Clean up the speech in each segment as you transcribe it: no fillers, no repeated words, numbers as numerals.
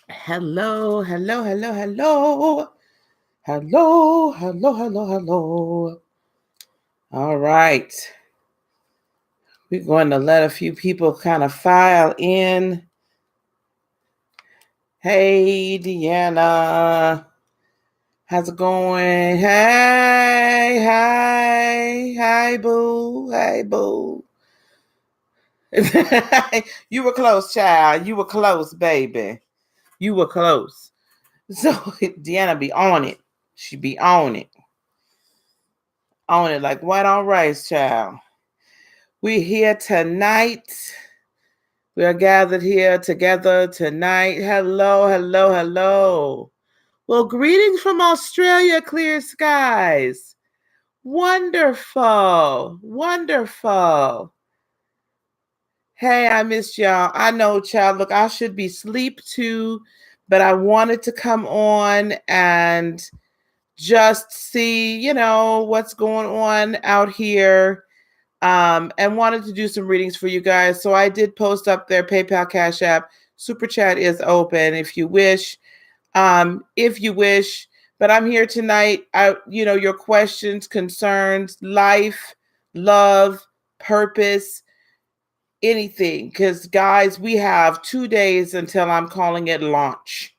Hello, hello, hello, hello. Hello, hello, hello, hello. All right. We're going to let a few people kind of file in. Hey, Deanna. How's it going? Hey, hi, hi, boo. Hey, boo. You were close, child. You were close, baby. You were close. So Deanna be on it. She be on it. On it like white on rice, child. We're here tonight. We are gathered here together tonight. Hello, hello, hello. Well, greetings from Australia, clear skies. Wonderful, wonderful. Hey, I missed y'all. I know, child. Look, I should be asleep too, but I wanted to come on and just see, what's going on out here, and wanted to do some readings for you guys. So I did post up there PayPal, Cash App, Super Chat is open if you wish. If you wish, but I'm here tonight. Your questions, concerns, life, love, purpose, anything. Because guys, we have 2 days until I'm calling it launch.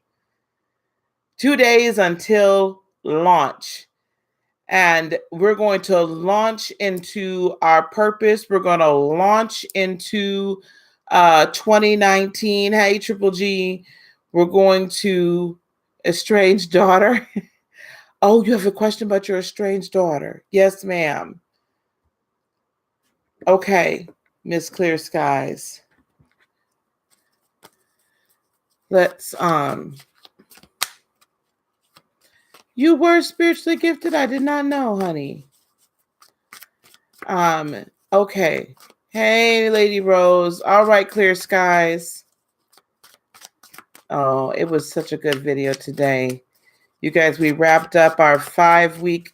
2 days until launch. And we're going to launch into our purpose. We're going to launch into 2019. Hey, Triple G, we're going to estranged daughter. Oh, you have a question about your estranged daughter? Yes, ma'am. Okay, Miss Clear Skies. Let's You were spiritually gifted? I did not know, honey. Okay. Hey, Lady Rose. All right, Clear Skies. Oh, it was such a good video today. You guys, we wrapped up our 5-week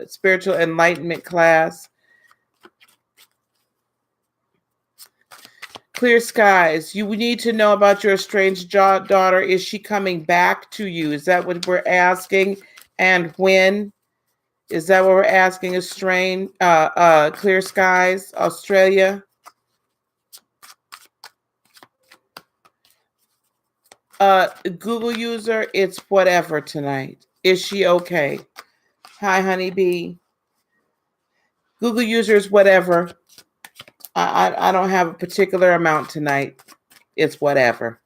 spiritual enlightenment class. Clear Skies, you need to know about your estranged daughter. Is she coming back to you? Is that what we're asking? And when? Is that what we're asking? Clear Skies, Australia. Google user, it's whatever tonight. Is she okay? Hi, honeybee. Google user is whatever. I don't have a particular amount tonight. It's whatever.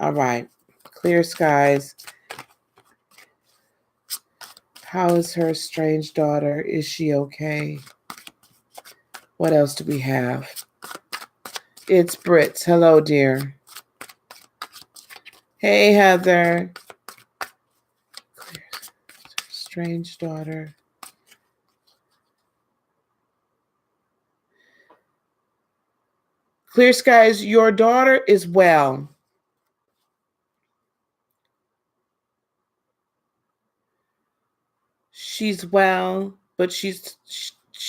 All right. Clear Skies. How is her estranged daughter? Is she okay? What else do we have? It's Brits. Hello, dear. Hey, Heather. Estranged daughter. Clear Skies, your daughter is well. She's well, but she's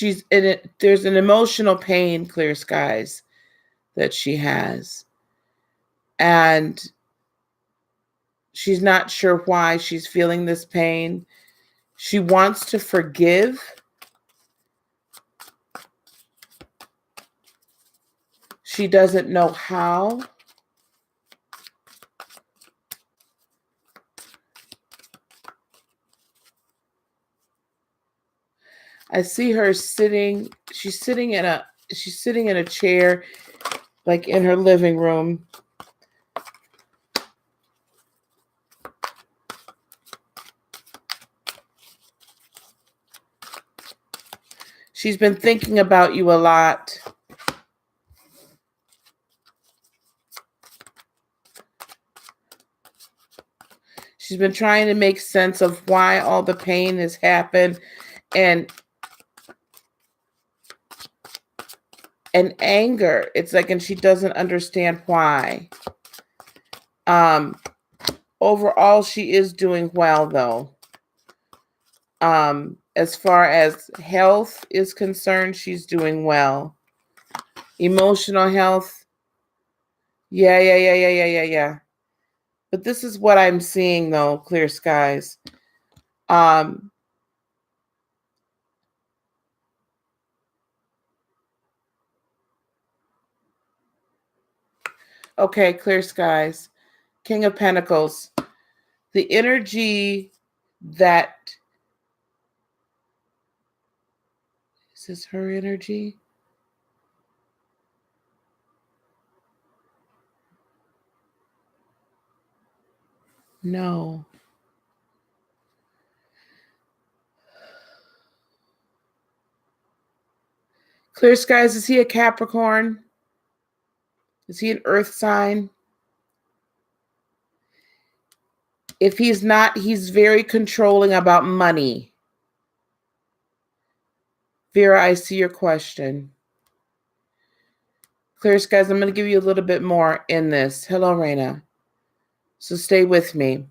in it. There's an emotional pain, Clear Skies, that she has. And she's not sure why she's feeling this pain. She wants to forgive. She doesn't know how. I see her sitting. She's sitting in a chair, like in her living room. She's been thinking about you a lot. She's been trying to make sense of why all the pain has happened, and anger. It's like, and she doesn't understand why. Overall, she is doing well, though. As far as health is concerned, she's doing well. Emotional health, Yeah. But this is what I'm seeing though, clear skies. Okay, clear skies. King of Pentacles. The energy that, is this her energy? No. Clear skies, is he a Capricorn? Is he an earth sign? If he's not, he's very controlling about money. Vera, I see your question. Clear skies, I'm going to give you a little bit more in this. Hello, Raina. So stay with me.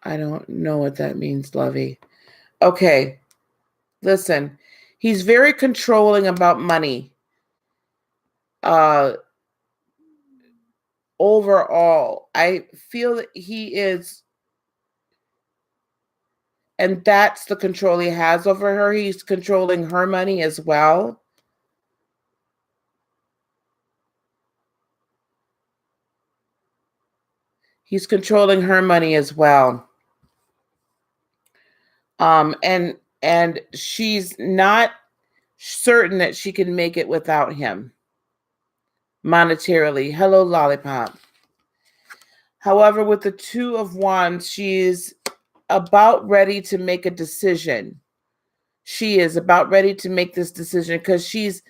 I don't know what that means, Lovey. Okay, listen. He's very controlling about money. Overall, I feel that he is, and that's the control he has over her. He's controlling her money as well. He's controlling her money as well. And she's not certain that she can make it without him monetarily. Hello, Lollipop. However, with the Two of Wands, she's about ready to make a decision. She is about ready to make this decision because she's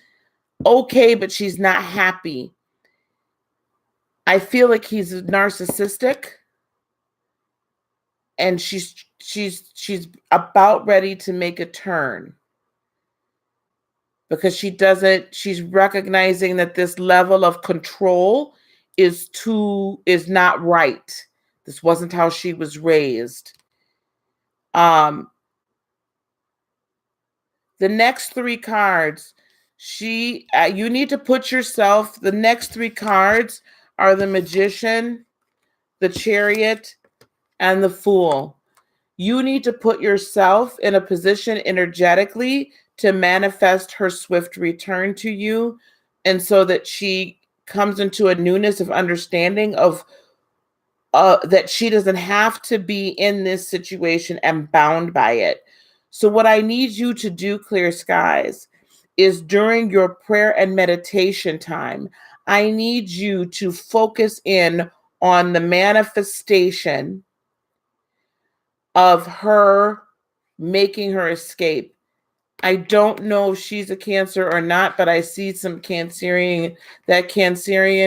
okay, but she's not happy. I feel like he's narcissistic, and she's about ready to make a turn because she's recognizing that this level of control is not right. This wasn't how she was raised. The next three cards, you need to put yourself, the next three cards are the Magician, the Chariot, and the Fool. You need to put yourself in a position energetically to manifest her swift return to you, and so that she comes into a newness of understanding of that she doesn't have to be in this situation and bound by it. So what I need you to do, clear skies, is during your prayer and meditation time, I need you to focus in on the manifestation of her making her escape. I don't know if she's a Cancer or not, but I see some Cancerian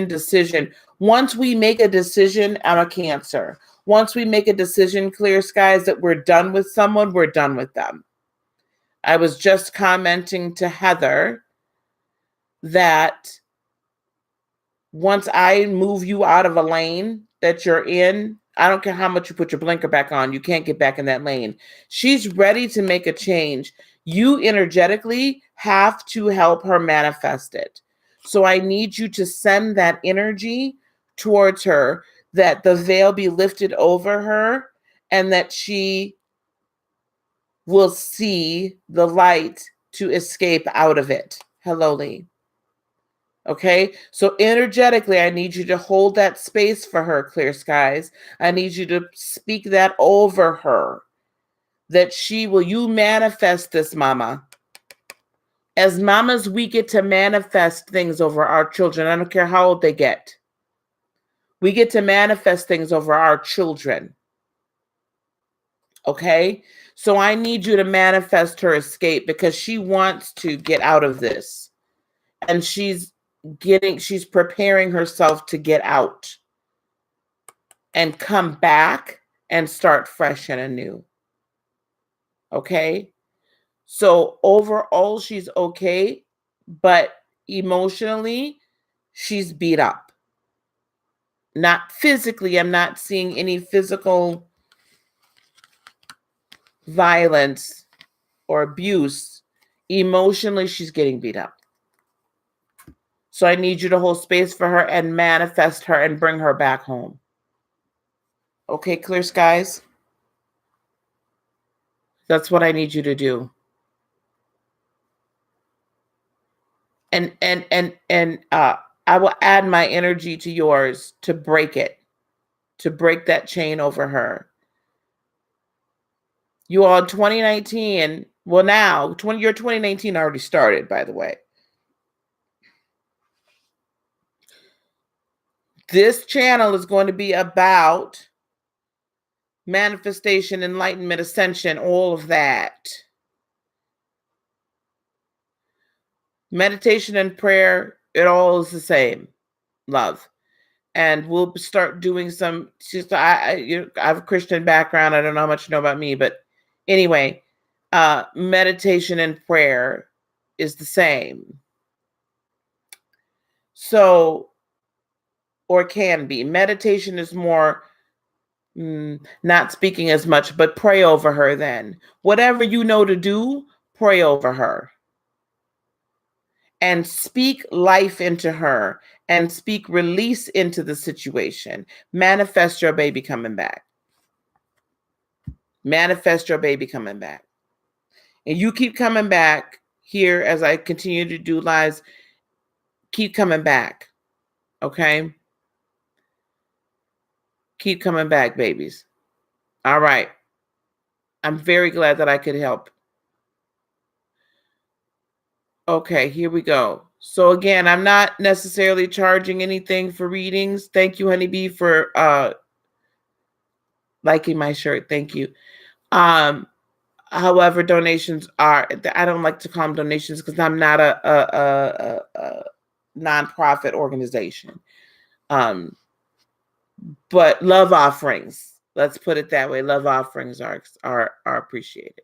decision. Once we make a decision, I'm a Cancer. Once we make a decision, clear skies, that we're done with someone, we're done with them. I was just commenting to Heather that once I move you out of a lane that you're in, I don't care how much you put your blinker back on, you can't get back in that lane. She's ready to make a change. You energetically have to help her manifest it. So I need you to send that energy towards her, that the veil be lifted over her, and that she will see the light to escape out of it. Hello, Lee. Okay, so energetically, I need you to hold that space for her, clear skies. I need you to speak that over her, that you manifest this, mama. As mamas, we get to manifest things over our children. I don't care how old they get. We get to manifest things over our children. Okay, so I need you to manifest her escape, because she wants to get out of this. And she's preparing herself to get out and come back and start fresh and anew. Okay? So overall, she's okay, but emotionally, she's beat up. Not physically. I'm not seeing any physical violence, or abuse, emotionally, she's getting beat up. So I need you to hold space for her and manifest her and bring her back home. Okay, clear skies? That's what I need you to do. And I will add my energy to yours to break it, to break that chain over her. You all in 2019, well now, your 2019 already started, by the way. This channel is going to be about manifestation, enlightenment, ascension, all of that. Meditation and prayer, it all is the same, love. And we'll start doing some, I have a Christian background. I don't know how much you know about me, but anyway, meditation and prayer is the same. So, or can be. Meditation is more not speaking as much, but pray over her then. Whatever you know to do, pray over her. And speak life into her and speak release into the situation. Manifest your baby coming back. Manifest your baby coming back. And you keep coming back here as I continue to do lives. Keep coming back. Okay? Keep coming back, babies. All right. I'm very glad that I could help. Okay, here we go. So again, I'm not necessarily charging anything for readings. Thank you, Honeybee, for liking my shirt. Thank you. However, donations are, I don't like to call them donations because I'm not a nonprofit organization. But love offerings, let's put it that way. Love offerings are appreciated.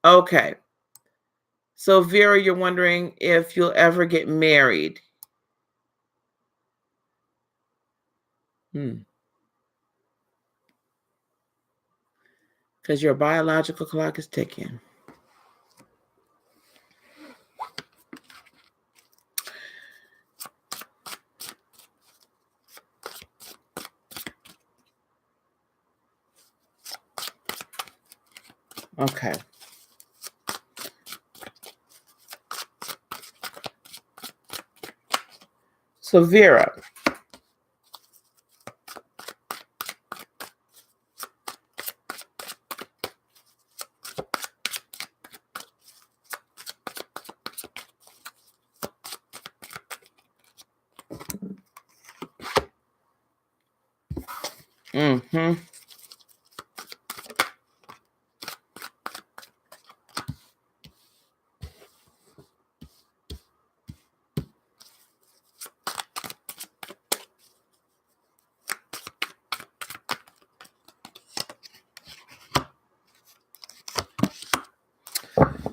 Okay. So Vera, you're wondering if you'll ever get married. Because your biological clock is ticking. Okay. So Vera,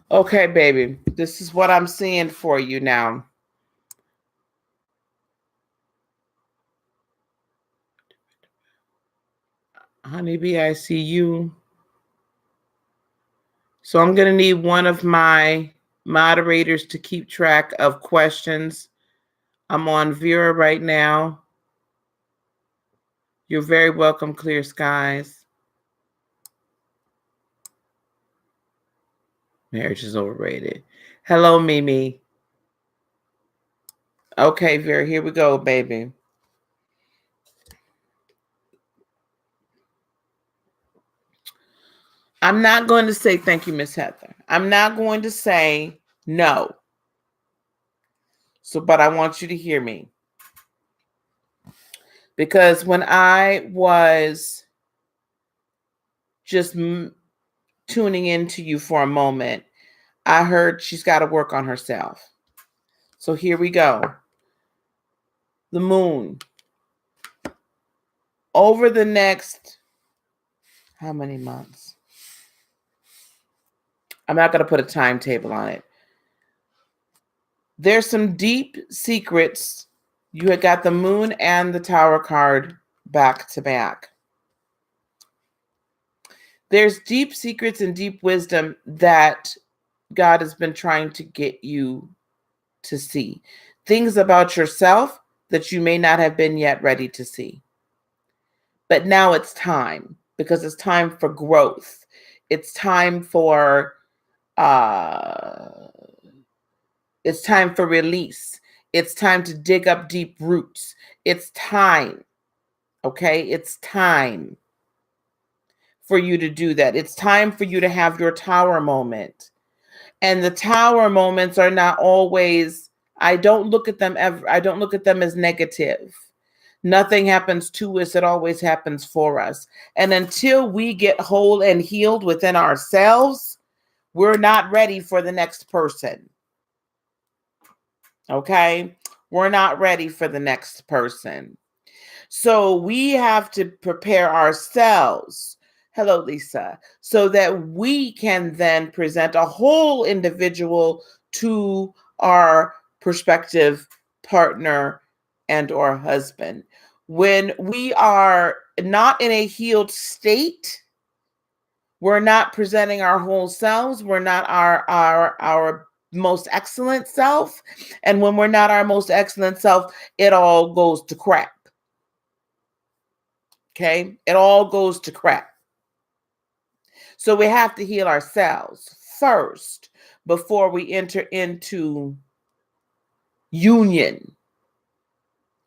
okay, baby, this is what I'm seeing for you now. Honeybee, I see you. So I'm going to need one of my moderators to keep track of questions. I'm on Vera right now. You're very welcome, Clear Skies. Marriage is overrated. Hello, Mimi. Okay, Vera, here we go, baby. I'm not going to say thank you, Miss Heather. I'm not going to say no. So, but I want you to hear me. Because when I was just tuning into you for a moment, I heard she's got to work on herself. So here we go. The moon. Over the next, how many months? I'm not going to put a timetable on it. There's some deep secrets. You had got the moon and the tower card back to back. There's deep secrets and deep wisdom that God has been trying to get you to see. Things about yourself that you may not have been yet ready to see. But now it's time, because it's time for growth. It's time for it's time for release. It's time to dig up deep roots. It's time. Okay? It's time for you to do that. It's time for you to have your tower moment. And the tower moments are not always, I don't look at them as negative. Nothing happens to us, it always happens for us. And until we get whole and healed within ourselves, we're not ready for the next person. Okay? We're not ready for the next person. So we have to prepare ourselves. Hello, Lisa. So that we can then present a whole individual to our prospective partner and or husband. When we are not in a healed state, we're not presenting our whole selves. We're not our most excellent self. And when we're not our most excellent self, it all goes to crap. Okay? It all goes to crap. So we have to heal ourselves first before we enter into union.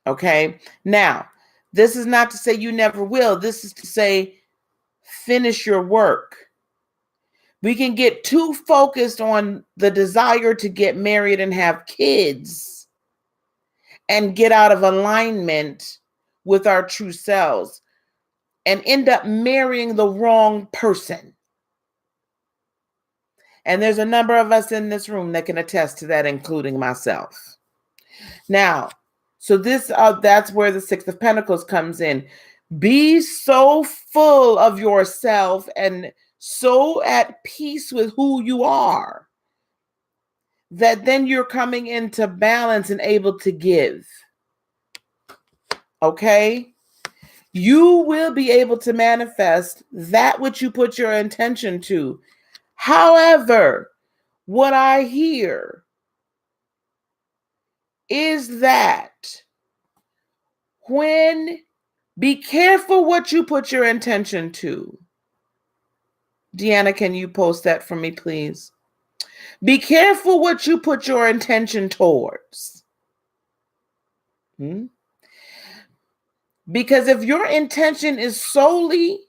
Okay? Now, this is not to say you never will. This is to say finish your work. We can get too focused on the desire to get married and have kids and get out of alignment with our true selves and end up marrying the wrong person. And there's a number of us in this room that can attest to that, including myself. Now, so that's where the Six of Pentacles comes in. Be so full of yourself and so at peace with who you are that then you're coming into balance and able to give. Okay? You will be able to manifest that which you put your intention to. However, what I hear is that be careful what you put your intention to. Deanna, can you post that for me, please? Be careful what you put your intention towards. Because if your intention is solely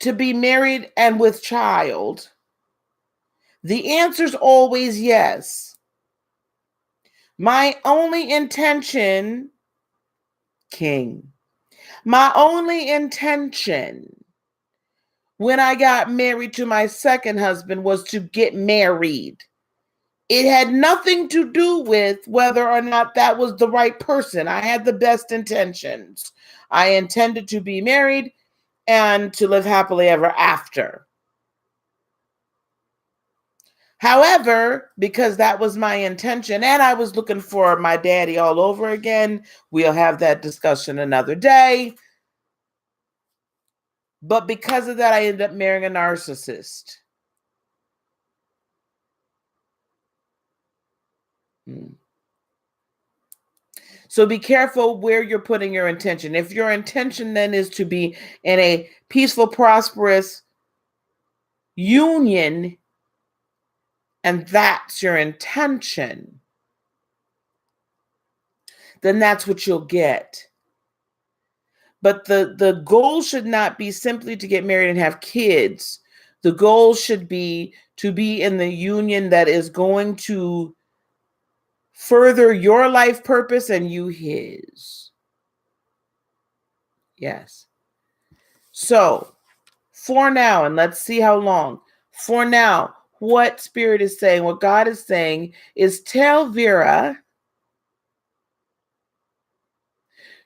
to be married and with child, the answer's always yes. My only intention, King, my only intention when I got married to my second husband was to get married. It had nothing to do with whether or not that was the right person. I had the best intentions. I intended to be married and to live happily ever after. However, because that was my intention and I was looking for my daddy all over again, we'll have that discussion another day. But because of that, I ended up marrying a narcissist. So be careful where you're putting your intention. If your intention then is to be in a peaceful, prosperous union, and that's your intention, then that's what you'll get. But the goal should not be simply to get married and have kids. The goal should be to be in the union that is going to further your life purpose and you his. Yes. So for now, and let's see how long. For now, what Spirit is saying, what God is saying is tell Vera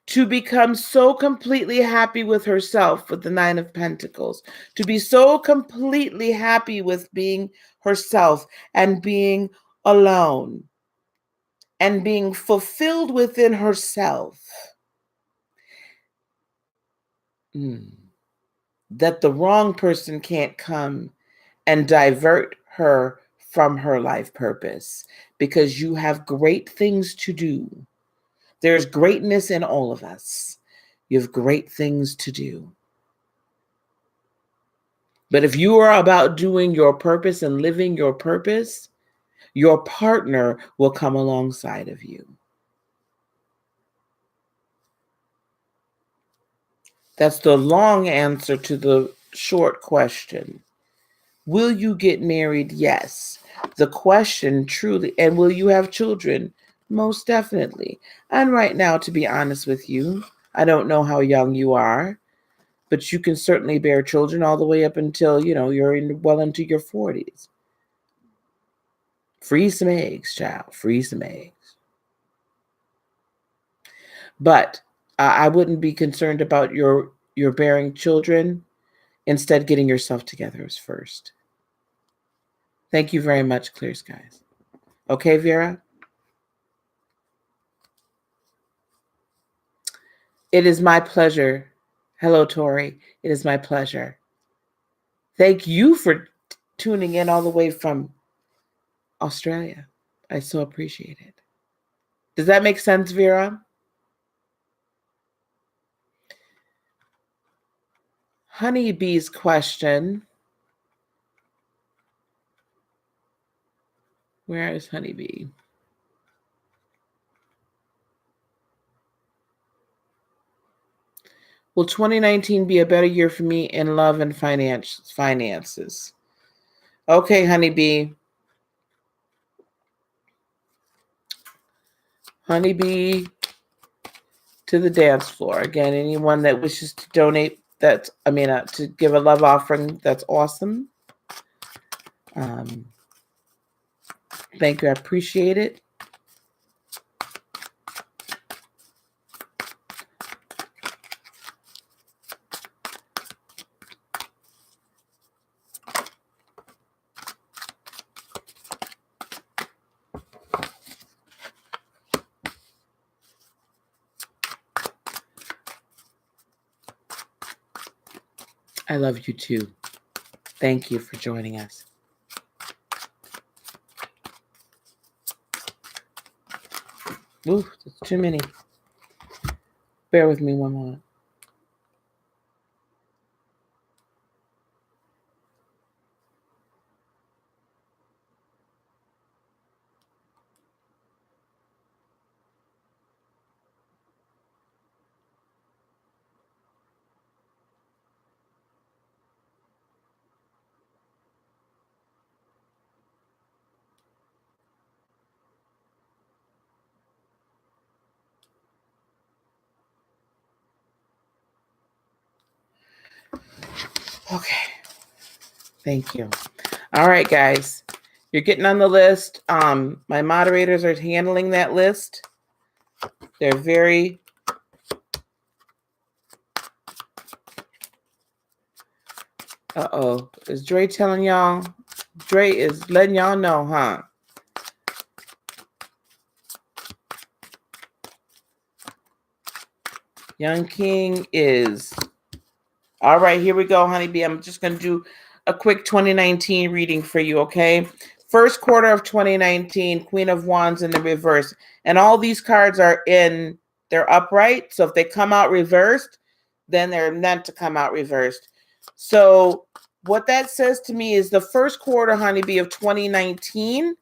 to become so completely happy with herself with the Nine of Pentacles, to be so completely happy with being herself and being alone and being fulfilled within herself. that the wrong person can't come and divert her from her life purpose, because you have great things to do. There's greatness in all of us. You have great things to do. But if you are about doing your purpose and living your purpose, your partner will come alongside of you. That's the long answer to the short question. Will you get married? Yes. The question truly, and will you have children? Most definitely. And right now, to be honest with you, I don't know how young you are, but you can certainly bear children all the way up until, you're well into your 40s. Freeze some eggs, child. Freeze some eggs. But I wouldn't be concerned about your bearing children. Instead, getting yourself together is first. Thank you very much, Clear Skies. Okay, Vera? It is my pleasure. Hello, Tori. It is my pleasure. Thank you for tuning in all the way from Australia. I so appreciate it. Does that make sense, Vera? Honeybee's question. Where is Honeybee? Will 2019 be a better year for me in love and finances? Okay, Honeybee. Honeybee to the dance floor. Again, anyone that wishes to donate, to give a love offering, that's awesome. Thank you. I appreciate it. I love you too. Thank you for joining us. Ooh, that's too many. Bear with me one moment. Okay. Thank you. All right, guys. You're getting on the list. My moderators are handling that list. They're very... Uh-oh. Is Dre telling y'all? Dre is letting y'all know, huh? Young King is... All right, here we go, Honeybee. I'm just going to do a quick 2019 reading for you, okay? First quarter of 2019, Queen of Wands in the reverse. And all these cards they're upright. So if they come out reversed, then they're meant to come out reversed. So what that says to me is the first quarter, Honeybee, of 2019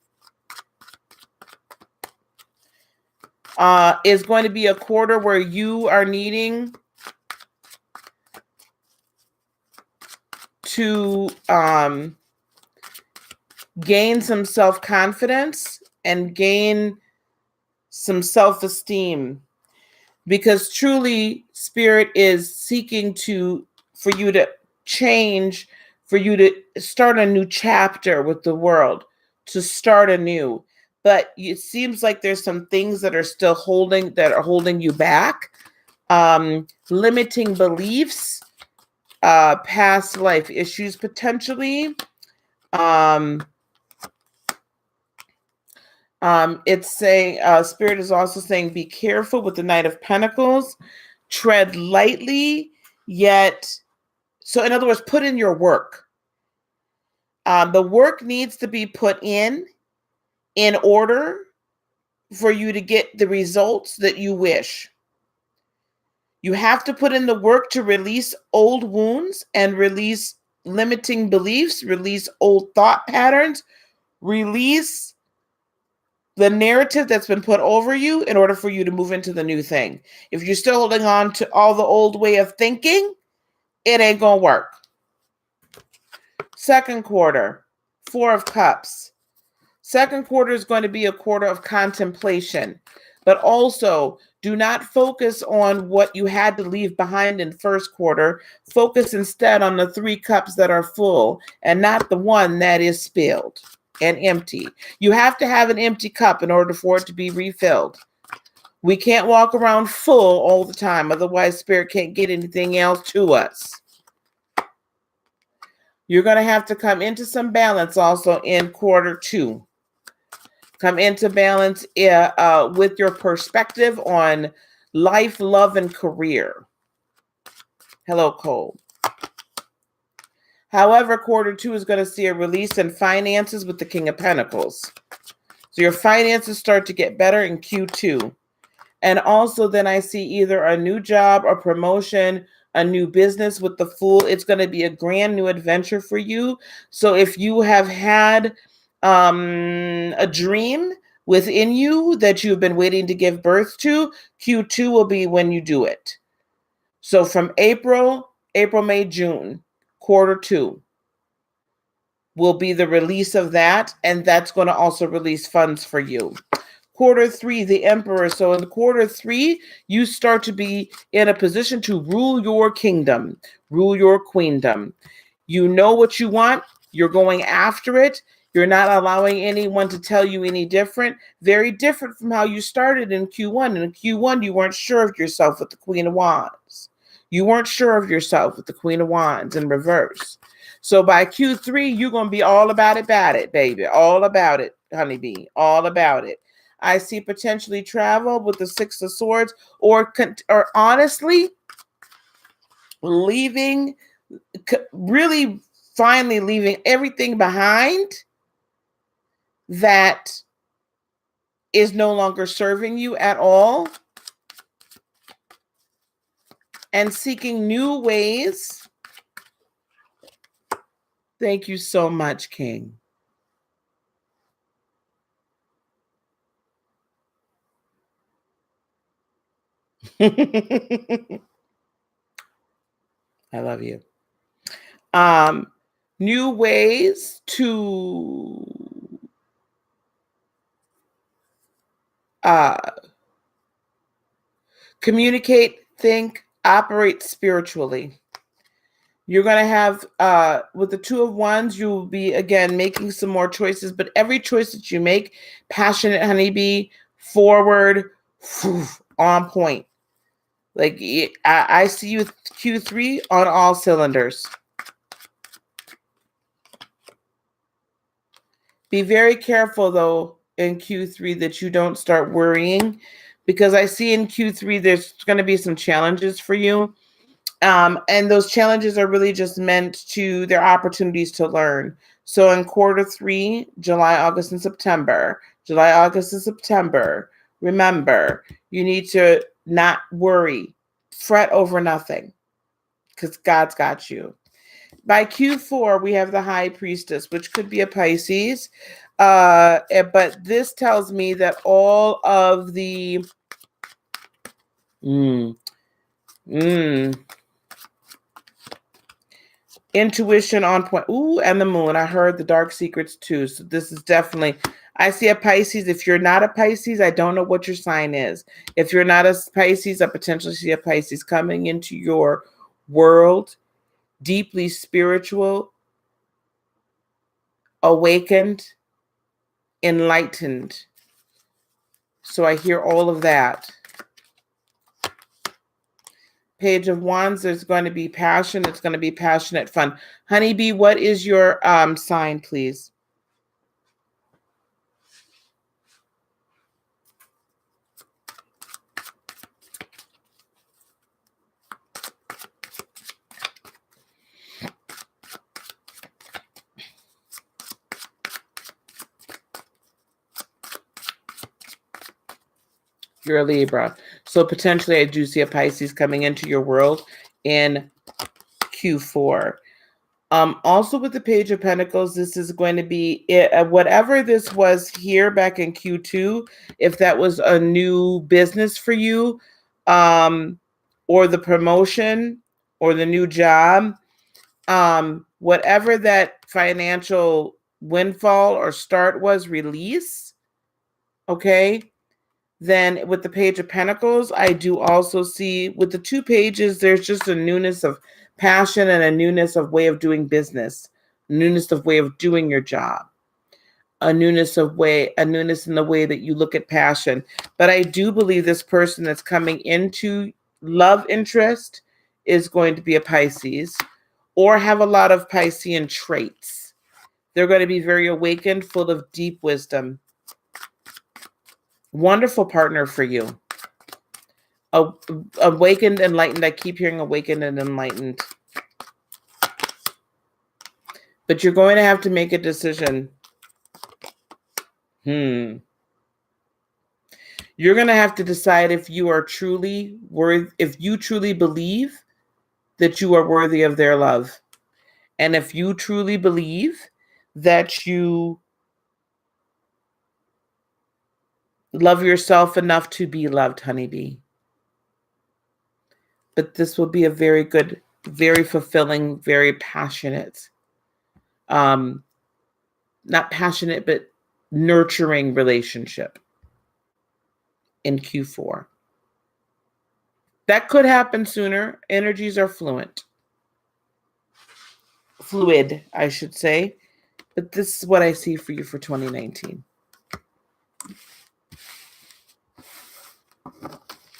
is going to be a quarter where you are needing to gain some self-confidence and gain some self-esteem, because truly Spirit is seeking for you to change, for you to start a new chapter with the world, to start anew. But it seems like there's some things that are still holding you back, limiting beliefs, past life issues potentially. It's saying, Spirit is also saying, be careful with the Knight of Pentacles. Tread lightly, yet So in other words, put in your work. The work needs to be put in order for you to get the results that you wish. You have to put in the work to release old wounds and release limiting beliefs, release old thought patterns, release the narrative that's been put over you in order for you to move into the new thing. If you're still holding on to all the old way of thinking, it ain't gonna work. Second quarter, 4 of Cups. Second quarter is going to be a quarter of contemplation, but also do not focus on what you had to leave behind in first quarter. Focus instead on the 3 cups that are full and not the one that is spilled and empty. You have to have an empty cup in order for it to be refilled. We can't walk around full all the time. Otherwise, Spirit can't get anything else to us. You're going to have to come into some balance also in quarter 2. Come into balance with your perspective on life, love, and career. Hello, Cole. However, quarter 2 is going to see a release in finances with the King of Pentacles. So your finances start to get better in Q2. And also then I see either a new job or promotion, a new business with the Fool. It's going to be a grand new adventure for you. So if you have had a dream within you that you've been waiting to give birth to, Q2 will be when you do it. So from April, May, June, quarter 2 will be the release of that. And that's going to also release funds for you. Quarter 3, the Emperor. So in quarter 3, you start to be in a position to rule your kingdom, rule your queendom. You know what you want. You're going after it. You're not allowing anyone to tell you any different. Very different from how you started in Q1. In Q1, you weren't sure of yourself with the Queen of Wands. You weren't sure of yourself with the Queen of Wands in reverse. So by Q3, you're going to be all about it, baby. All about it, honeybee. All about it. I see potentially travel with the 6 of Swords, or honestly, leaving, really finally leaving everything behind that is no longer serving you at all, and seeking new ways. Thank you so much, King. I love you. New ways to communicate, think, operate spiritually. You're going to have, with the 2 of Wands, you will be, again, making some more choices. But every choice that you make, passionate, honeybee, forward, on point. Like, I see you with Q3 on all cylinders. Be very careful, though, in Q3 that you don't start worrying. Because I see in Q3 there's going to be some challenges for you. And those challenges are really just meant to, they're opportunities to learn. So in quarter 3, July, August, and September, remember, you need to not worry, fret over nothing, because God's got you. By Q4, we have the High Priestess, which could be a Pisces. But this tells me that all of the intuition on point. Ooh, and the Moon. I heard the dark secrets too. So this is definitely, I see a Pisces. If you're not a Pisces, I don't know what your sign is. If you're not a Pisces, I potentially see a Pisces coming into your world, deeply spiritual, awakened, enlightened. So I hear all of that. Page of Wands, there's going to be passion. It's going to be passionate fun. Honeybee, what is your sign, please? You're a Libra. So potentially I do see a Pisces coming into your world in Q4. Also with the Page of Pentacles, this is going to be whatever this was here back in Q2, if that was a new business for you, or the promotion or the new job, whatever that financial windfall or start was, release, okay? Then with the Page of Pentacles, I do also see with the 2 pages, there's just a newness of passion and a newness of way of doing business, newness of way of doing your job, a newness in the way that you look at passion. But I do believe this person that's coming into love interest is going to be a Pisces or have a lot of Piscean traits. They're going to be very awakened, full of deep wisdom. Wonderful partner for you. Awakened, enlightened. I keep hearing awakened and enlightened. But you're going to have to make a decision. You're going to have to decide if you are truly if you truly believe that you are worthy of their love. And if you truly believe that you love yourself enough to be loved, honeybee. But this will be a very good, very fulfilling, very passionate, not passionate, but nurturing relationship in Q4. That could happen sooner. Energies are fluid, I should say. But this is what I see for you for 2019.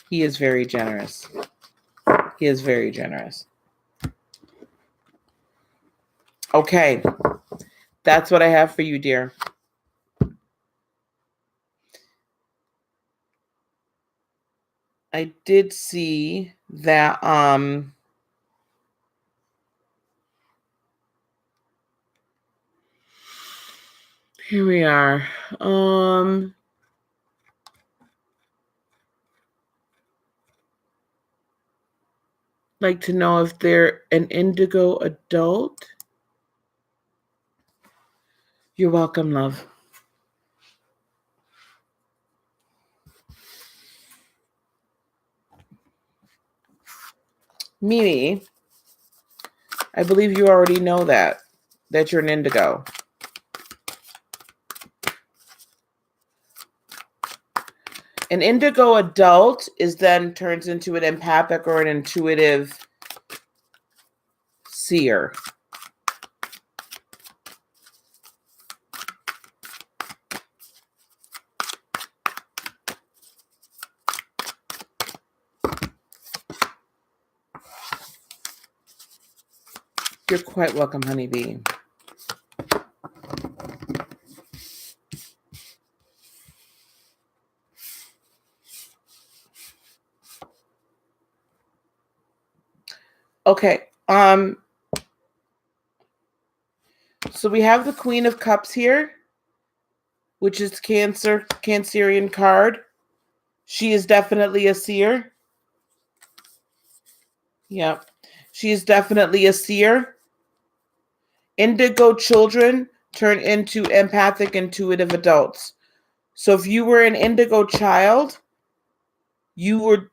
He is very generous. He is very generous. Okay. That's what I have for you, dear. I did see that here we are. Like to know if they're an indigo adult. You're welcome, love. Mimi, I believe you already know that you're an indigo. An indigo adult is then turns into an empathic or an intuitive seer. You're quite welcome, honeybee. Okay. So we have the Queen of Cups here, which is Cancerian card. She is definitely a seer. Yep. She is definitely a seer. Indigo children turn into empathic, intuitive adults. So if you were an indigo child, you're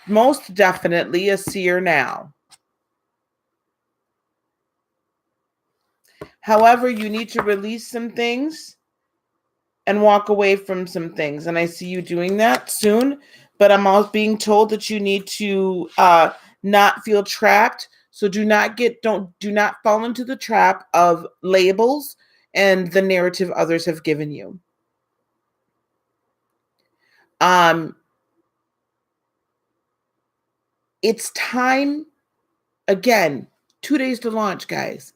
most definitely a seer now. However, you need to release some things and walk away from some things. And I see you doing that soon, but I'm also being told that you need to not feel trapped. So do not fall into the trap of labels and the narrative others have given you. It's time, again, 2 days to launch, guys.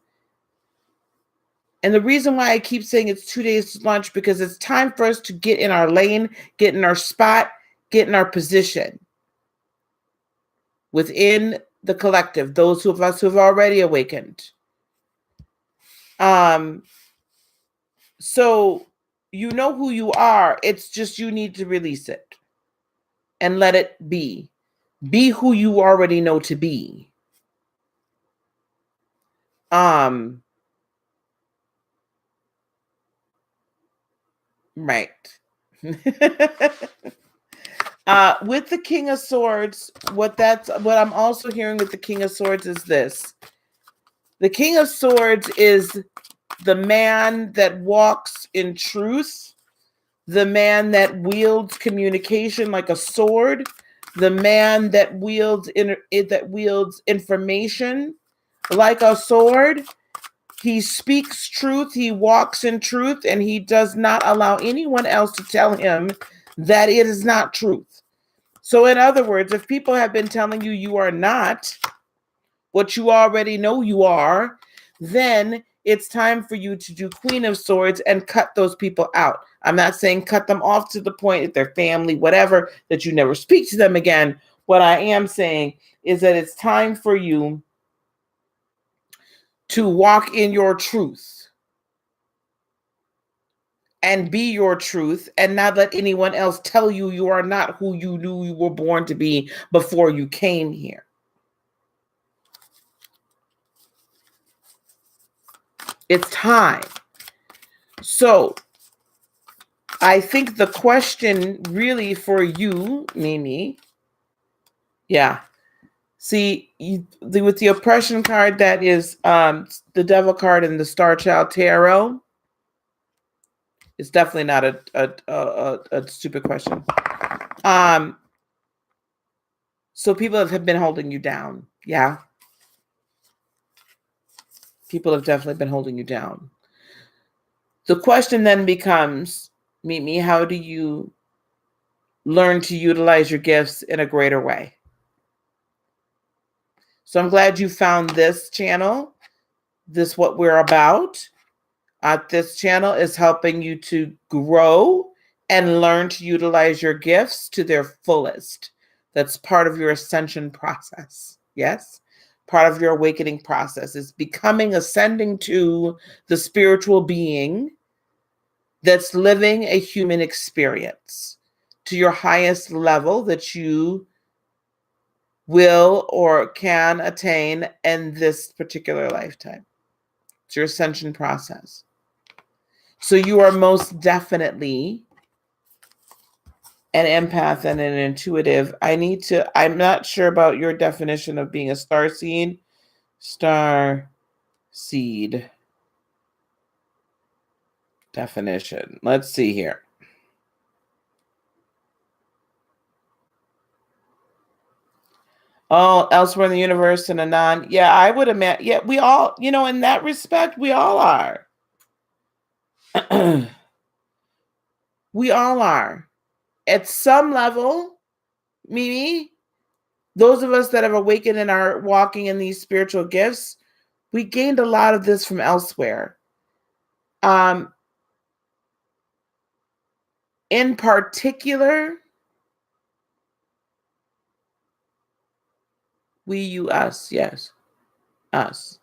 And the reason why I keep saying it's 2 days to launch, because it's time for us to get in our lane, get in our spot, get in our position within the collective, those of us who have already awakened. So you know who you are. It's just you need to release it. and let it be. Be who you already know to be. Right. With the King of Swords, what I'm also hearing with the King of Swords is this. The King of Swords is the man that walks in truth, the man that wields communication like a sword, the man that wields information like a sword. He speaks truth, he walks in truth, and he does not allow anyone else to tell him that it is not truth. So in other words, if people have been telling you you are not what you already know you are, then it's time for you to do Queen of Swords and cut those people out. I'm not saying cut them off to the point that their family, whatever, that you never speak to them again. What I am saying is that it's time for you to walk in your truth and be your truth and not let anyone else tell you you are not who you knew you were born to be before you came here. It's time. So I think the question really for you, Mimi, yeah. See, with the oppression card, that is the Devil card and the Star Child Tarot. It's definitely not a stupid question. So people have been holding you down. Yeah. People have definitely been holding you down. The question then becomes, Mimi, how do you learn to utilize your gifts in a greater way? So I'm glad you found this channel. This what we're about. This channel is helping you to grow and learn to utilize your gifts to their fullest. That's part of your ascension process. Yes? Part of your awakening process is ascending to the spiritual being that's living a human experience to your highest level that you will or can attain in this particular lifetime. It's your ascension process. So you are most definitely an empath and an intuitive. I'm not sure about your definition of being a star seed. Star seed definition. Let's see here. Oh, elsewhere in the universe and anon. Yeah, I would imagine. Yeah, we all, in that respect, we all are. We all are. At some level, Mimi, those of us that have awakened and are walking in these spiritual gifts, we gained a lot of this from elsewhere. In particular, we, you, us, yes, us.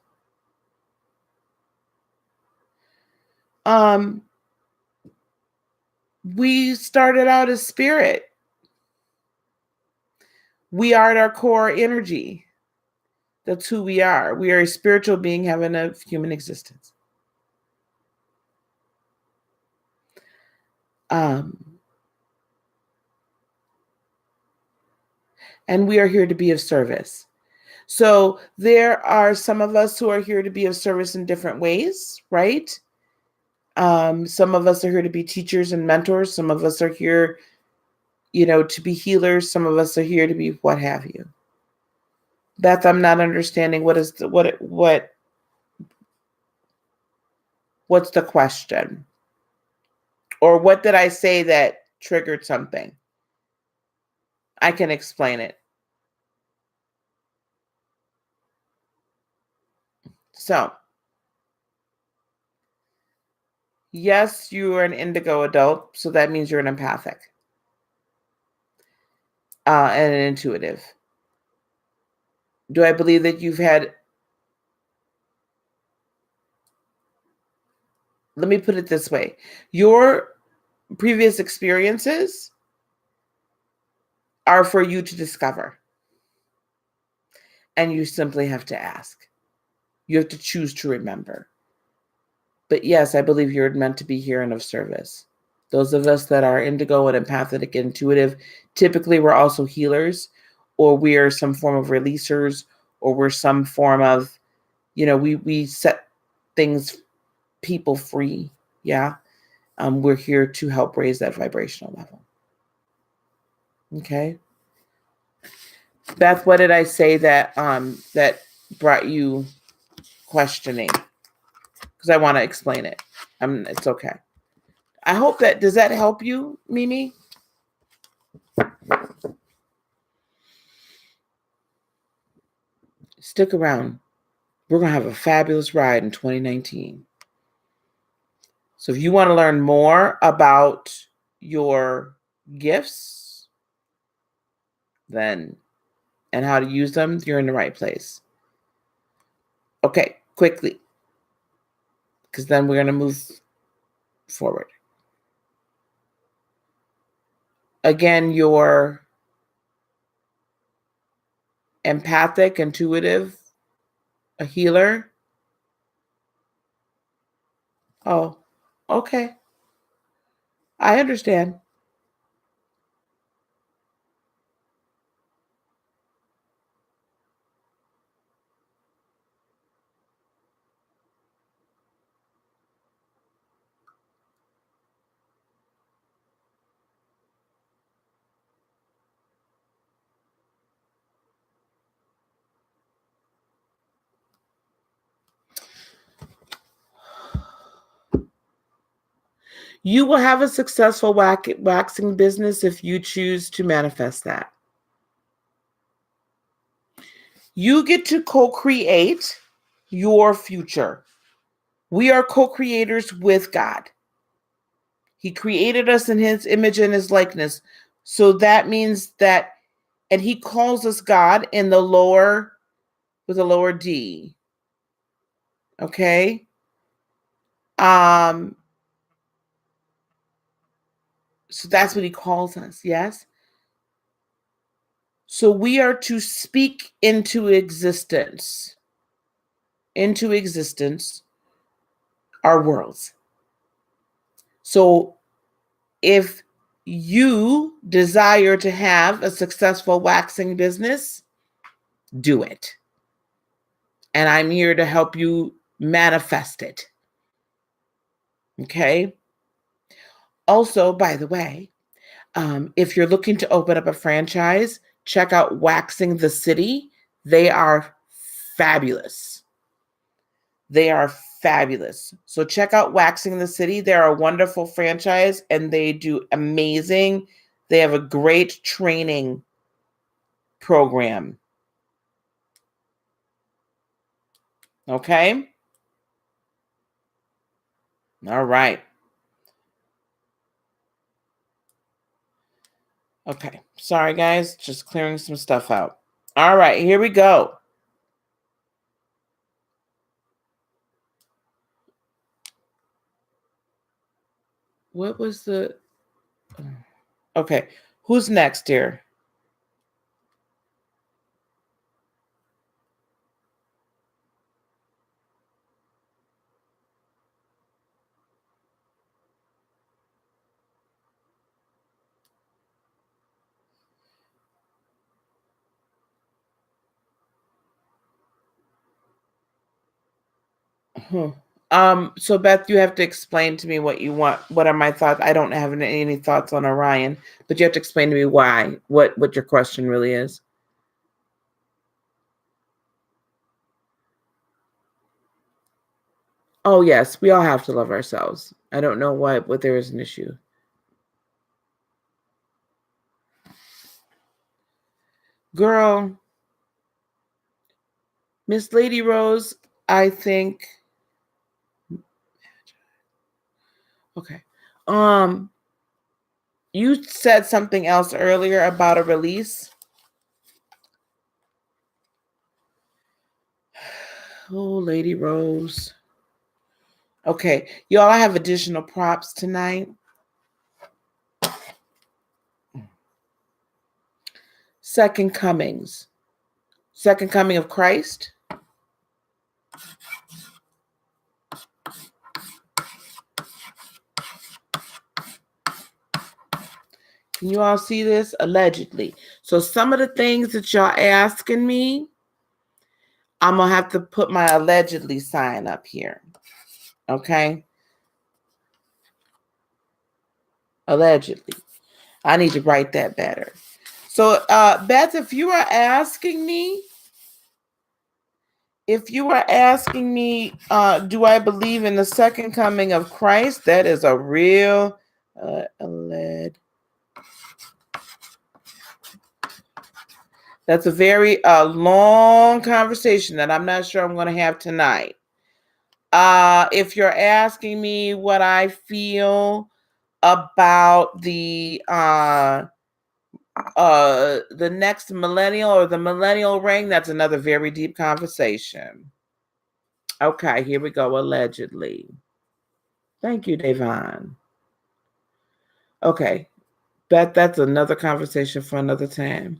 We started out as spirit. We are at our core energy. That's who we are. We are a spiritual being having a human existence. And we are here to be of service. So there are some of us who are here to be of service in different ways, right? Some of us are here to be teachers and mentors. Some of us are here, to be healers. Some of us are here to be what have you. Beth, I'm not understanding what's the question? Or what did I say that triggered something? I can explain it. So, yes, you are an indigo adult, so that means you're an empathic and an intuitive. Do I believe that you've had... Let me put it this way. Your previous experiences are for you to discover. And you simply have to ask. You have to choose to remember. But yes, I believe you're meant to be here and of service. Those of us that are indigo and empathic and intuitive, typically we're also healers, or we are some form of releasers, or we're some form of, we set things, people free. Yeah. We're here to help raise that vibrational level. Okay. Beth, what did I say that brought you questioning? Because I want to explain it. It's okay. I hope does that help you, Mimi? Stick around. We're going to have a fabulous ride in 2019. So if you want to learn more about your gifts, and how to use them, you're in the right place. Okay, quickly, because then we're going to move forward. Again, you're empathic, intuitive, a healer. Oh, okay. I understand. You will have a successful waxing business if you choose to manifest that. You get to co-create your future. We are co-creators with God. He created us in his image and his likeness. So that means that, and he calls us God in the lower, with a lower D. Okay? So that's what he calls us, yes? So we are to speak into existence our worlds. So if you desire to have a successful waxing business, do it. And I'm here to help you manifest it. Okay? Also, by the way, if you're looking to open up a franchise, check out Waxing the City. They are fabulous. They are fabulous. So check out Waxing the City. They're a wonderful franchise and they do amazing. They have a great training program. Okay? All right. Okay. Sorry, guys. Just clearing some stuff out. All right. Here we go. What was the... Okay. Who's next, dear? So Beth, you have to explain to me what you want. What are my thoughts? I don't have any thoughts on Orion, but you have to explain to me why, what your question really is. Oh yes, we all have to love ourselves. I don't know what there is an issue. Girl, Miss Lady Rose, I think. Okay. You said something else earlier about a release. Oh, Lady Rose. Okay, y'all, I have additional props tonight. second comings. Second coming of Christ. Can you all see this? Allegedly. So some of the things that y'all asking me, I'm going to have to put my allegedly sign up here. Okay? Allegedly. I need to write that better. So, Beth, if you are asking me, do I believe in the second coming of Christ? That is a real that's a very long conversation that I'm not sure I'm going to have tonight. If you're asking me what I feel about the next millennial or the millennial reign, that's another very deep conversation. Okay, here we go. Allegedly. Thank you, Devon. Okay, that's another conversation for another time.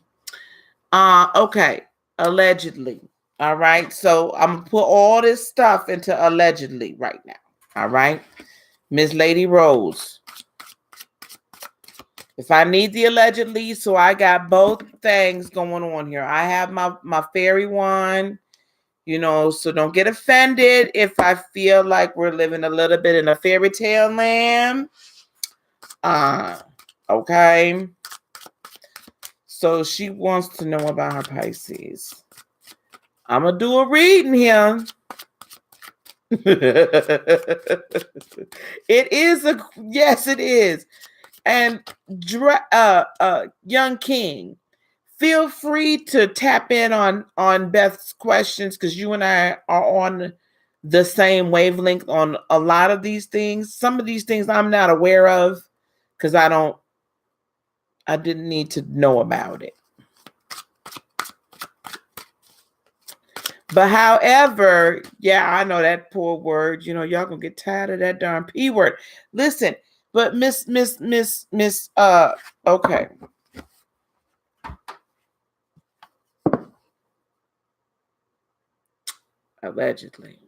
Okay, allegedly. All right, so I'm gonna put all this stuff into allegedly right now. All right, Miss Lady Rose. If I need the allegedly, so I got both things going on here. I have my fairy one, so don't get offended if I feel like we're living a little bit in a fairy tale land. Okay. So she wants to know about her Pisces. I'm going to do a reading here. Yes, it is. And Young King, feel free to tap in on Beth's questions, because you and I are on the same wavelength on a lot of these things. Some of these things I'm not aware of because I didn't need to know about it. But however, yeah, I know that poor word. Y'all gonna get tired of that darn P word. Listen, but Miss, okay. Allegedly.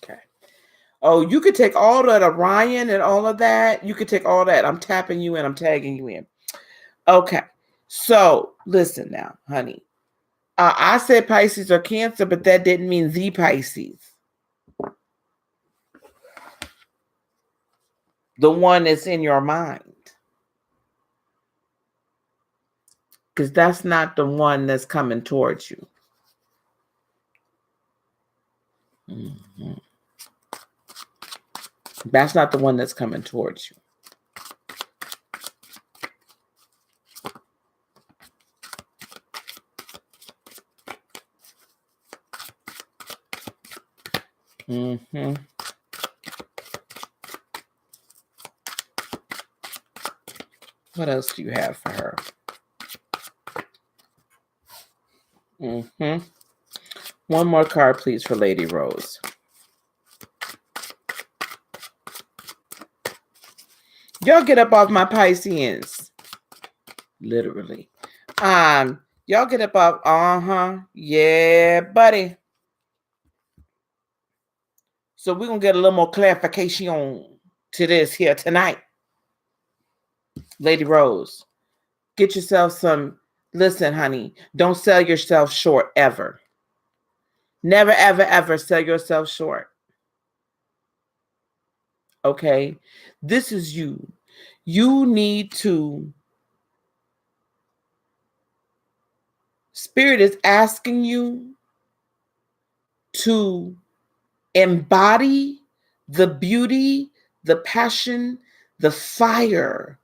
Okay. Oh, you could take all that Orion and all of that. You could take all that. I'm tapping you in. I'm tagging you in. Okay. So listen now, honey. I said Pisces or Cancer, but that didn't mean the Pisces. The one that's in your mind. Because that's not the one that's coming towards you. Mm-hmm. That's not the one that's coming towards you. Mm-hmm. What else do you have for her? Mm-hmm. One more card, please, for Lady Rose. Y'all get up off my Pisceans. Literally. Y'all get up off. Yeah, buddy. So we're going to get a little more clarification to this here tonight. Lady Rose, get yourself some. Listen, honey, don't sell yourself short ever. Never, ever, ever sell yourself short. Okay? This is you. You need to. Spirit is asking you to embody the beauty, the passion, the fire,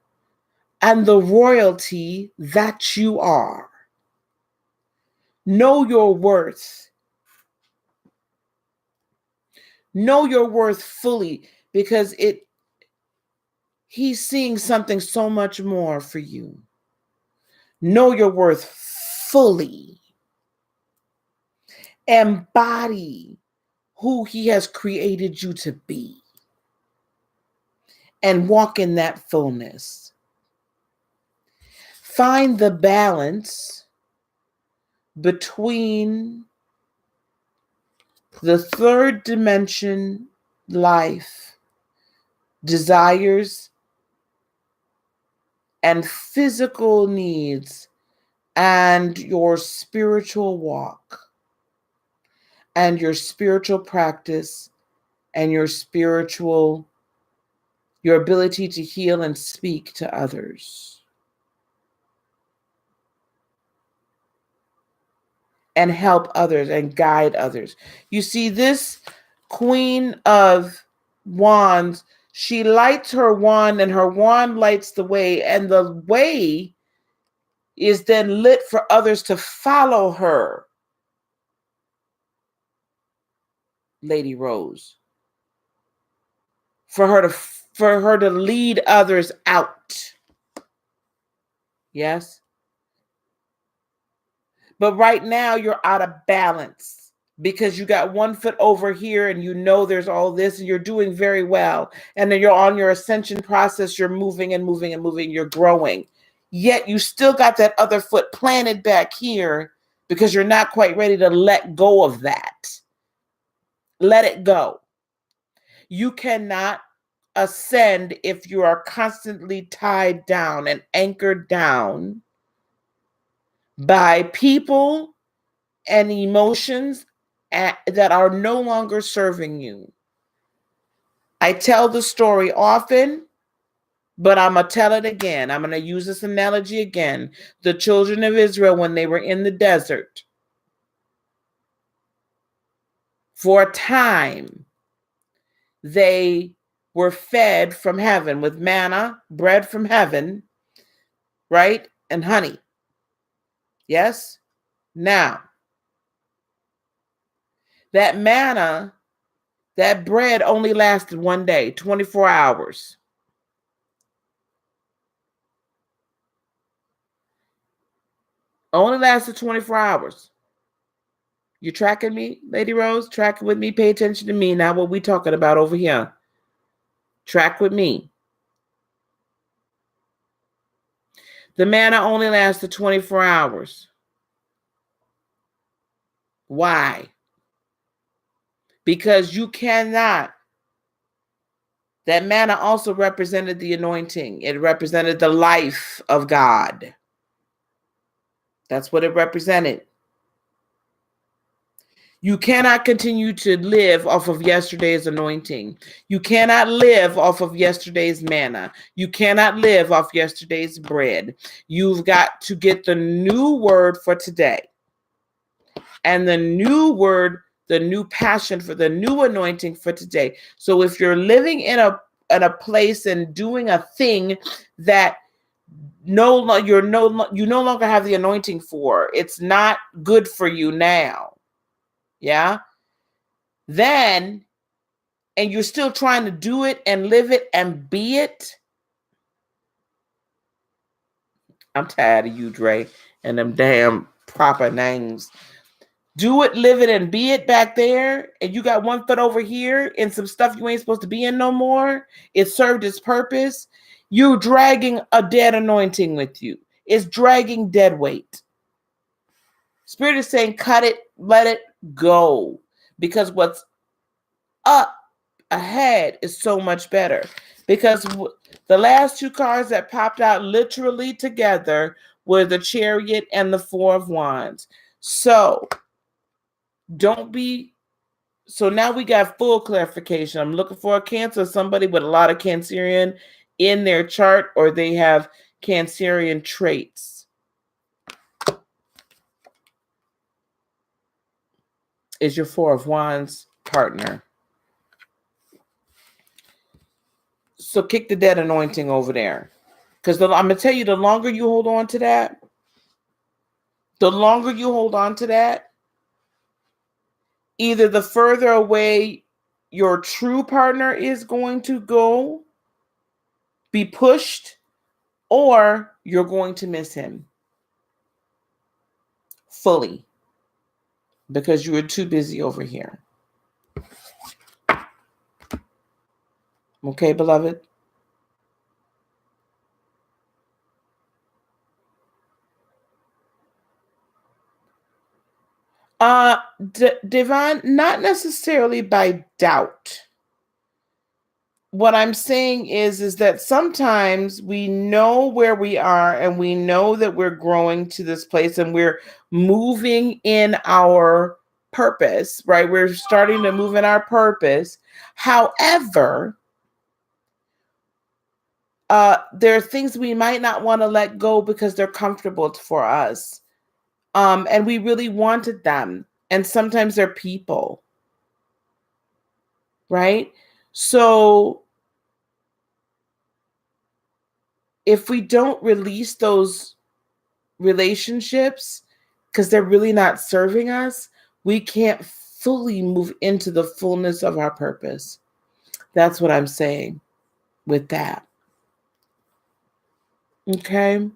and the royalty that you are. Know your worth. Know your worth fully, because he's seeing something so much more for you. Know your worth fully. Embody who he has created you to be. And walk in that fullness. find the balance between the third dimension life, desires, and physical needs, and your spiritual walk, and your spiritual practice, and your ability to heal and speak to others. And help others and guide others. You see, this Queen of Wands, she lights her wand and her wand lights the way, and the way is then lit for others to follow her, Lady Rose. For her to lead others out. Yes? But right now you're out of balance because you got one foot over here and you know there's all this and you're doing very well. And then you're on your ascension process. You're moving and moving and moving. You're growing. Yet you still got that other foot planted back here because you're not quite ready to let go of that. Let it go. You cannot ascend if you are constantly tied down and anchored down by people and emotions that are no longer serving you. I tell the story often, but I'm going to tell it again. I'm going to use this analogy again. The children of Israel, when they were in the desert, for a time, they were fed from heaven with manna, bread from heaven, right? And honey. Yes? Now, that manna, that bread only lasted one day, 24 hours. Only lasted 24 hours. You tracking me, Lady Rose? Tracking with me? Pay attention to me, not what we talking about over here. Track with me. The manna only lasted 24 hours. Why? Because you cannot. That manna also represented the anointing. It represented the life of God. That's what it represented. You cannot continue to live off of yesterday's anointing. You cannot live off of yesterday's manna. You cannot live off yesterday's bread. You've got to get the new word for today. And the new word, the new passion for the new anointing for today. So if you're living in a place and doing a thing that you no longer have the anointing for, it's not good for you now. Yeah. Then, and you're still trying to do it and live it and be it. I'm tired of you, Dre, and them damn proper names. Do it, live it, and be it back there, and you got one foot over here in some stuff you ain't supposed to be in no more. It served its purpose. You're dragging a dead anointing with you. It's dragging dead weight. Spirit is saying, cut it, let it go. Because what's up ahead is so much better. Because the last two cards that popped out literally together were the Chariot and the Four of Wands. So so now we got full clarification. I'm looking for a Cancer, somebody with a lot of Cancerian in their chart, or they have Cancerian traits. Is your Four of Wands partner. So kick the dead anointing over there. Because I'm going to tell you, the longer you hold on to that, either the further away your true partner is going to be pushed, or you're going to miss him fully because you were too busy over here. Okay, beloved? Uh, Divine, not necessarily by doubt. What I'm saying is that sometimes we know where we are and we know that we're growing to this place and we're moving in our purpose, right? We're starting to move in our purpose. However, there are things we might not want to let go because they're comfortable for us. And we really wanted them. And sometimes they're people, right? So if we don't release those relationships because they're really not serving us, we can't fully move into the fullness of our purpose. That's what I'm saying with that. Okay.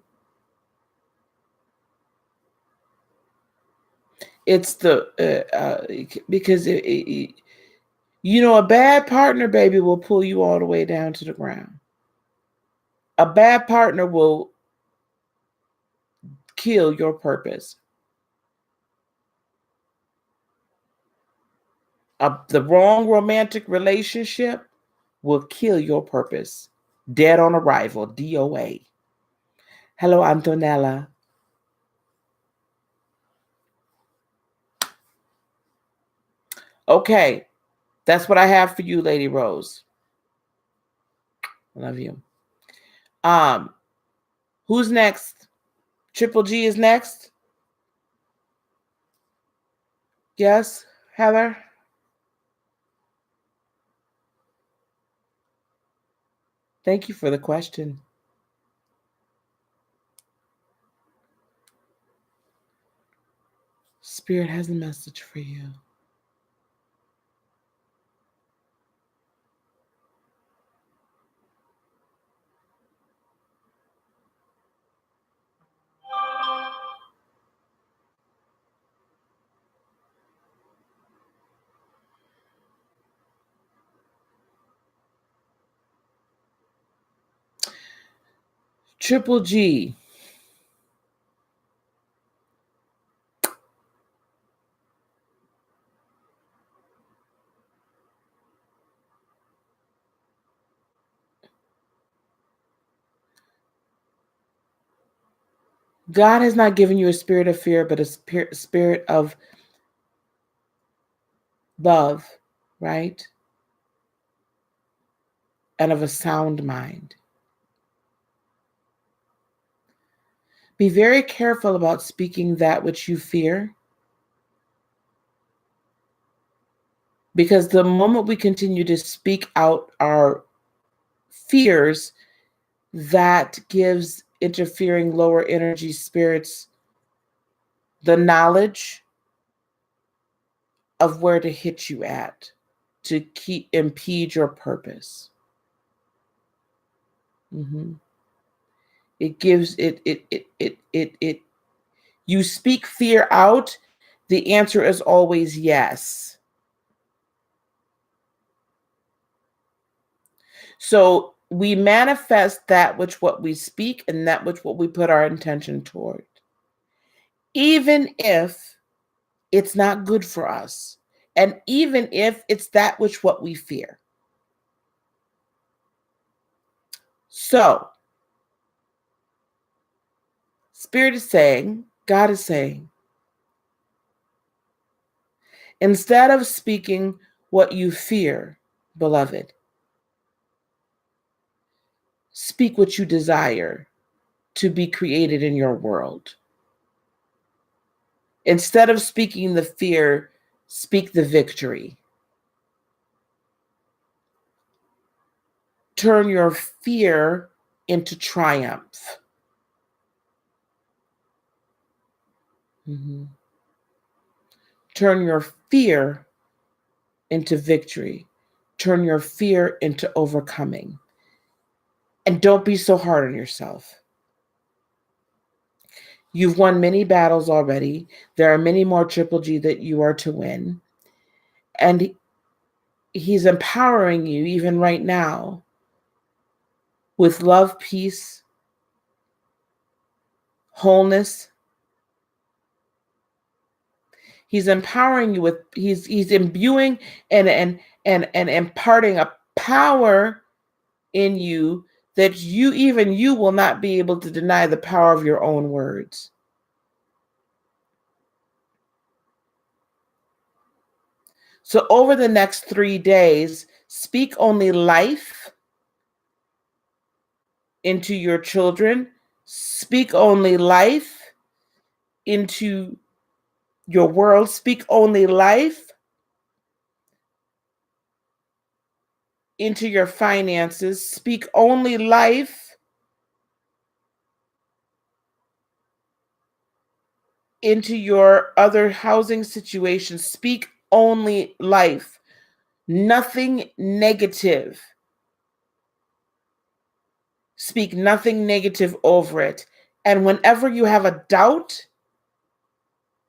It's because a bad partner, baby, will pull you all the way down to the ground. A bad partner will kill your purpose. The wrong romantic relationship will kill your purpose. Dead on arrival, DOA. Hello, Antonella. Okay, that's what I have for you, Lady Rose. I love you. Who's next? Triple G is next. Yes, Heather. Thank you for the question. Spirit has a message for you. Triple G. God has not given you a spirit of fear, but a spirit of love, right? And of a sound mind. Be very careful about speaking that which you fear, because the moment we continue to speak out our fears, that gives interfering lower energy spirits the knowledge of where to hit you at to impede your purpose. Mm-hmm. It gives it. You speak fear out, the answer is always yes. So we manifest that which what we speak and that which what we put our intention toward. Even if it's not good for us, and even if it's that which what we fear. So, Spirit is saying, God is saying, instead of speaking what you fear, beloved, speak what you desire to be created in your world. Instead of speaking the fear, speak the victory. Turn your fear into triumph. Mm-hmm. Turn your fear into victory. Turn your fear into overcoming. And don't be so hard on yourself. You've won many battles already. There are many more Triple G that you are to win. And he's empowering you even right now with love, peace, wholeness. He's empowering you with, he's imbuing and imparting a power in you that you will not be able to deny the power of your own words. So over the next 3 days, speak only life into your children. Speak only life into your world. Speak only life into your finances. Speak only life into your other housing situations. Speak only life. Nothing negative. Speak nothing negative over it. And whenever you have a doubt,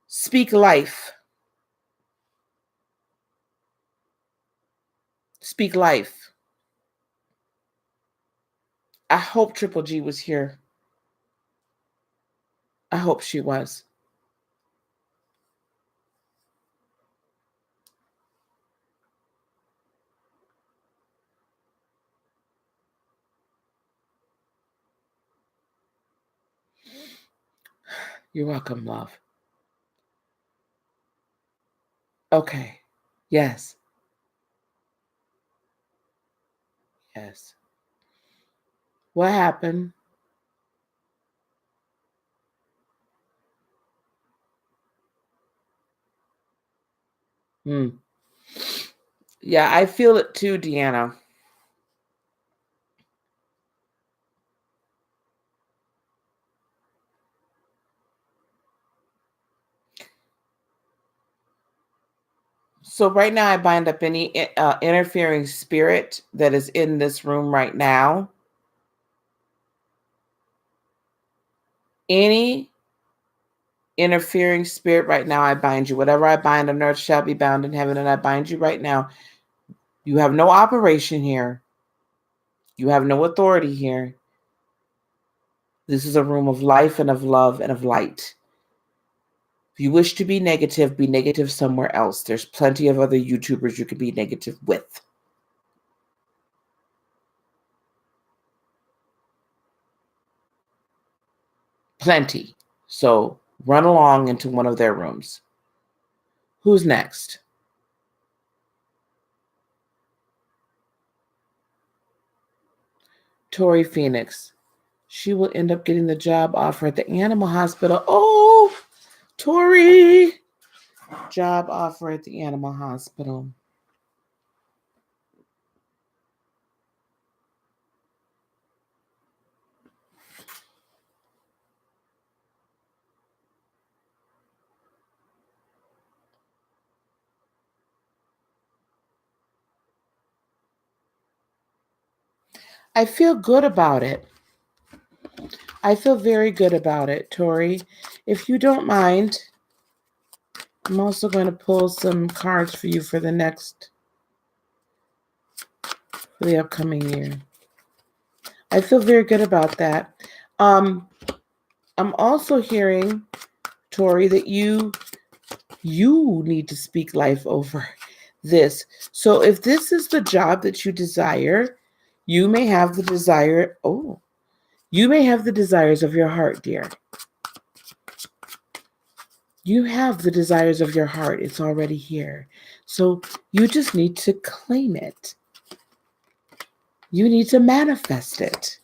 speak life. Speak life. I hope Triple G was here. I hope she was. You're welcome, love. Okay. Yes. Yes. What happened? Yeah, I feel it too, Deanna. So right now I bind up any interfering spirit that is in this room right now. Any interfering spirit right now, I bind you. Whatever I bind on earth shall be bound in heaven, and I bind you right now. You have no operation here. You have no authority here. This is a room of life and of love and of light. If you wish to be negative somewhere else. There's plenty of other YouTubers you could be negative with. Plenty. So run along into one of their rooms. Who's next? Tori Phoenix. She will end up getting the job offer at the animal hospital. Oh, Tori. Job offer at the animal hospital. I feel good about it. I feel very good about it, Tori. If you don't mind, I'm also going to pull some cards for you for the upcoming year. I feel very good about that. I'm also hearing, Tori, that you need to speak life over this. So if this is the job that you desire, you may have the desire. Oh, you may have the desires of your heart, dear. You have the desires of your heart. It's already here. So you just need to claim it. You need to manifest it.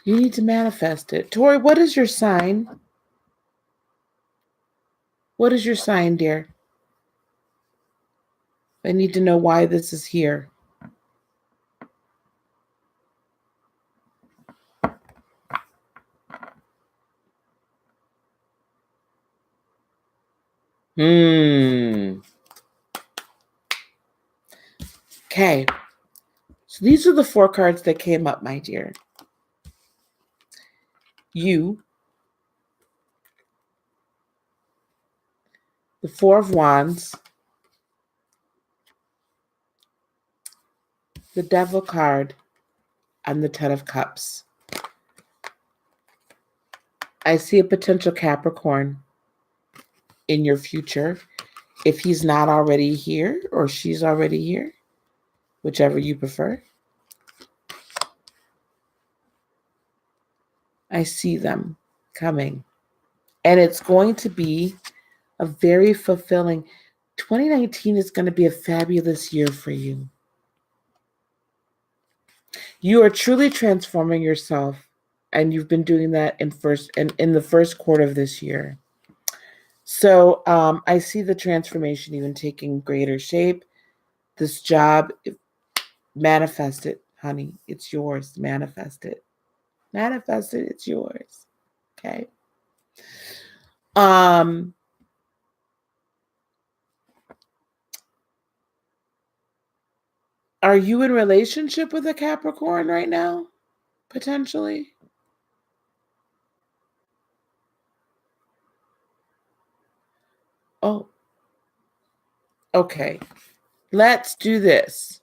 You need to manifest it. Tori, what is your sign? What is your sign, dear? I need to know why this is here. Okay. So these are the 4 cards that came up, my dear. You, the 4 of Wands, the Devil card, and the 10 of Cups. I see a potential Capricorn in your future. If he's not already here or she's already here, whichever you prefer. I see them coming. And it's going to be a very fulfilling. 2019 is going to be a fabulous year for you. You are truly transforming yourself, and you've been doing that in the first quarter of this year. So I see the transformation even taking greater shape. This job, manifest it, honey. It's yours. Manifest it. Manifest it. It's yours. Okay. Are you in relationship with a Capricorn right now? Potentially? Oh. Okay. Let's do this.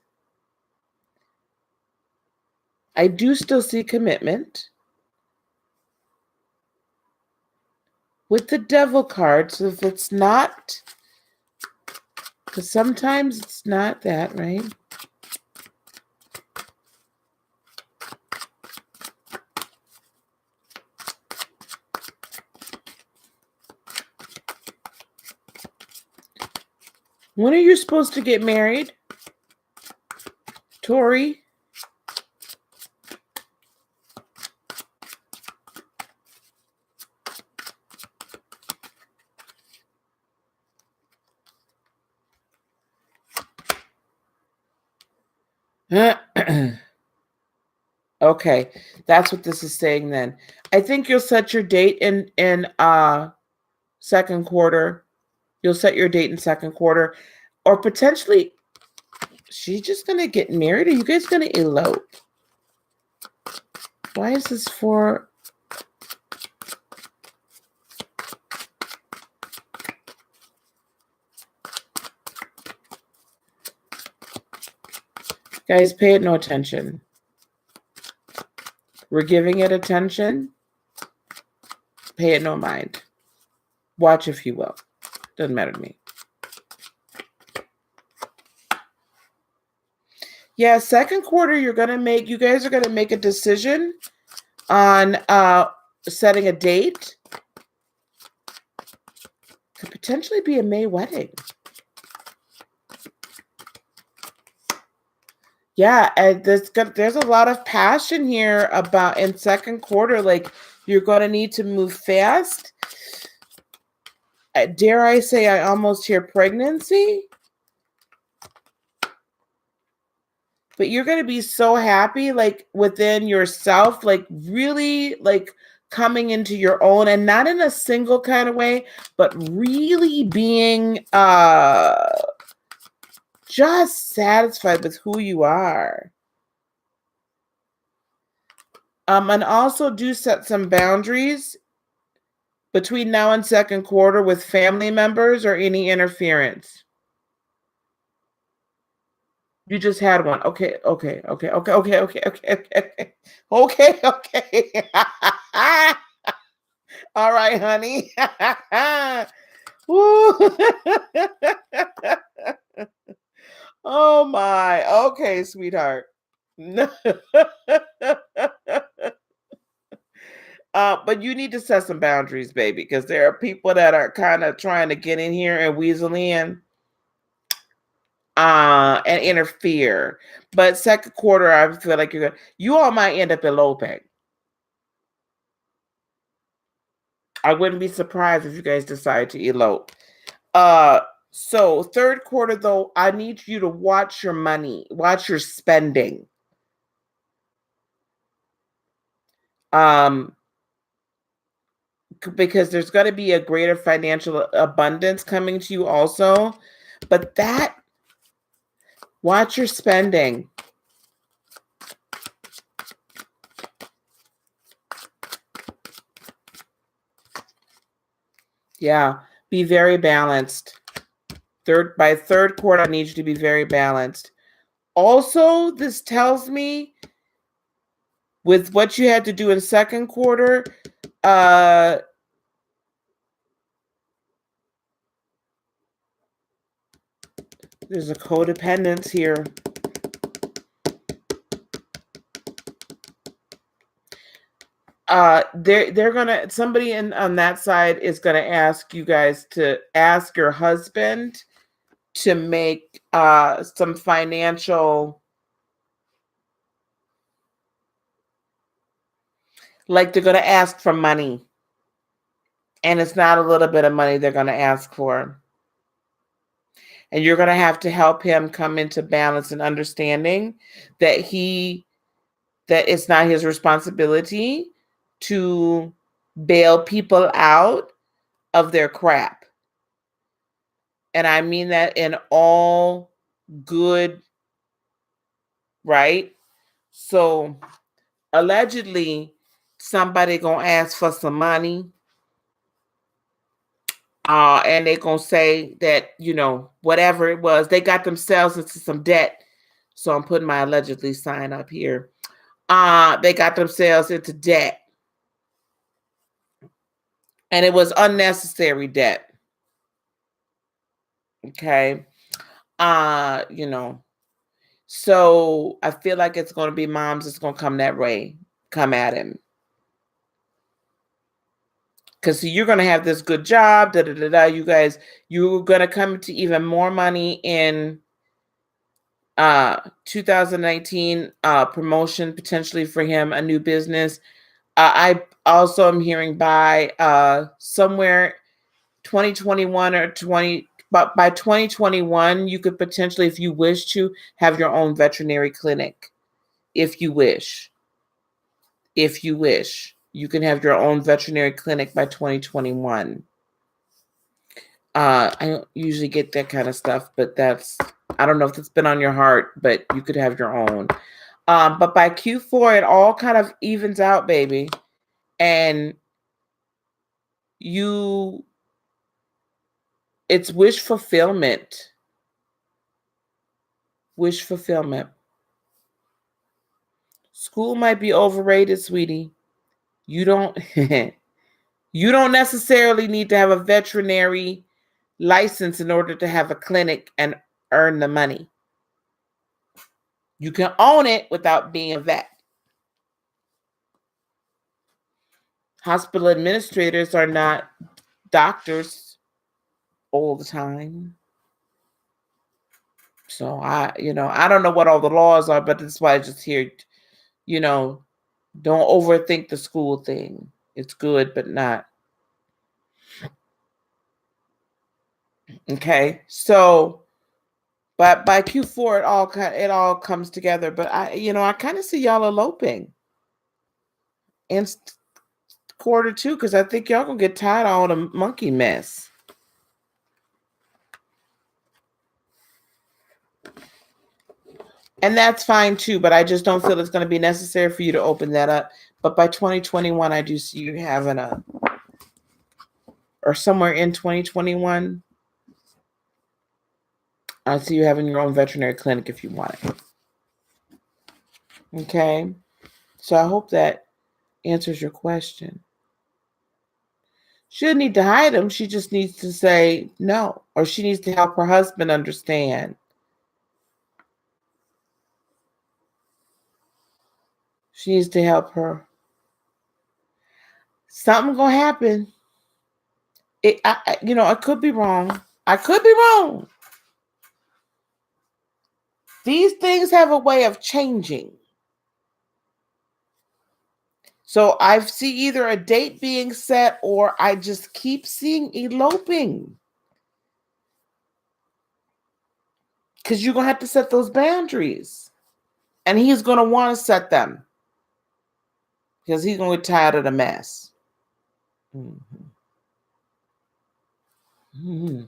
I do still see commitment with the Devil card. So if it's not, because sometimes it's not that, right? When are you supposed to get married, Tori? Okay, that's what this is saying then. I think you'll set your date in second quarter. You'll set your date in second quarter, or potentially she's just gonna get married. Are you guys gonna elope? Why is this for? Guys, pay it no attention. We're giving it attention. Pay it no mind. Watch if you will. Doesn't matter to me. Yeah, second quarter, you guys are gonna make a decision on setting a date. Could potentially be a May wedding. Yeah, and there's a lot of passion here about in second quarter. Like, you're going to need to move fast. Dare I say, I almost hear pregnancy. But you're going to be so happy, like, within yourself, like, really, like, coming into your own, and not in a single kind of way, but really being just satisfied with who you are. And also do set some boundaries between now and second quarter with family members or any interference. You just had one. Okay. All right, honey. Oh my. Okay, sweetheart. But you need to set some boundaries, baby, because there are people that are kind of trying to get in here and weasel in and interfere. But second quarter, I feel like you all might end up eloping. I wouldn't be surprised if you guys decide to elope. So third quarter, though, I need you to watch your money, watch your spending. Because there's going to be a greater financial abundance coming to you also. But watch your spending. Yeah, be very balanced. By third quarter, I need you to be very balanced. Also, this tells me with what you had to do in second quarter, uh there's a codependence here. They're gonna, somebody on that side is gonna ask you guys to ask your husband to make some financial, like they're gonna ask for money, and it's not a little bit of money they're gonna ask for, and you're gonna have to help him come into balance and understanding that that it's not his responsibility to bail people out of their crap. And I mean that in all good, right? So allegedly somebody gonna ask for some money, and they gonna say that, whatever it was, they got themselves into some debt. So I'm putting my allegedly sign up here. They got themselves into debt, and it was unnecessary debt. Okay. You know, so I feel like it's going to be moms that's going to come that way, come at him. Because you're going to have this good job, da da da da. You guys, you're going to come to even more money in 2019, promotion potentially for him, a new business. I also am hearing by somewhere 2021 or 20, but by 2021, you could potentially, if you wish to, have your own veterinary clinic. If you wish, you can have your own veterinary clinic by 2021. I don't usually get that kind of stuff, but I don't know if it's been on your heart, but you could have your own. But by Q4, it all kind of evens out, baby. And it's wish fulfillment. Wish fulfillment. School might be overrated, sweetie. You don't you don't necessarily need to have a veterinary license in order to have a clinic and earn the money. You can own it without being a vet. Hospital administrators are not doctors all the time. So I don't know what all the laws are, but that's why I just hear, don't overthink the school thing. It's good, but not. Okay. So, but by Q4, it all comes together. But I kind of see y'all eloping in Q2, because I think y'all gonna get tired of all the monkey mess. And that's fine too, but I just don't feel it's going to be necessary for you to open that up. But by 2021, I do see you having or somewhere in 2021, I see you having your own veterinary clinic if you want it. Okay. So I hope that answers your question. She doesn't need to hide him. She just needs to say no, or she needs to help her husband understand. She needs to help her. Something gonna happen. I could be wrong. I could be wrong. These things have a way of changing. So I see either a date being set, or I just keep seeing eloping. Because you're going to have to set those boundaries. And he's going to want to set them. Because he's going to get tired of the mess. Mm-hmm. Mm-hmm.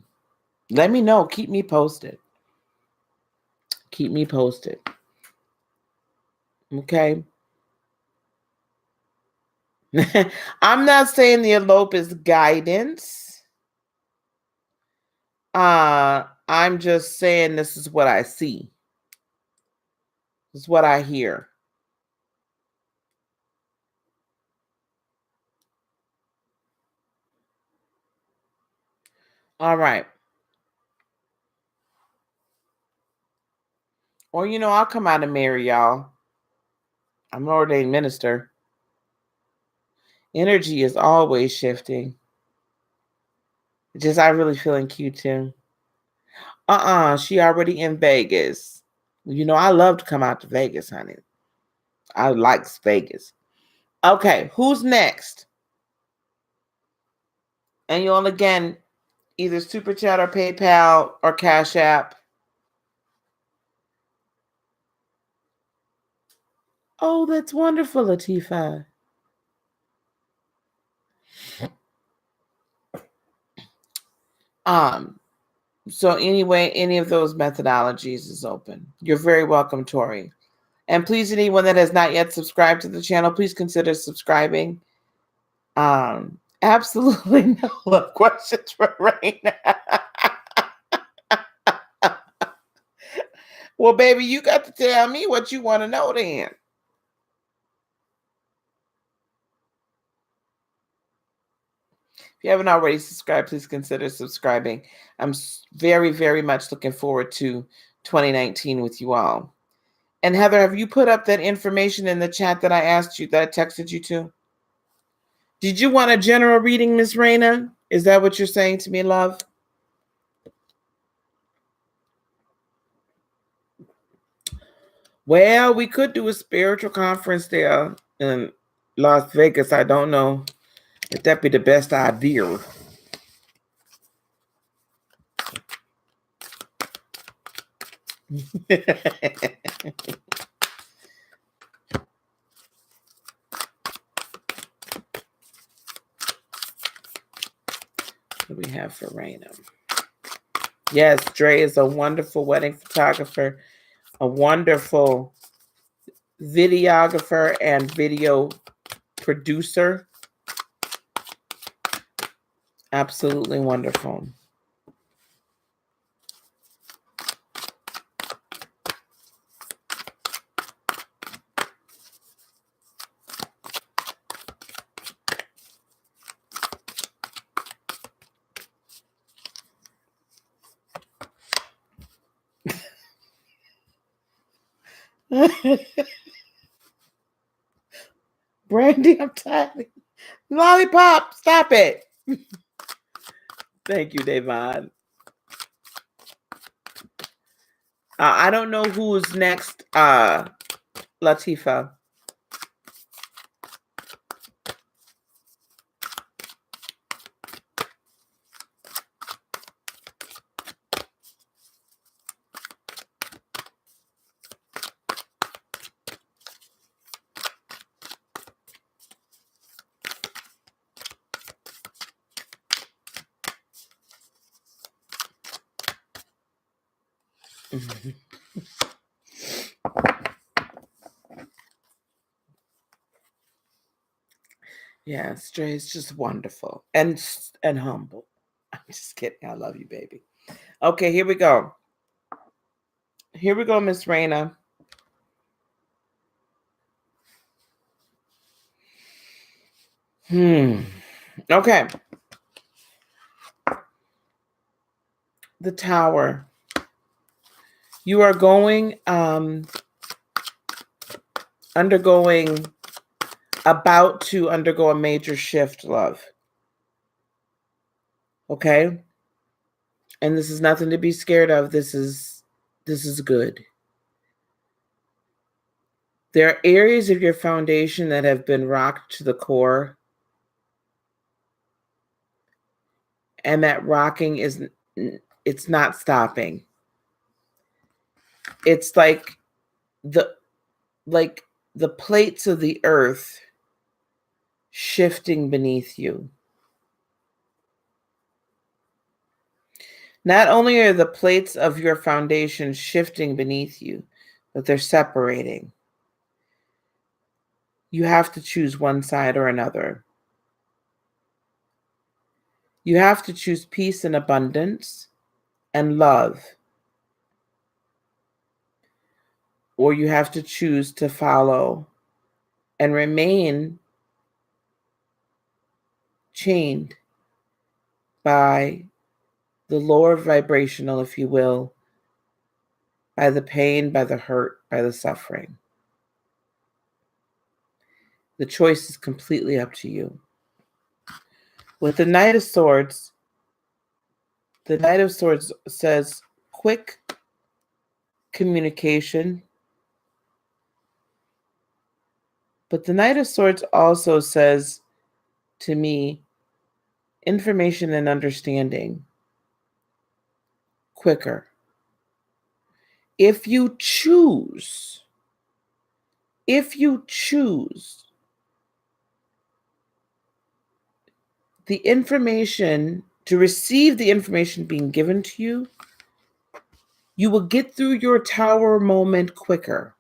Let me know. Keep me posted. Keep me posted. Okay? I'm not saying the elope is guidance. I'm just saying this is what I see. This is what I hear. All right. Or, I'll come out and marry y'all. I'm an ordained minister. Energy is always shifting. Just, I really feeling cute too. She already in Vegas. I love to come out to Vegas, honey. I like Vegas. Okay, who's next? And you'll again either Super Chat or PayPal or Cash App. Oh, that's wonderful, Latifa. So anyway, any of those methodologies is open. You're very welcome, Tori. And please, anyone that has not yet subscribed to the channel, please consider subscribing. Absolutely no love questions for Raina. Well, baby, you got to tell me what you want to know then. If you haven't already subscribed, please consider subscribing. I'm very, very much looking forward to 2019 with you all. And Heather, have you put up that information in the chat that I asked you, that I texted you to? Did you want a general reading, Miss Raina? Is that what you're saying to me, love? Well, we could do a spiritual conference there in Las Vegas. I don't know if that'd be the best idea. What do we have for Raina? Yes, Dre is a wonderful wedding photographer, a wonderful videographer and video producer. Absolutely wonderful. Brandy, I'm tired. Lollipop, stop it. Thank you, Devon. I don't know who's next, Latifa. Yeah, Stray is just wonderful and humble. I'm just kidding. I love you, baby. Okay, here we go. Here we go, Miss Raina. Okay. The Tower. You are going, about to undergo a major shift, love. Okay? And this is nothing to be scared of. This is good. There are areas of your foundation that have been rocked to the core. And that rocking it's not stopping. It's like the plates of the earth shifting beneath you. Not only are the plates of your foundation shifting beneath you, but they're separating. You have to choose one side or another. You have to choose peace and abundance and love. Or you have to choose to follow and remain chained by the lower vibrational, if you will, by the pain, by the hurt, by the suffering. The choice is completely up to you. With the Knight of Swords says quick communication. But the Knight of Swords also says to me, information and understanding quicker. If you choose the information, to receive the information being given to you, you will get through your tower moment quicker.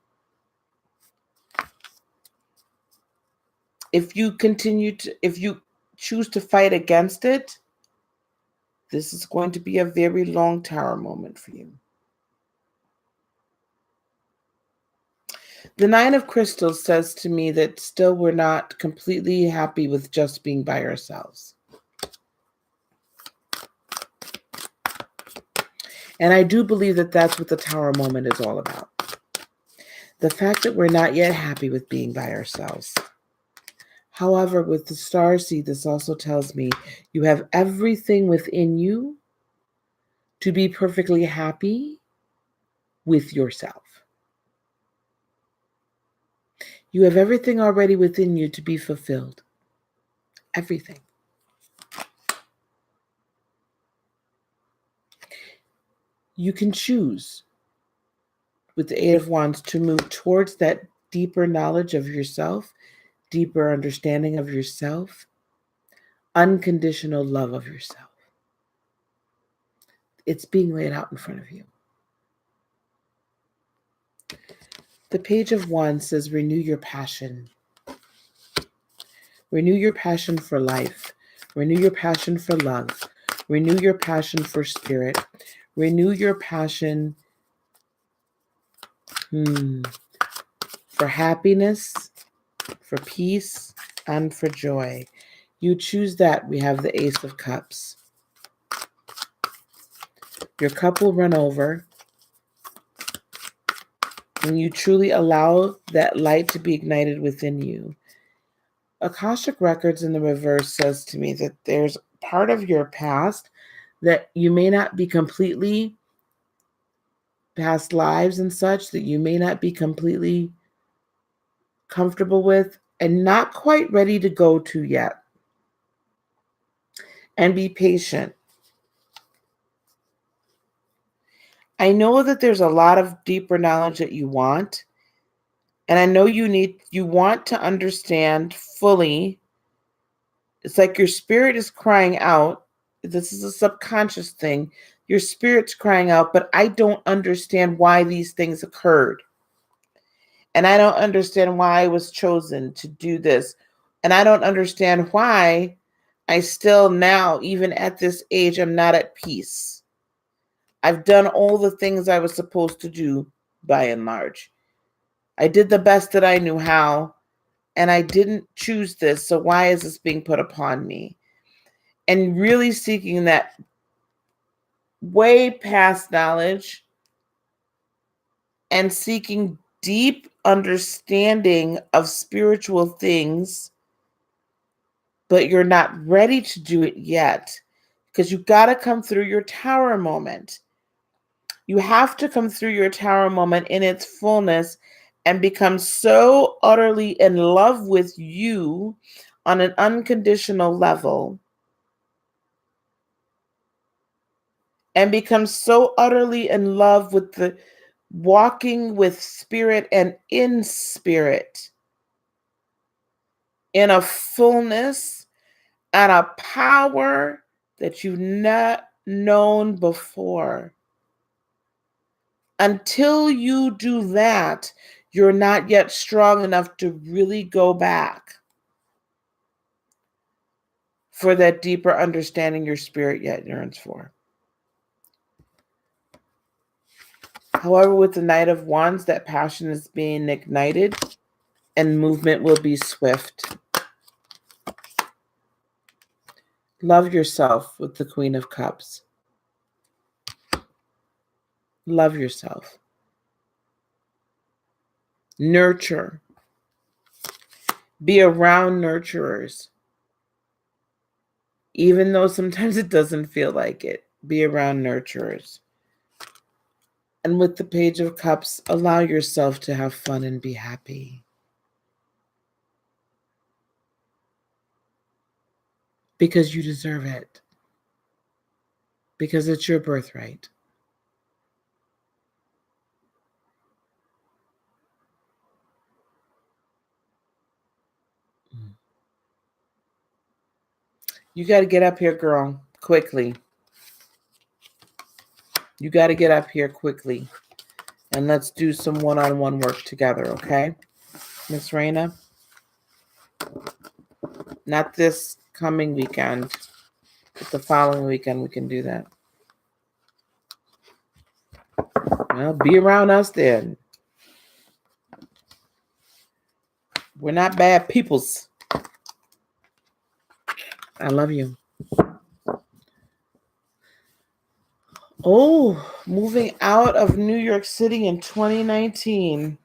If you choose to fight against it, this is going to be a very long tower moment for you. The Nine of Crystals says to me that still we're not completely happy with just being by ourselves. And I do believe that that's what the tower moment is all about. The fact that we're not yet happy with being by ourselves. However, with the starseed, this also tells me you have everything within you to be perfectly happy with yourself. You have everything already within you to be fulfilled. Everything. You can choose with the Eight of Wands to move towards that deeper knowledge of yourself, deeper understanding of yourself, unconditional love of yourself. It's being laid out in front of you. The Page of Wands says, renew your passion. Renew your passion for life. Renew your passion for love. Renew your passion for spirit. Renew your passion for happiness, for peace, and for joy. You choose that. We have the Ace of Cups. Your cup will run over when you truly allow that light to be ignited within you. Akashic Records in the reverse says to me that there's part of your past that you may not be completely, past lives and such, that you may not be completely comfortable with and not quite ready to go to yet. And be patient. I know that there's a lot of deeper knowledge that you want. And I know you want to understand fully. It's like your spirit is crying out. This is a subconscious thing. Your spirit's crying out, but I don't understand why these things occurred. And I don't understand why I was chosen to do this. And I don't understand why I still now, even at this age, I'm not at peace. I've done all the things I was supposed to do by and large. I did the best that I knew how, and I didn't choose this, so why is this being put upon me? And really seeking that way past knowledge and seeking deep understanding of spiritual things, but you're not ready to do it yet because you've got to come through your tower moment. You have to come through your tower moment in its fullness and become so utterly in love with you on an unconditional level, and become so utterly in love with the walking with spirit and in spirit, in a fullness and a power that you've not known before. Until you do that, you're not yet strong enough to really go back for that deeper understanding your spirit yet yearns for. However, with the Knight of Wands, that passion is being ignited and movement will be swift. Love yourself with the Queen of Cups. Love yourself. Nurture. Be around nurturers. Even though sometimes it doesn't feel like it. Be around nurturers. And with the Page of Cups, allow yourself to have fun and be happy. Because you deserve it. Because it's your birthright. You got to get up here, girl, quickly. You got to get up here quickly. And let's do some one-on-one work together, okay? Miss Raina? Not this coming weekend, but the following weekend we can do that. Well, be around us then. We're not bad peoples. I love you. Oh, moving out of New York City in 2019.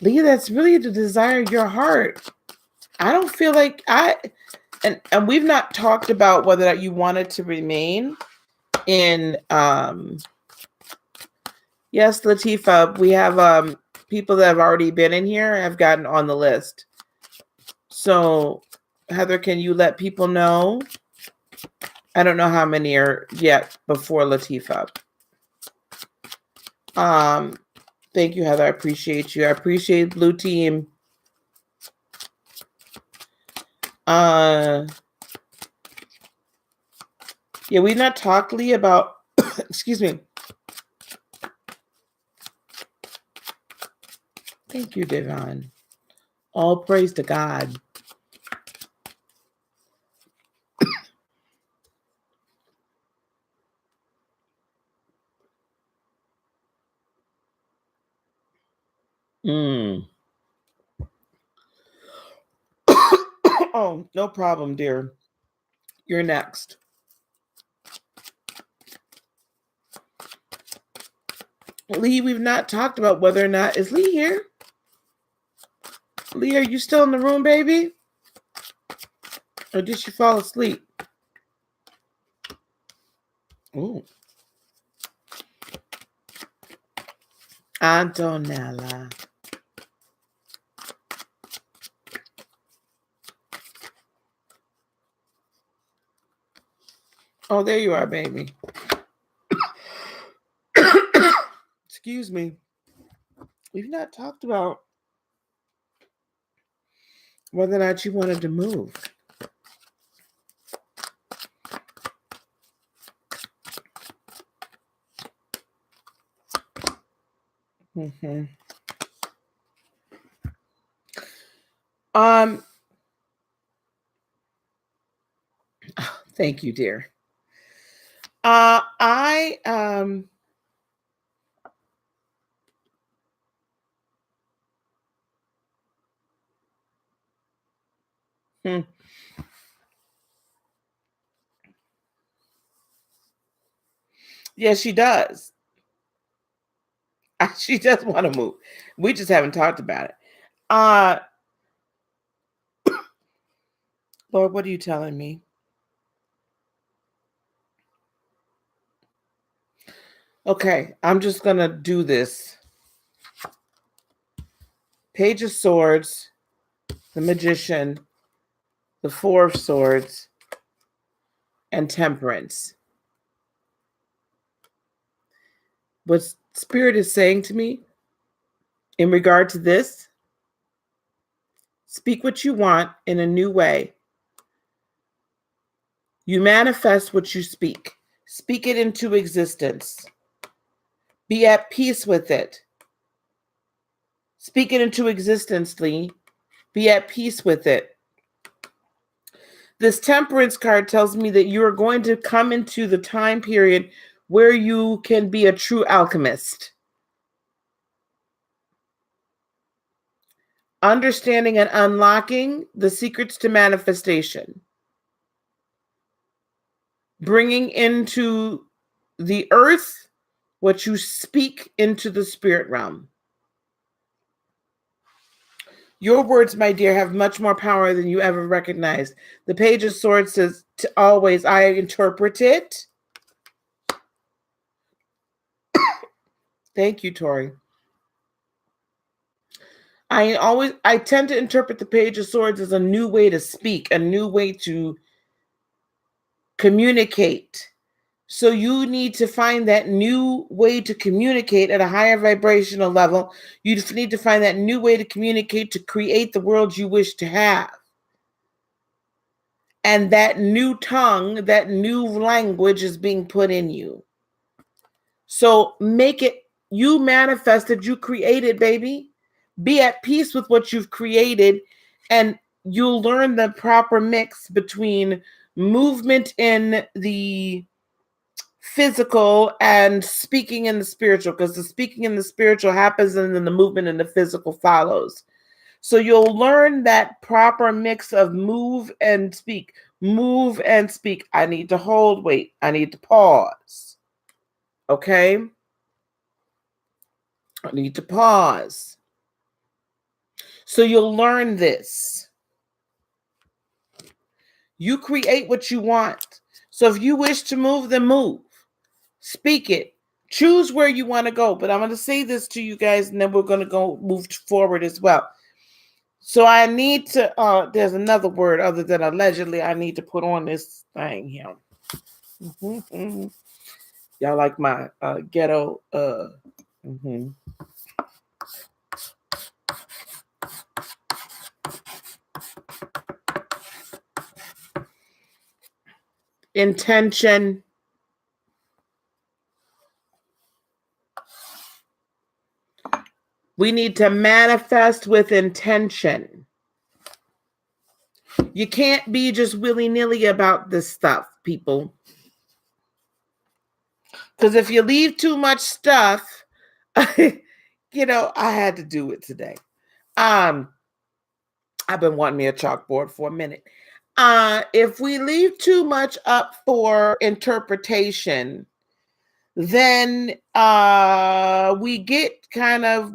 Leah, that's really the desire of your heart. I don't feel like and we've not talked about whether you wanted to remain in yes, Latifa, we have people that have already been in here have gotten on the list. So Heather, can you let people know? I don't know how many are yet before Latifa. Thank you, Heather. I appreciate you. I appreciate Blue Team. Yeah, we've not talked, Lee, about excuse me. Thank you, Devon. All praise to God. Oh, no problem, dear. You're next. Lee, we've not talked about whether or not... Is Lee here? Lee, are you still in the room, baby? Or did she fall asleep? Ooh. Antonella. Oh, there you are, baby. Excuse me. We've not talked about whether or not you wanted to move. Thank you, dear. Yes, she does. She does want to move. We just haven't talked about it. Lord, what are you telling me? Okay, I'm just going to do this. Page of Swords, the Magician, the Four of Swords, and Temperance. What Spirit is saying to me in regard to this, speak what you want in a new way. You manifest what you speak. Speak it into existence. Be at peace with it. Speak it into existence, Lee. Be at peace with it. This temperance card tells me that you're going to come into the time period where you can be a true alchemist. Understanding and unlocking the secrets to manifestation. Bringing into the earth what you speak into the spirit realm. Your words, my dear, have much more power than you ever recognized. The Page of Swords says, to always, I interpret it. Thank you, Tori. I tend to interpret the Page of Swords as a new way to speak, a new way to communicate. So you need to find that new way to communicate at a higher vibrational level. You need to find that new way to communicate to create the world you wish to have. And that new tongue, that new language is being put in you. So make it, you manifested, you created, baby. Be at peace with what you've created, and you'll learn the proper mix between movement in the physical and speaking in the spiritual, because the speaking in the spiritual happens and then the movement in the physical follows. So you'll learn that proper mix of move and speak. Move and speak. I need to hold, wait, I need to pause. Okay? I need to pause. So you'll learn this. You create what you want. So if you wish to move, then move. Speak it. Choose where you want to go. But I'm going to say this to you guys, and then we're going to go move forward as well. So I need to, there's another word other than allegedly I need to put on this thing here. Y'all like my ghetto, intention. We need to manifest with intention. You can't be just willy-nilly about this stuff, people. Because if you leave too much stuff, you know, I had to do it today. I've been wanting me a chalkboard for a minute. If we leave too much up for interpretation, then we get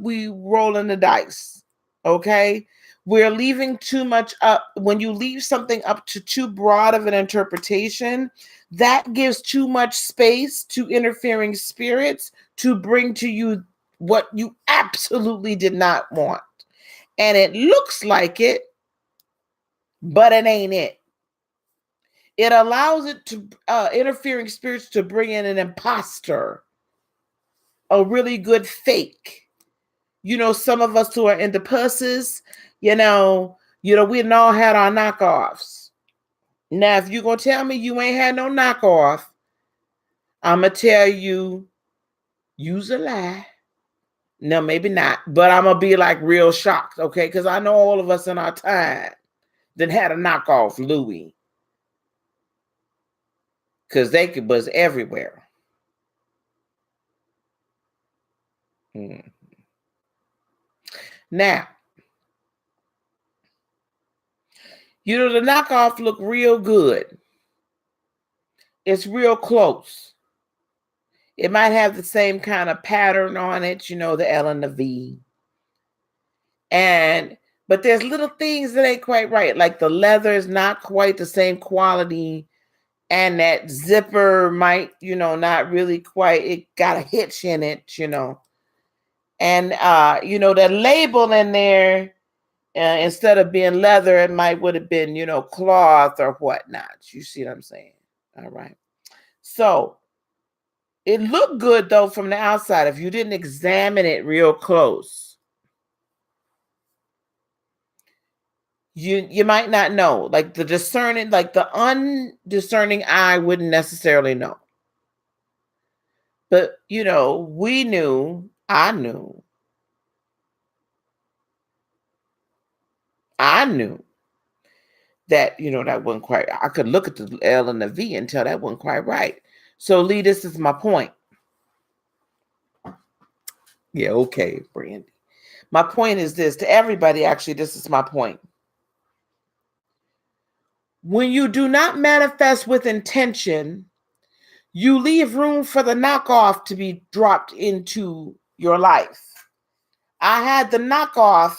we rolling the dice. Okay? We're leaving too much up. When you leave something up to too broad of an interpretation, that gives too much space to interfering spirits to bring to you what you absolutely did not want. And it looks like it, but it ain't it. It allows it to interfering spirits to bring in an imposter, a really good fake. You know, some of us who are into pussies, we all had our knockoffs. Now, if you're gonna tell me you ain't had no knockoff, I'm gonna tell you, use a lie. No, maybe not, but I'm gonna be like real shocked, okay? Because I know all of us in our time that had a knockoff Louis. Because they could buzz everywhere. Now, the knockoff look real good. It's real close. It might have the same kind of pattern on it, the L and the V. But there's little things that ain't quite right. Like the leather is not quite the same quality. And that zipper might, not really quite, it got a hitch in it, And, the label in there, instead of being leather, it would have been, cloth or whatnot. You see what I'm saying? All right. So it looked good, though, from the outside. If you didn't examine it real close, you might not know. Like the undiscerning eye wouldn't necessarily know. But, we knew, I knew that, that wasn't quite, I could look at the L and the V and tell that wasn't quite right. So Lee, this is my point. Yeah, okay, Brandy. My point is this to everybody, actually, this is my point. When you do not manifest with intention, you leave room for the knockoff to be dropped into your life. I had the knockoff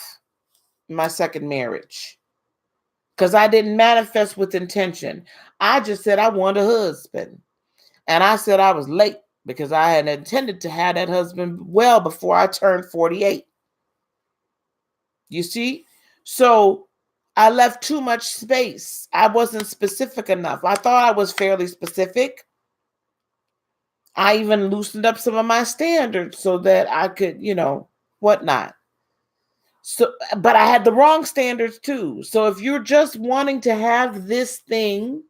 in my second marriage because I didn't manifest with intention. I just said I wanted a husband. And I said I was late because I had intended to have that husband well before I turned 48. You see? So I left too much space. I wasn't specific enough. I thought I was fairly specific. I even loosened up some of my standards so that I could, whatnot. So, but I had the wrong standards too. So if you're just wanting to have this thing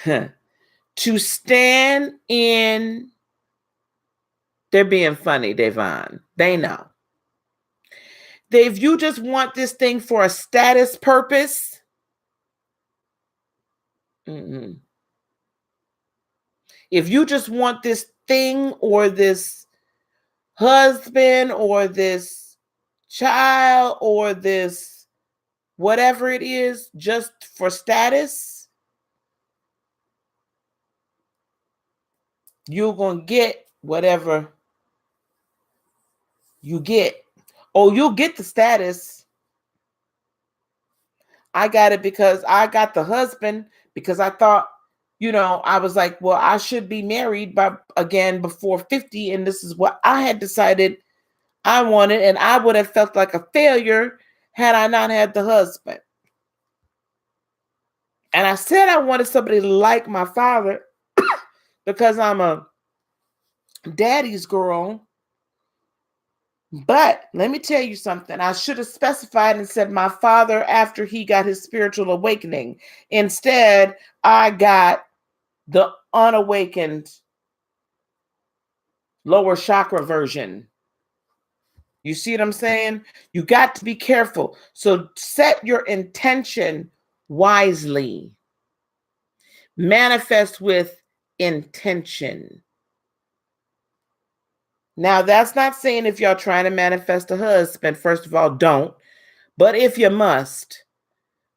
to stand in, they're being funny, Devon. They know. If you just want this thing for a status purpose, if you just want this thing or this husband or this child or this whatever it is just for status, you're going to get whatever you get. Oh, you'll get the status. I got it because I got the husband because I thought, I was like, well, I should be married before 50. And this is what I had decided I wanted. And I would have felt like a failure had I not had the husband. And I said I wanted somebody like my father because I'm a daddy's girl. But let me tell you something. I should have specified and said my father after he got his spiritual awakening. Instead, I got the unawakened lower chakra version. You see what I'm saying? You got to be careful. So set your intention wisely. Manifest with intention. Now, that's not saying if y'all trying to manifest a husband, first of all, don't. But if you must,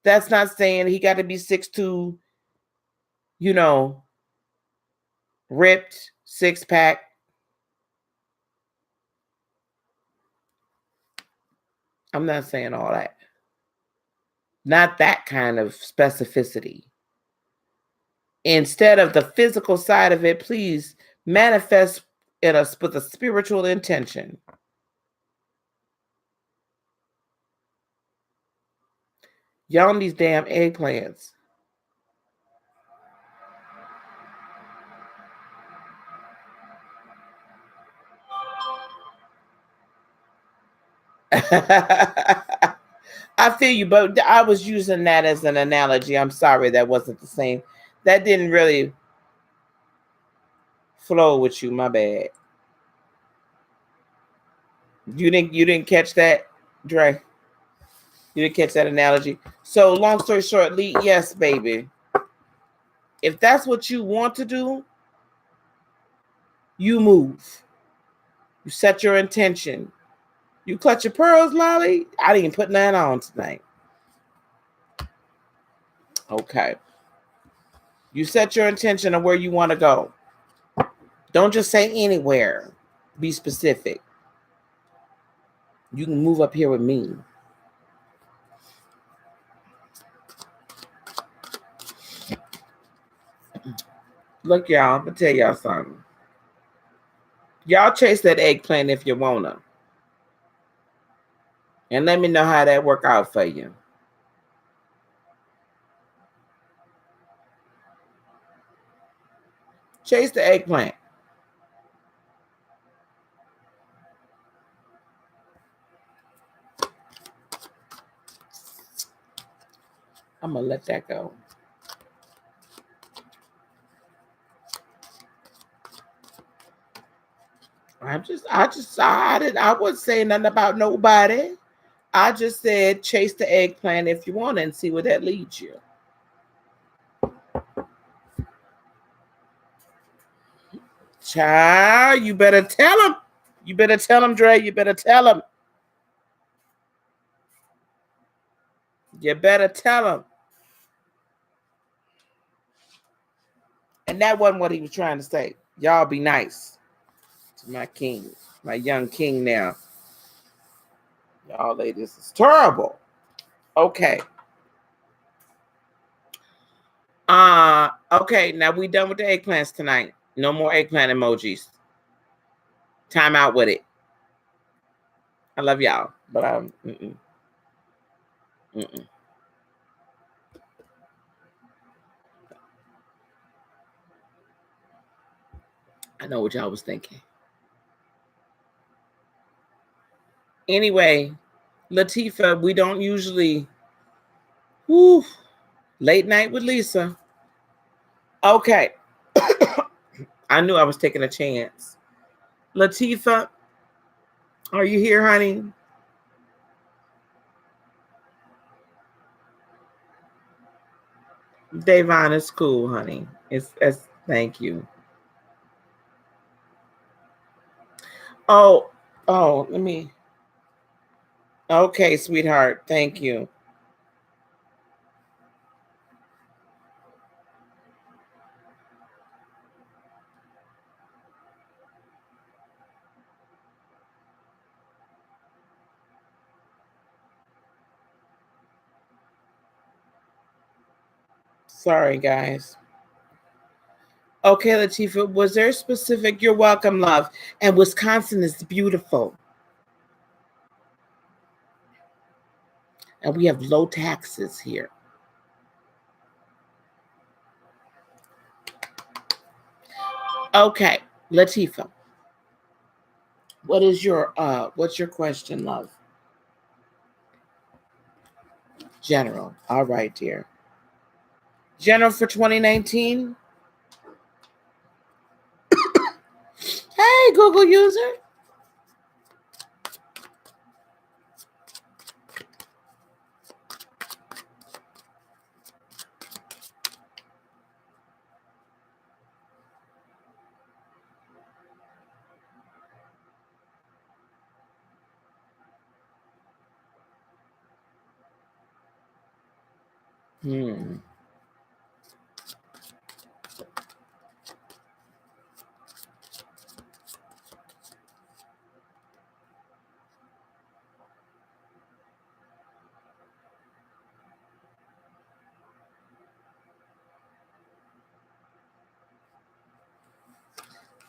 that's not saying he got to be 6'2", ripped, six-pack. I'm not saying all that. Not that kind of specificity. Instead of the physical side of it, please manifest with a spiritual intention. Y'all need these damn eggplants. I feel you, but I was using that as an analogy. I'm sorry that wasn't the same. That didn't really flow with you. My bad. You didn't catch that, Dre? You didn't catch that analogy. So long story short, Lee, yes, baby. If that's what you want to do, you move. You set your intention. You clutch your pearls, Lolly. I didn't put none on tonight. Okay. You set your intention of where you want to go. Don't just say anywhere. Be specific. You can move up here with me. Look, y'all, I'm going to tell y'all something. Y'all chase that eggplant if you want to. And let me know how that work out for you. Chase the eggplant. I'm going to let that go. I wasn't saying nothing about nobody. I just said chase the eggplant if you want and see where that leads you. Child, you better tell him. You better tell him, Dre. You better tell him. You better tell him. And that wasn't what he was trying to say. Y'all be nice to my king, my young king now. Y'all ladies is terrible. Okay. Okay, now we done with the eggplants tonight. No more eggplant emojis. Time out with it. I love y'all, but I know what y'all was thinking. Anyway, Latifa, we don't usually late night with Lisa. Okay. I knew I was taking a chance. Latifa, are you here, honey? Davon is cool, honey. It's thank you. Oh, let me. Okay, sweetheart. Thank you. Sorry, guys. Okay, Latifa, was there specific? You're welcome, love. And Wisconsin is beautiful. And we have low taxes here. Okay, Latifa. What's your question, love? General. All right, dear. General for 2019. Hey, Google user.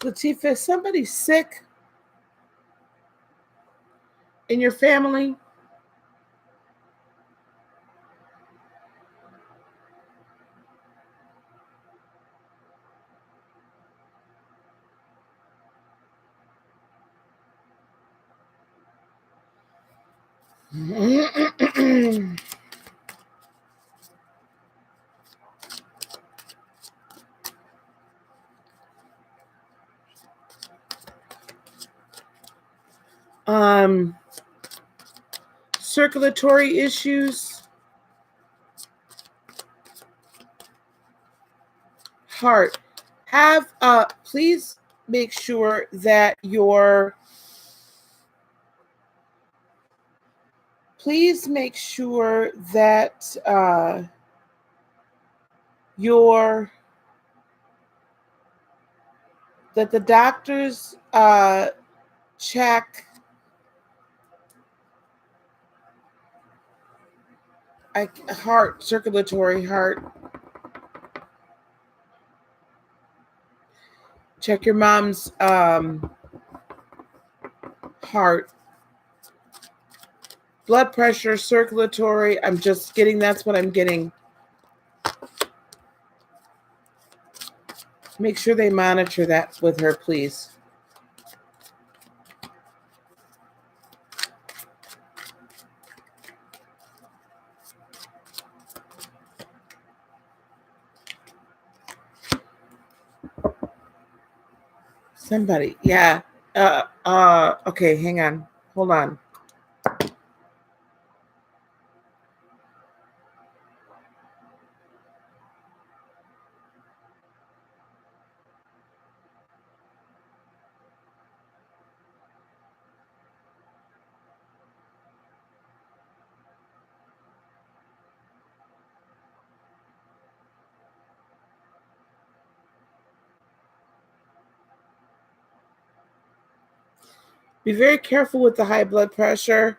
Latifa, is somebody sick in your family? Circulatory issues, heart. Have please make sure that your that the doctors check heart, circulatory heart. Check your mom's heart. Blood pressure, circulatory. I'm just getting, that's what I'm getting. Make sure they monitor that with her, please. Somebody, yeah. Okay, hang on. Hold on. Be very careful with the high blood pressure.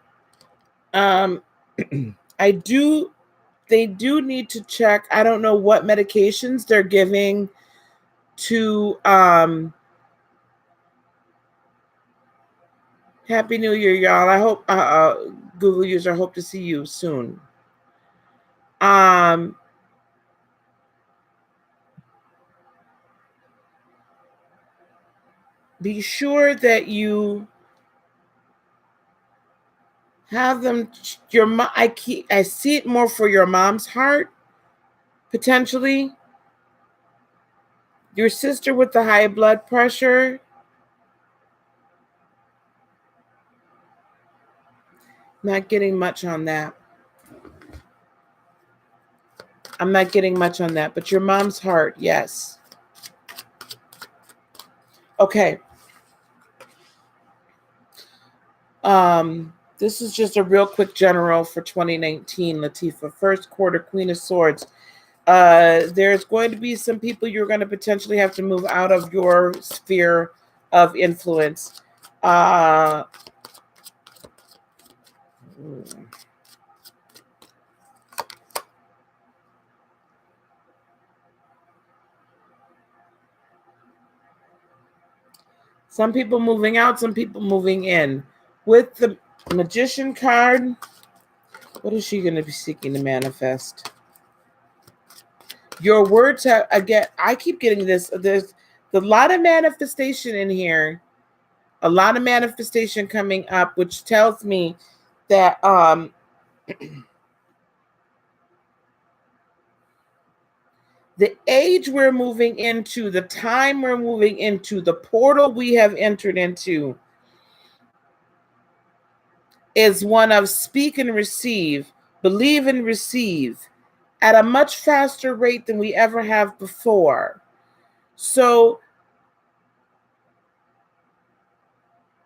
Um, I do, they do need to check. I don't know what medications they're giving to, Happy New Year, y'all. I hope, Google user, hope to see you soon. Be sure that you have them, your mom, I see it more for your mom's heart, potentially. Your sister with the high blood pressure, not getting much on that. I'm not getting much on that, but your mom's heart, yes. Okay. This is just a real quick general for 2019, Latifa. First quarter, Queen of Swords. There's going to be some people you're going to potentially have to move out of your sphere of influence. Some people moving out, some people moving in. With the Magician card, what is she going to be seeking to manifest? Your words have, again, I keep getting this. There's a lot of manifestation in here. A lot of manifestation coming up, which tells me that the age we're moving into, the time we're moving into, the portal we have entered into is one of speak and receive, believe and receive at a much faster rate than we ever have before. So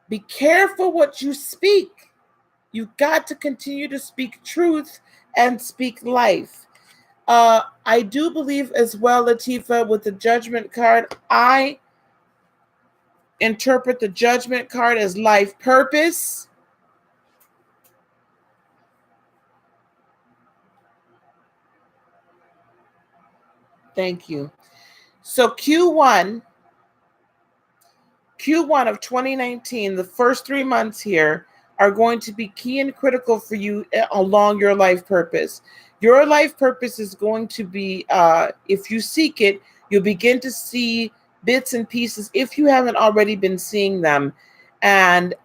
be careful what you speak. You've got to continue to speak truth and speak life. I do believe as well, Latifa, with the Judgment card, I interpret the Judgment card as life purpose. Thank you. So Q1 of 2019, the first 3 months here are going to be key and critical for you along your life purpose. Your life purpose is going to be, if you seek it, you'll begin to see bits and pieces, if you haven't already been seeing them, and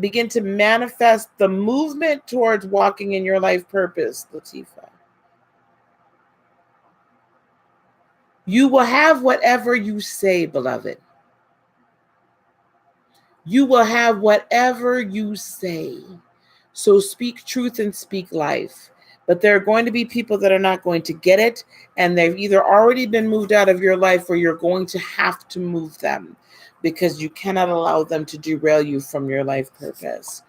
begin to manifest the movement towards walking in your life purpose, Latifa. You will have whatever you say, beloved. You will have whatever you say. So speak truth and speak life. But there are going to be people that are not going to get it, and they've either already been moved out of your life or you're going to have to move them because you cannot allow them to derail you from your life purpose.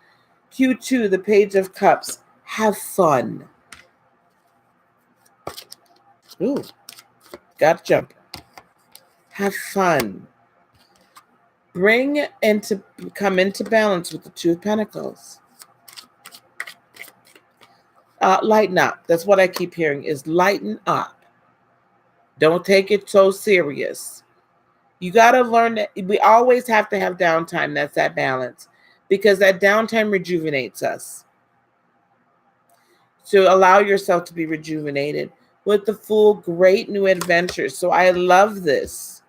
Q2, the Page of Cups. Have fun. Ooh, got jump. Have fun. Come into balance with the Two of Pentacles. Lighten up. That's what I keep hearing is lighten up. Don't take it so serious. You got to learn that we always have to have downtime. That's that balance, because that downtime rejuvenates us. So allow yourself to be rejuvenated with the Fool, great new adventures. So I love this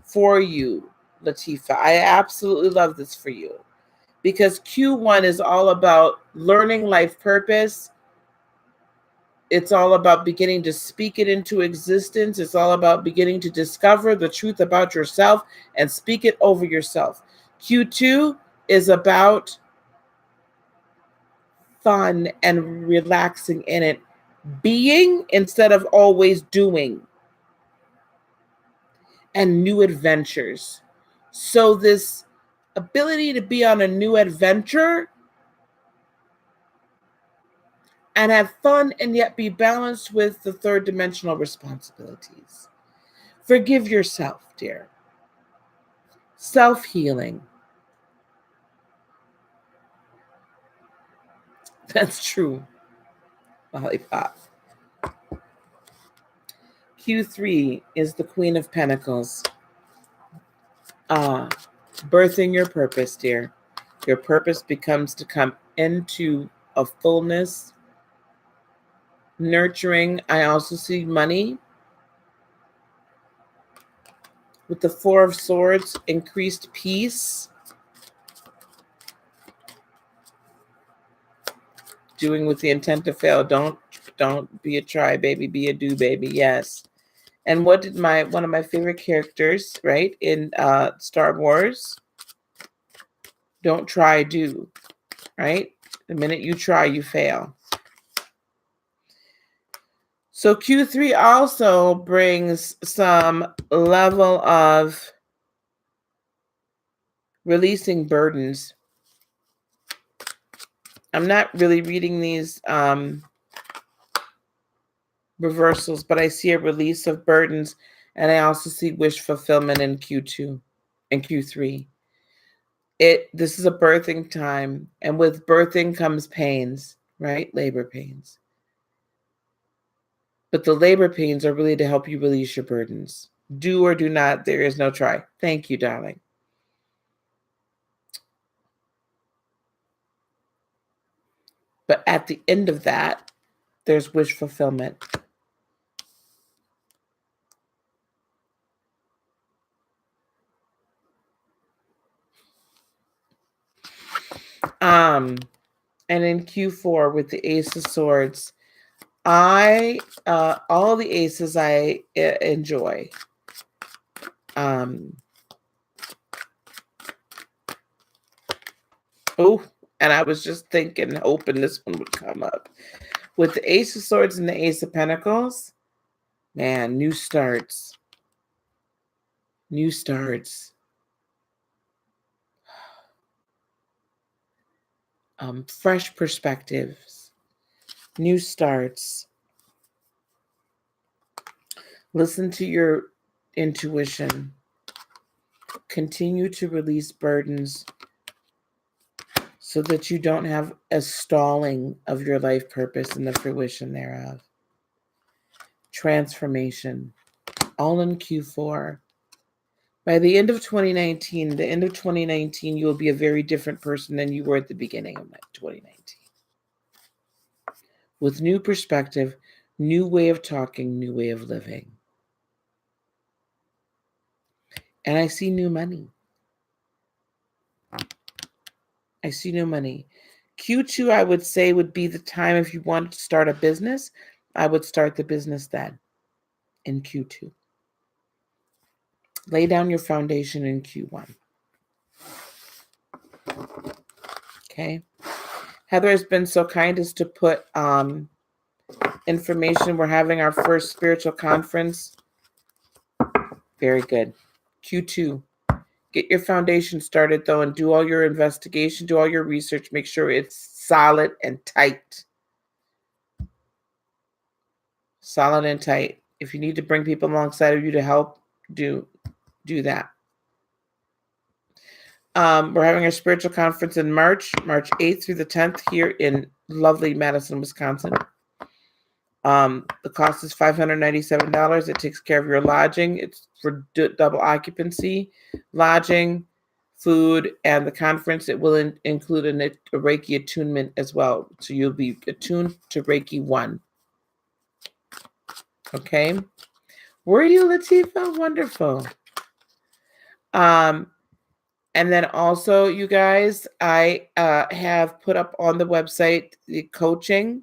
for you, Latifa. I absolutely love this for you, because Q1 is all about learning life purpose. It's all about beginning to speak it into existence. It's all about beginning to discover the truth about yourself and speak it over yourself. Q2 is about fun and relaxing in it, being instead of always doing, and new adventures. So this ability to be on a new adventure and have fun and yet be balanced with the third dimensional responsibilities. Forgive yourself, dear. Self-healing. That's true. Lollipop. Q3 is the Queen of Pentacles. Birthing your purpose, dear. Your purpose becomes to come into a fullness, nurturing. I also see money. With the Four of Swords, increased peace. Doing with the intent to fail. Don't be a try, baby. Be a do, baby. Yes. And what did one of my favorite characters, right, in Star Wars? Don't try, do. Right? The minute you try, you fail. So Q3 also brings some level of releasing burdens. I'm not really reading these reversals, but I see a release of burdens, and I also see wish fulfillment in Q2 and Q3. This is a birthing time, and with birthing comes pains, right? Labor pains. But the labor pains are really to help you release your burdens. Do or do not, there is no try. Thank you, darling. But at the end of that, there's wish fulfillment. And in Q4 with the Ace of Swords, all the aces I enjoy. And I was just thinking, hoping this one would come up. With the Ace of Swords and the Ace of Pentacles, man, new starts. New starts. Fresh perspectives. New starts. Listen to your intuition. Continue to release burdens so that you don't have a stalling of your life purpose and the fruition thereof. Transformation, all in Q4. By the end of 2019, you will be a very different person than you were at the beginning of 2019. With new perspective, new way of talking, new way of living. And I see new money. I see new money. Q2, I would say, would be the time if you wanted to start a business. I would start the business then in Q2. Lay down your foundation in Q1. Okay. Heather has been so kind as to put information. We're having our first spiritual conference. Very good. Q2. Get your foundation started, though, and do all your investigation, do all your research. Make sure it's solid and tight. Solid and tight. If you need to bring people alongside of you to help, do that. We're having our spiritual conference in March 8th through the 10th here in lovely Madison, Wisconsin. The cost is $597. It takes care of your lodging. It's for double occupancy, lodging, food, and the conference. It will include a Reiki attunement as well. So you'll be attuned to Reiki 1. Okay. Were you, Latifa? Wonderful. And then also, you guys, I have put up on the website the coaching.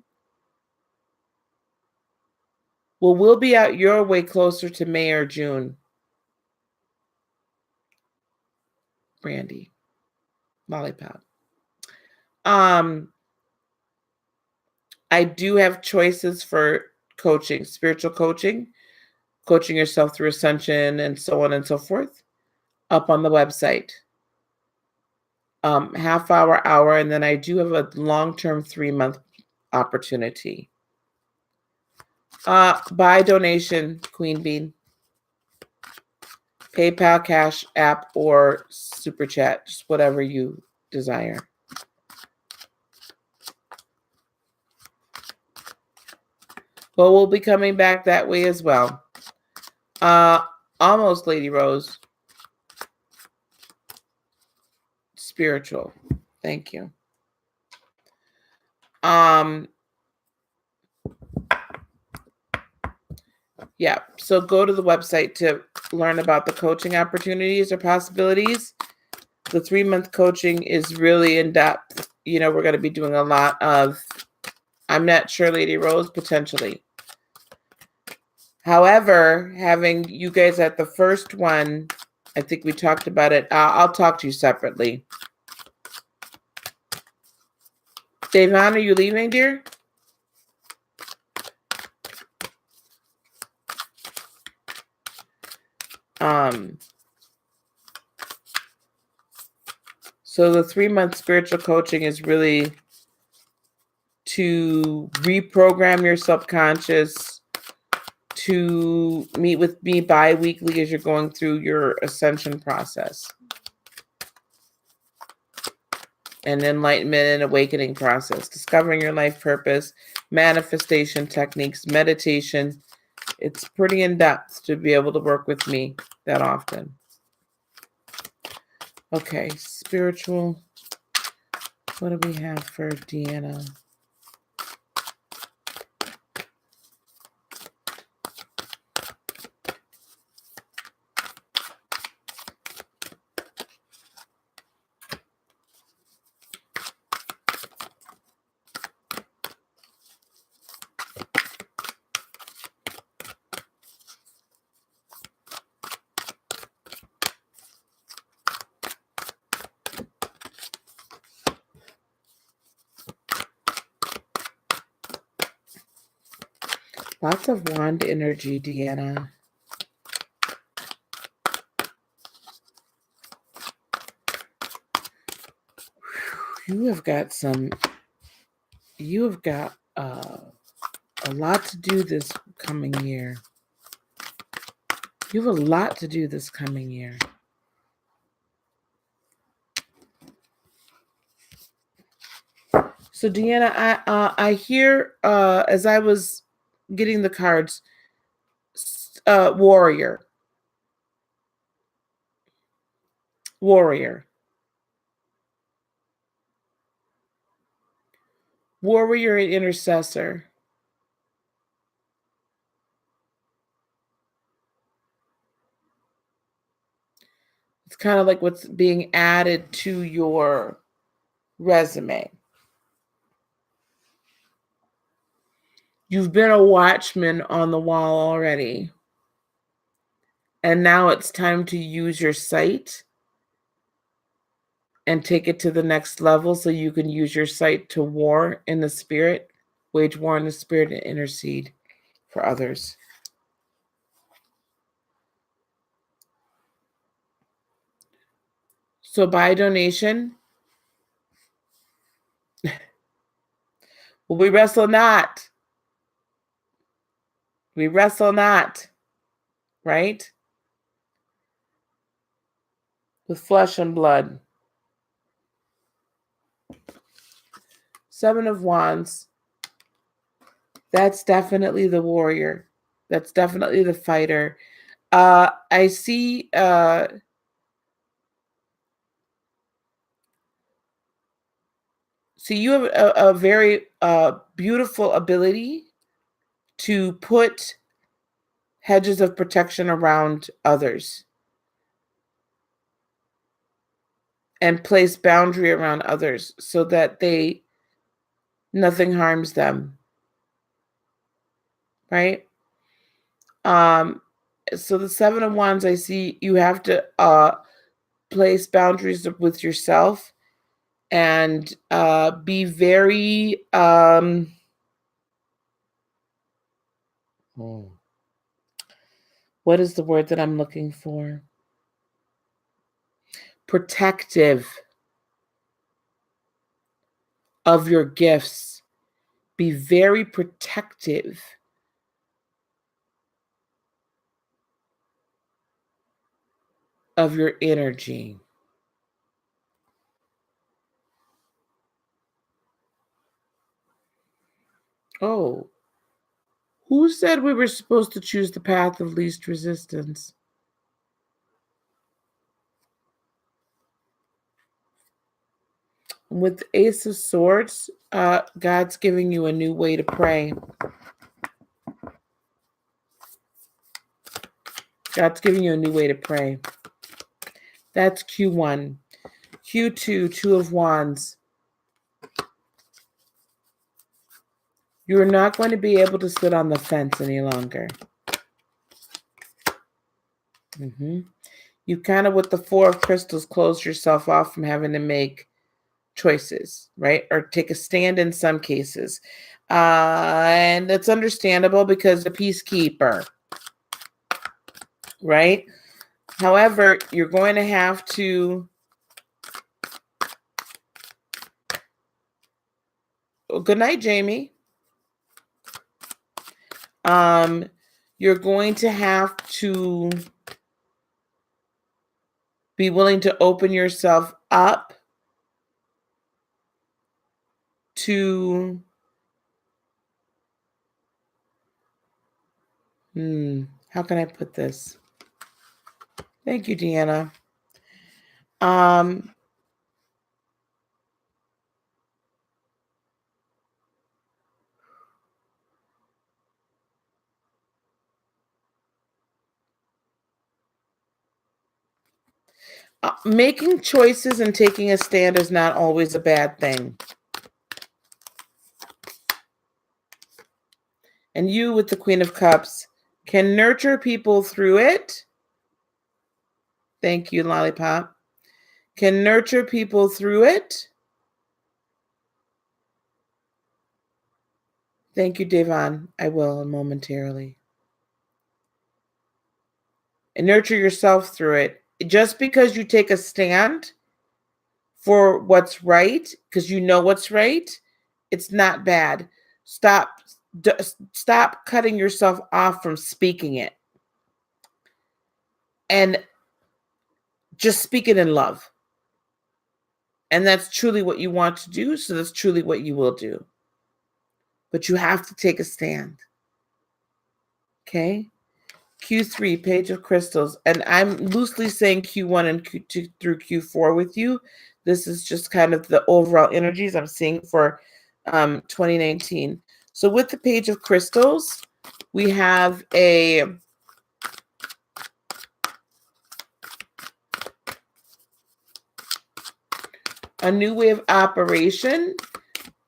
Well, we'll be out your way closer to May or June. Brandy. Lollipop. I do have choices for coaching, spiritual coaching, coaching yourself through ascension, and so on and so forth, up on the website. Half hour, and then I do have a long-term 3-month opportunity. By donation, Queen Bean. PayPal, Cash App, or Super Chat, just whatever you desire. Well, we'll be coming back that way as well. Almost, Lady Rose. Spiritual. Thank you. Yeah, so go to the website to learn about the coaching opportunities or possibilities. The 3-month coaching is really in depth. You know, we're going to be doing a lot of, I'm not sure, Lady Rose, potentially. However, having you guys at the first one, I think we talked about it. I'll talk to you separately. Devon, are you leaving, dear? So the 3-month spiritual coaching is really to reprogram your subconscious, to meet with me bi-weekly as you're going through your ascension process, and enlightenment and awakening process, discovering your life purpose, manifestation techniques, meditation. It's pretty in depth to be able to work with me that often. Okay, spiritual. What do we have for Deanna? Lots of wand energy, Deanna. You have got a lot to do this coming year. You have a lot to do this coming year. So Deanna, I hear as I was getting the cards, warrior. Warrior and intercessor. It's kind of like what's being added to your resume. You've been a watchman on the wall already. And now it's time to use your sight and take it to the next level so you can use your sight to war in the spirit, wage war in the spirit, and intercede for others. So by donation, well, we wrestle not. We wrestle not, right? With flesh and blood. 7 of Wands. That's definitely the warrior. That's definitely the fighter. I see so you have a very beautiful ability to put hedges of protection around others and place boundary around others so that nothing harms them, right? So the 7 of Wands, I see you have to place boundaries with yourself and be very what is the word that I'm looking for? Protective of your gifts. Be very protective of your energy. Oh, Who said we were supposed to choose the path of least resistance? With the Ace of Swords, God's giving you a new way to pray. God's giving you a new way to pray. That's Q1. Q2, Two of Wands. You're not going to be able to sit on the fence any longer. You kind of, with the Four of Crystals, closed yourself off from having to make choices, right? Or take a stand in some cases. And that's understandable because the peacekeeper, right? However, you're going to have to... Well, good night, Jamie. You're going to have to be willing to open yourself up to how can I put this? Thank you, Deanna. Making choices and taking a stand is not always a bad thing. And you, with the Queen of Cups, can nurture people through it. Thank you, Lollipop. Can nurture people through it. Thank you, Devon. I will momentarily. And nurture yourself through it. Just because you take a stand for what's right, because you know what's right, it's not bad. Stop cutting yourself off from speaking it. And just speak it in love. And that's truly what you want to do, so that's truly what you will do. But you have to take a stand. Okay? Q3, Page of Crystals. And I'm loosely saying Q1 and Q2 through Q4 with you. This is just kind of the overall energies I'm seeing for 2019. So with the Page of Crystals, we have a new way of operation.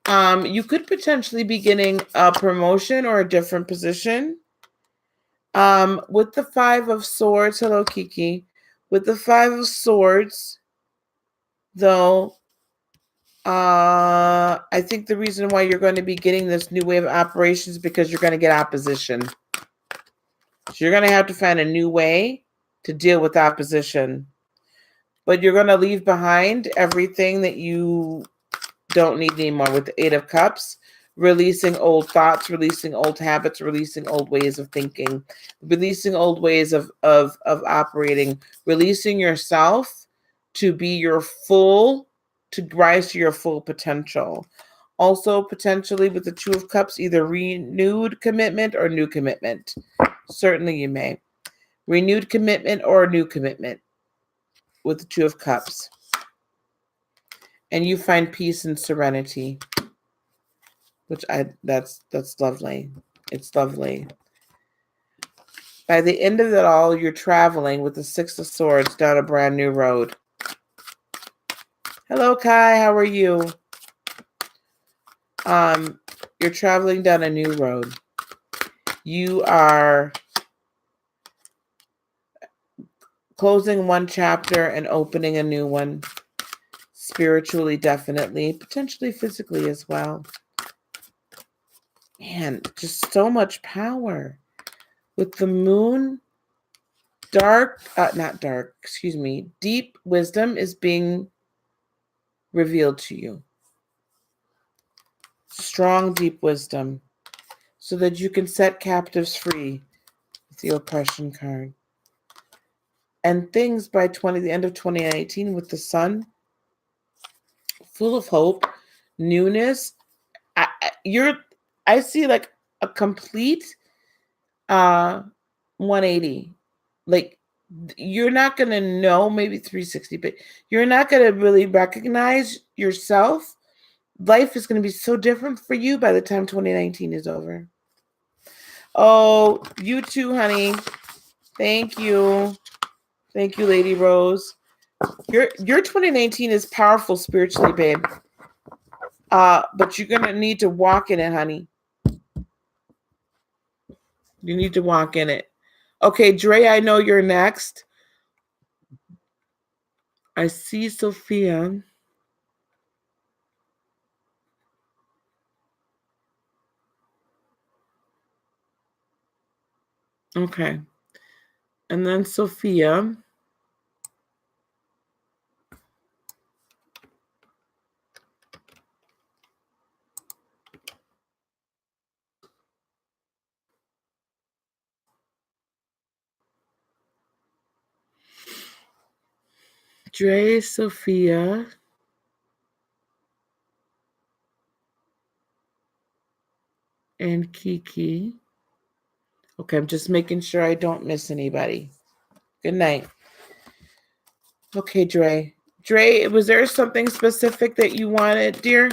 You could potentially be getting a promotion or a different position. With the Five of Swords, hello, Kiki. With the Five of Swords, though, I think the reason why you're going to be getting this new way of operations is because you're going to get opposition. So you're going to have to find a new way to deal with opposition. But you're going to leave behind everything that you don't need anymore with the Eight of Cups. Releasing old thoughts, releasing old habits, releasing old ways of thinking, releasing old ways of operating, releasing yourself to be your full, to rise to your full potential. Also, potentially with the Two of Cups, either renewed commitment or new commitment. Certainly you may. Renewed commitment or new commitment with the Two of Cups. And you find peace and serenity. Which that's lovely. It's lovely. By the end of it all, you're traveling with the Six of Swords down a brand new road. Hello, Kai. How are you? You're traveling down a new road. You are closing one chapter and opening a new one. Spiritually, definitely. Potentially physically as well. Man, just so much power. With the moon, deep wisdom is being revealed to you. Strong, deep wisdom. So that you can set captives free with the oppression card. And things by the end of 2019 with the sun, full of hope, newness. I see like a complete uh 180. Like you're not going to know, maybe 360, but you're not going to really recognize yourself. Life is going to be so different for you by the time 2019 is over. Oh, you too, honey. Thank you. Thank you, Lady Rose. Your 2019 is powerful spiritually, babe. But you're gonna need to walk in it, honey. You need to walk in it. Okay, Dre, I know you're next. I see Sophia. Okay. And then Sophia. Dre, Sophia. And Kiki. Okay, I'm just making sure I don't miss anybody. Good night. Okay, Dre. Dre, was there something specific that you wanted, dear?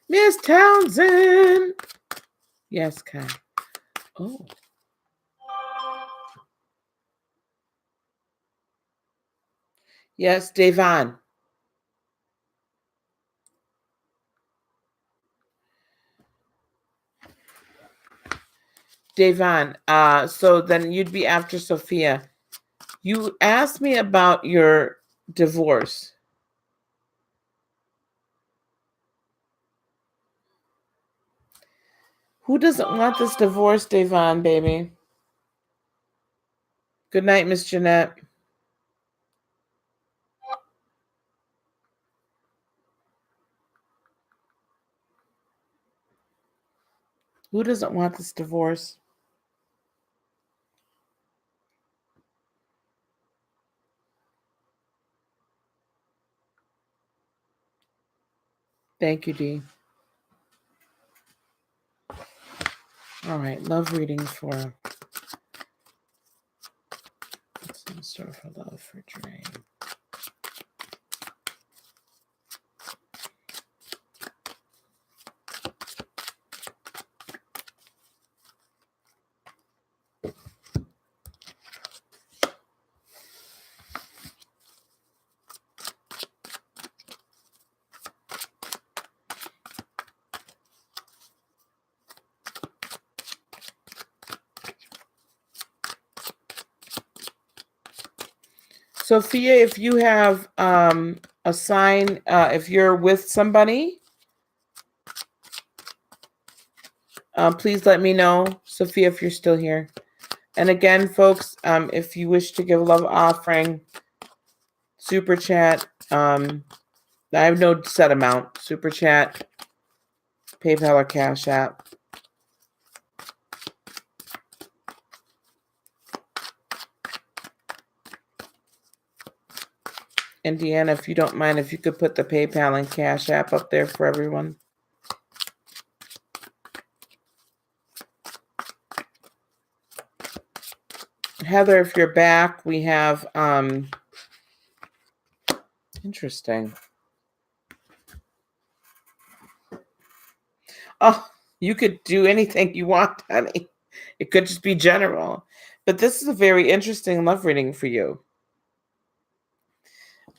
Miss Townsend. Yes, Kai. Oh. Yes, Devon. Devon. So then you'd be after Sophia. You asked me about your divorce. Who doesn't want this divorce, Devon, baby? Good night, Miss Jeanette. Who doesn't want this divorce? Thank you, Dee. All right, love reading for. Some sort of love for Dre. Sophia, if you have a sign, if you're with somebody, please let me know. Sophia, if you're still here. And again, folks, if you wish to give a love offering, super chat. I have no set amount. Super chat, PayPal, or Cash App. And Deanna, if you don't mind, if you could put the PayPal and Cash App up there for everyone. Heather, if you're back, we have interesting. Oh, you could do anything you want, honey. It could just be general. But this is a very interesting love reading for you.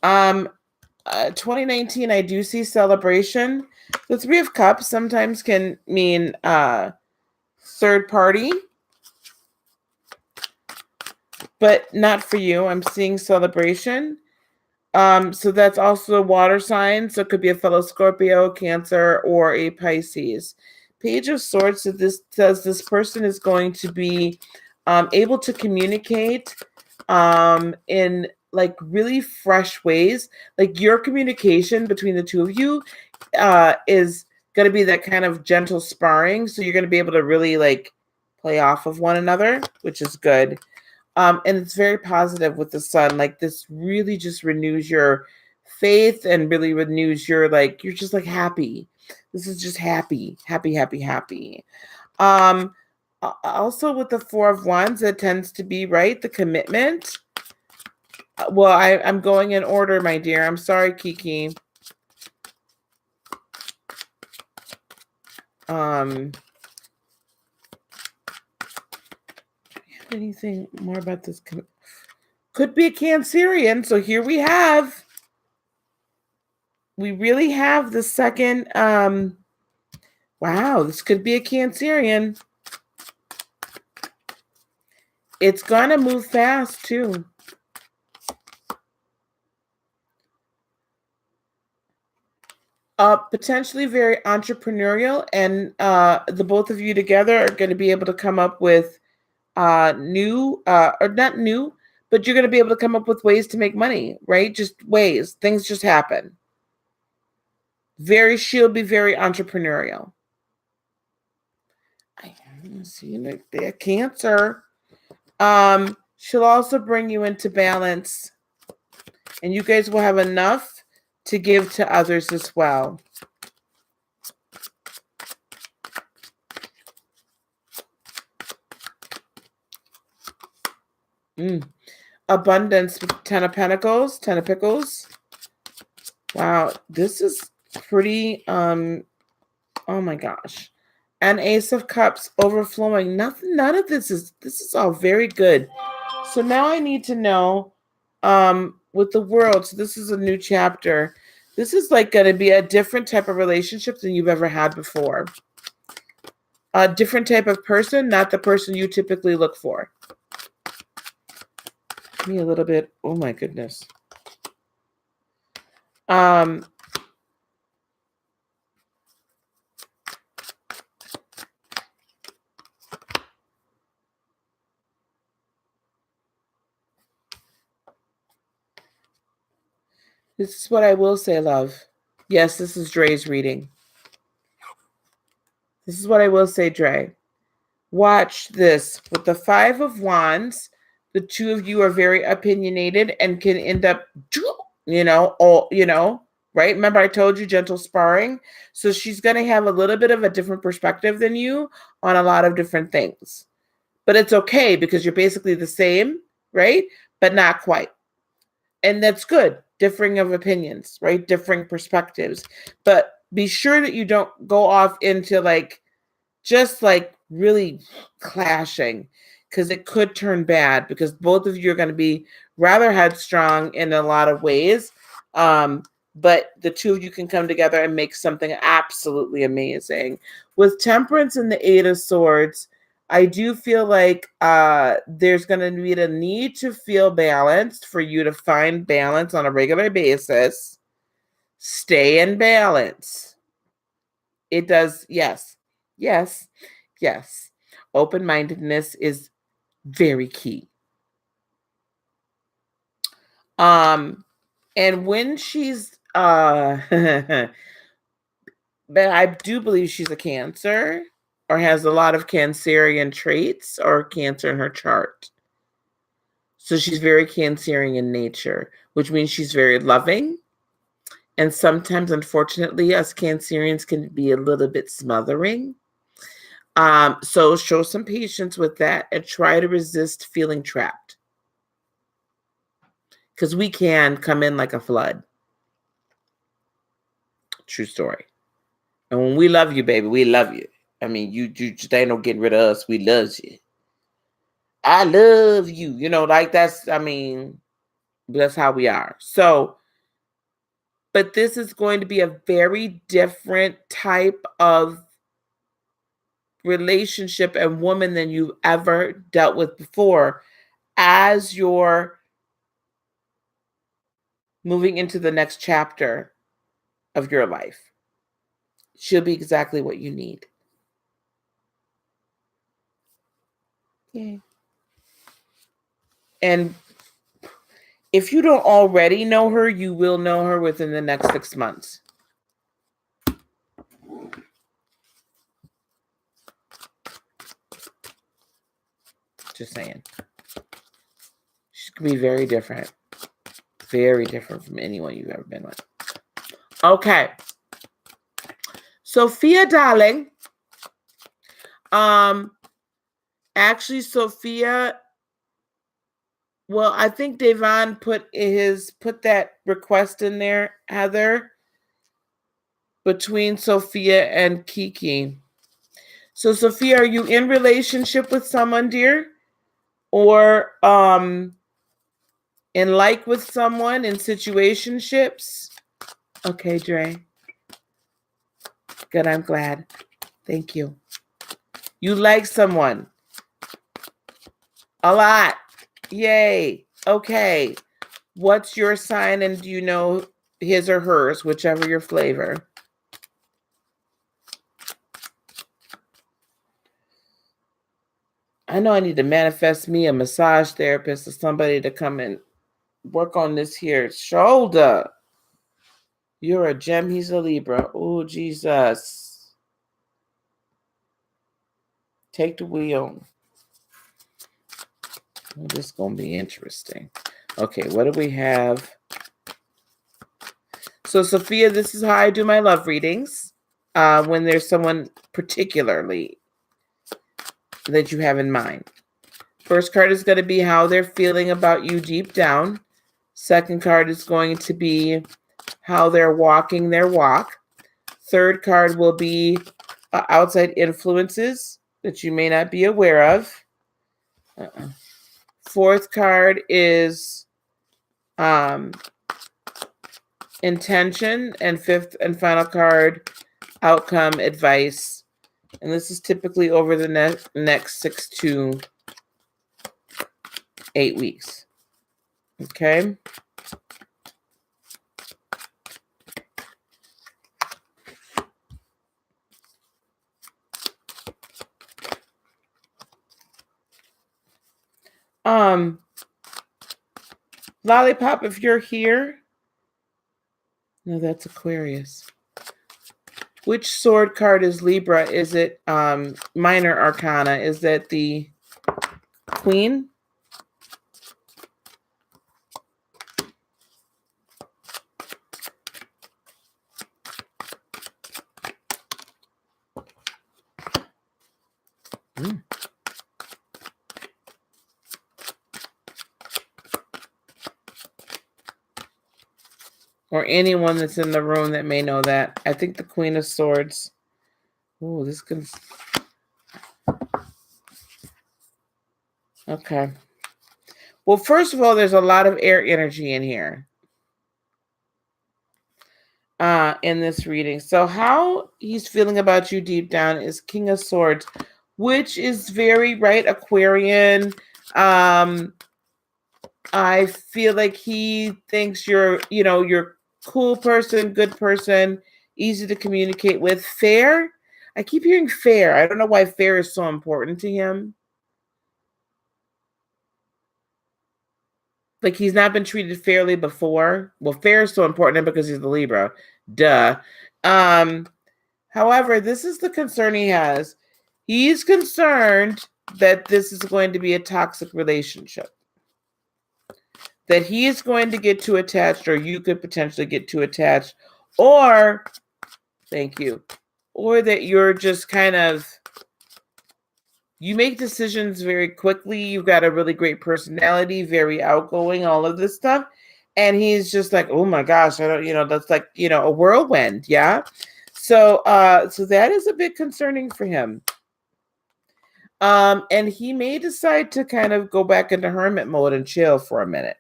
2019, I do see celebration. The Three of Cups sometimes can mean third party, but not for you. I'm seeing celebration. So that's also a water sign. So it could be a fellow Scorpio, Cancer, or a Pisces. Page of Swords. So this says this person is going to be able to communicate in like really fresh ways. Like your communication between the two of you is going to be that kind of gentle sparring. So you're going to be able to really like play off of one another, which is good. And it's very positive with the sun. Like this really just renews your faith and really renews your, like, you're just like happy. This is just happy, happy, happy, happy. Also with the Four of Wands, it tends to be, right, the commitment. Well, I'm going in order, my dear. I'm sorry, Kiki. Anything more about this? Could be a Cancerian. So here we really have the second. Wow, this could be a Cancerian. It's gonna move fast too. Potentially very entrepreneurial, and the both of you together are going to be able to come up with new, or not new, but you're going to be able to come up with ways to make money, right? Just ways. Things just happen. She'll be very entrepreneurial. I see there, Cancer. She'll also bring you into balance, and you guys will have enough to give to others as well. Abundance with Ten of Pentacles, Ten of Pickles. Wow, this is pretty, oh my gosh. And Ace of Cups overflowing. None of this is all very good. So now I need to know, with the World, so this is a new chapter. This is like going to be a different type of relationship than you've ever had before. A different type of person, not the person you typically look for. Give me a little bit. Oh my goodness. This is what I will say, love. Yes, this is Dre's reading. This is what I will say, Dre. Watch this. With the Five of Wands, the two of you are very opinionated and can end up, right? Remember I told you gentle sparring? So she's going to have a little bit of a different perspective than you on a lot of different things. But it's okay because you're basically the same, right? But not quite. And that's good. Differing of opinions, right? Differing perspectives. But be sure that you don't go off into just really clashing, because it could turn bad, because both of you are going to be rather headstrong in a lot of ways. But the two of you can come together and make something absolutely amazing. With Temperance and the Eight of Swords, I do feel like there's going to be a need to feel balanced for you to find balance on a regular basis. Stay in balance. It does, yes, yes, yes. Open-mindedness is very key. And when she's but I do believe she's a Cancer, or has a lot of Cancerian traits, or Cancer in her chart. So she's very Cancerian in nature, which means she's very loving. And sometimes, unfortunately, us Cancerians can be a little bit smothering. So show some patience with that and try to resist feeling trapped. Because we can come in like a flood. True story. And when we love you, baby, we love you. I mean, you just ain't no getting rid of us. We love you. I love you. That's how we are. So, but this is going to be a very different type of relationship and woman than you've ever dealt with before, as you're moving into the next chapter of your life. She'll be exactly what you need. Yeah. And if you don't already know her, you will know her within the next 6 months. Just saying. can be very different from anyone you've ever been with. Okay. Sophia, darling. Actually, Sophia, well, I think Devon put that request in there, Heather, between Sophia and Kiki. So, Sophia, are you in relationship with someone, dear? Or in like with someone, in situationships? Okay, Dre. Good, I'm glad. Thank you. You like someone. A lot. Yay. Okay. What's your sign, and do you know his or hers, whichever your flavor? I know I need to manifest me a massage therapist or somebody to come and work on this here shoulder. You're a gem, he's a Libra. Oh, Jesus. Take the wheel. Oh, this is going to be interesting. Okay, what do we have? So, Sophia, this is how I do my love readings. When there's someone particularly that you have in mind. First card is going to be how they're feeling about you deep down. Second card is going to be how they're walking their walk. Third card will be outside influences that you may not be aware of. Fourth card is intention. And fifth and final card, outcome, advice. And this is typically over the next 6 to 8 weeks. Okay. Lollipop, if you're here. No, that's Aquarius. Which sword card is Libra? Is it minor arcana? Is that the Queen? Or anyone that's in the room that may know that. I think the Queen of Swords. Oh, this can... Okay. Well, first of all, there's a lot of air energy in here. In this reading. So how he's feeling about you deep down is King of Swords, which is very right, Aquarian. I feel like he thinks you're cool person, good person, easy to communicate with, fair. I keep hearing fair. I don't know why fair is so important to him. Like he's not been treated fairly before. Well, fair is so important because he's the Libra. Duh. However, this is the concern he has. He's concerned that this is going to be a toxic relationship. That he is going to get too attached, or you could potentially get too attached, or, thank you, or that you're just kind of, you make decisions very quickly. You've got a really great personality, very outgoing, all of this stuff. And he's just like, oh my gosh, I don't, that's like, a whirlwind. Yeah. So, so that is a bit concerning for him. And he may decide to kind of go back into hermit mode and chill for a minute.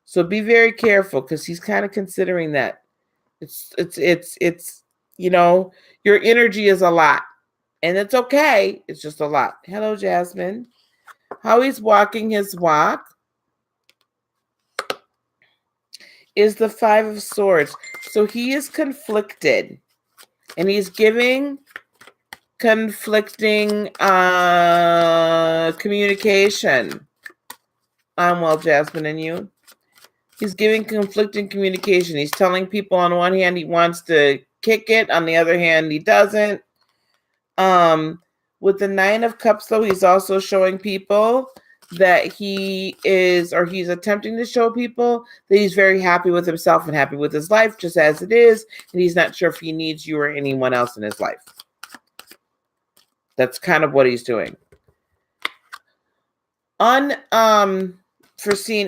So be very careful because he's kind of considering that. It's your energy is a lot. And it's okay. It's just a lot. Hello, Jasmine. How he's walking his walk is the Five of Swords. So he is conflicted. And he's giving conflicting communication. I'm well, Jasmine, and you? He's giving conflicting communication. He's telling people on one hand he wants to kick it. On the other hand, he doesn't. With the Nine of Cups, though, he's also showing people that he is, or he's attempting to show people that he's very happy with himself and happy with his life just as it is, and he's not sure if he needs you or anyone else in his life. That's kind of what he's doing. Unseen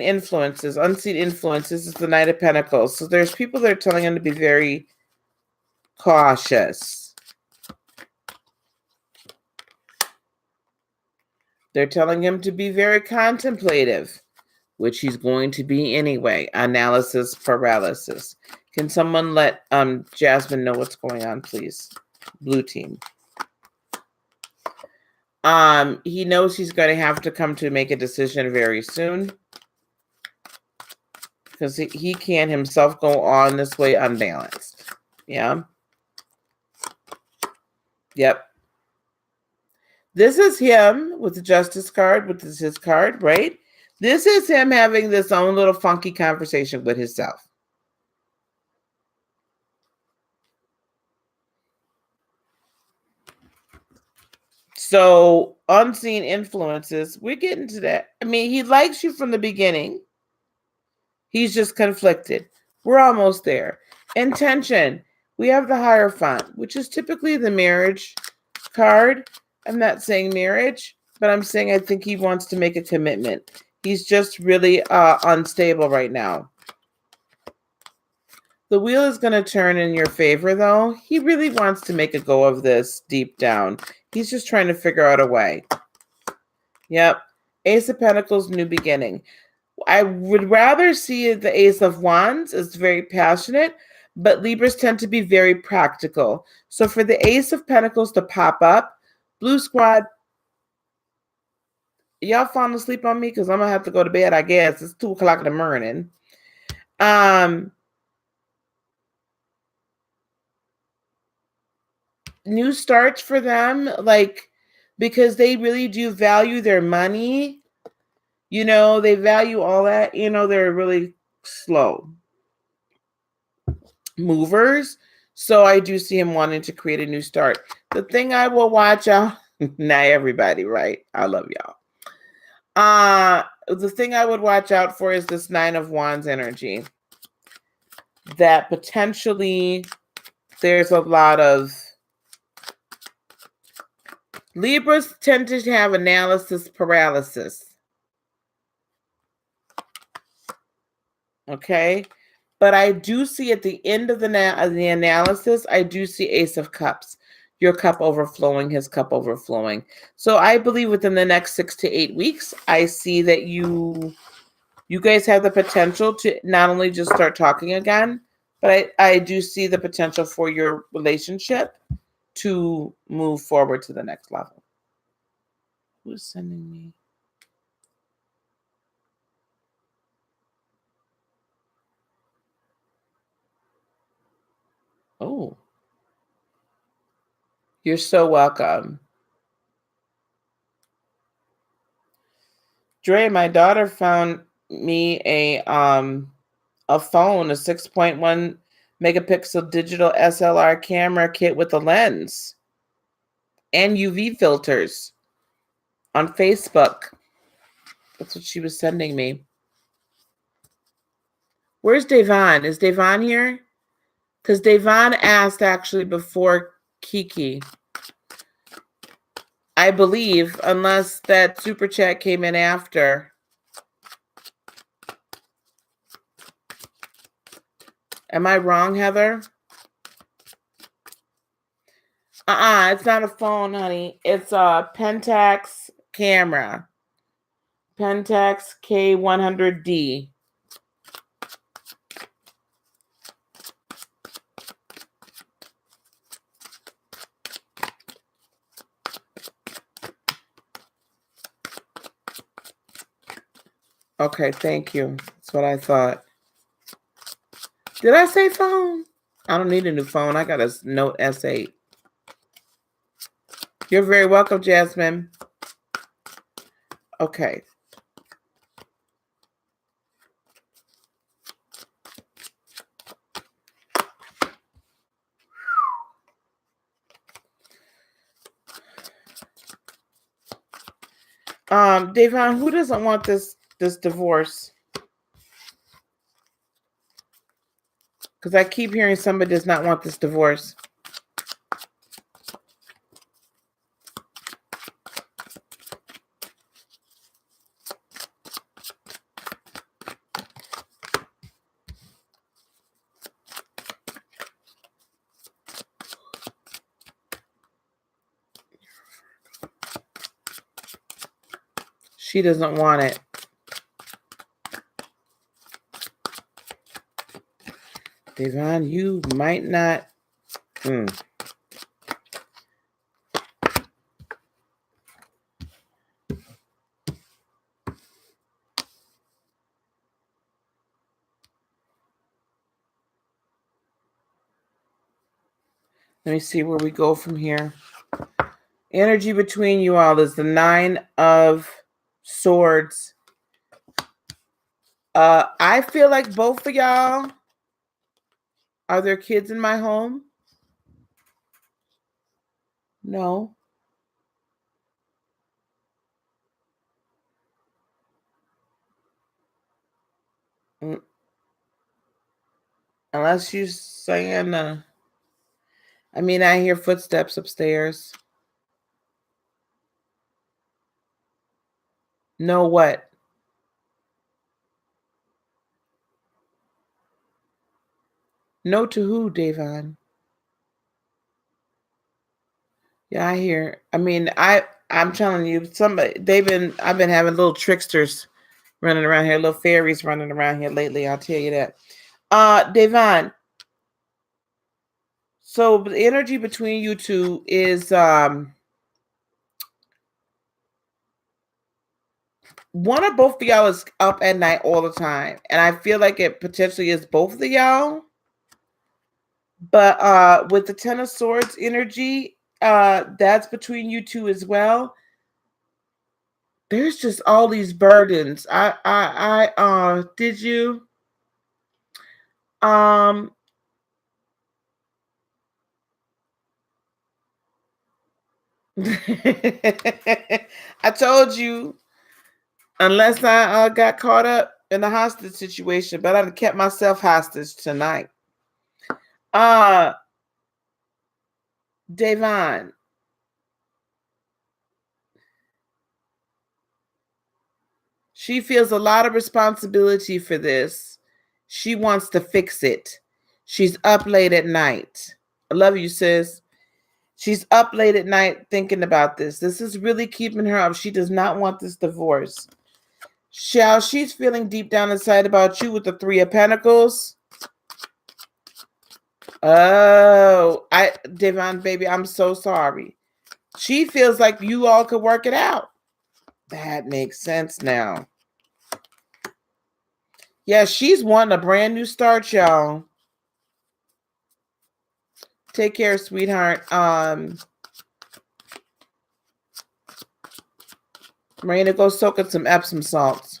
influences is the Knight of Pentacles. So there's people that are telling him to be very cautious. They're telling him to be very contemplative, which he's going to be anyway. Analysis paralysis. Can someone let Jasmine know what's going on, please? Blue team. He knows he's going to have to come to make a decision very soon, because he can't himself go on this way unbalanced. Yeah. Yep. This is him with the Justice card, which is his card, right? This is him having this own little funky conversation with himself. So, unseen influences, we're getting to that. I mean, he likes you from the beginning. He's just conflicted. We're almost there. Intention. We have the Hierophant, which is typically the marriage card. I'm not saying marriage, but I'm saying I think he wants to make a commitment. He's just really unstable right now. The wheel is going to turn in your favor, though. He really wants to make a go of this deep down. He's just trying to figure out a way. Yep. Ace of Pentacles, new beginning. I would rather see the Ace of Wands. It's very passionate, but Libras tend to be very practical. So for the Ace of Pentacles to pop up, Blue Squad, y'all falling asleep on me? Because I'm going to have to go to bed, I guess. It's 2 o'clock in the morning. New starts for them, like, because they really do value their money. You know, they value all that. You know, they're really slow movers. So I do see him wanting to create a new start. The thing I will watch out, not everybody, right? I love y'all. The thing I would watch out for is this 9 of Wands energy. That potentially there's a lot of Libras tend to have analysis paralysis. Okay. But I do see at the end of the analysis, I do see Ace of Cups. Your cup overflowing, his cup overflowing. So I believe within the next 6 to 8 weeks, I see that you guys have the potential to not only just start talking again, but I do see the potential for your relationship to move forward to the next level. Who's sending me? Oh, you're so welcome. Dre, my daughter found me a phone, a 6.1 megapixel digital SLR camera kit with a lens and UV filters on Facebook. That's what she was sending me. Where's Devon? Is Devon here? Because Devon asked actually before Kiki. I believe, unless that super chat came in after. Am I wrong, Heather? It's not a phone, honey. It's a Pentax camera. Pentax K100D. Okay, thank you. That's what I thought. Did I say phone? I don't need a new phone. I got a Note S8. You're very welcome, Jasmine. Okay. Davon, who doesn't want this divorce? Because I keep hearing somebody does not want this divorce. She doesn't want it. Devon, you might not. Let me see where we go from here. Energy between you all is the 9 of Swords. I feel like both of y'all, are there kids in my home? No. Unless you're saying, I mean, I hear footsteps upstairs. No what? No to who, Davon? Yeah, I hear. I mean, I'm telling you, I've been having little tricksters running around here, little fairies running around here lately, I'll tell you that. Davon, so the energy between you two is one or both of y'all is up at night all the time. And I feel like it potentially is both of y'all. But with the 10 of Swords energy, that's between you two as well. There's just all these burdens. Did you? I told you, unless I got caught up in the hostage situation, but I'd kept myself hostage tonight. Davon, she feels a lot of responsibility for this. She wants to fix it. She's up late at night. I love you, sis. She's up late at night thinking about this. This is really keeping her up. She does not want this divorce. She's feeling deep down inside about you with the 3 of Pentacles. Oh, Devon, baby, I'm so sorry. She feels like you all could work it out. That makes sense now. Yeah, she's wanting a brand new start, y'all. Take care, sweetheart. Marina, go soak in some Epsom salts.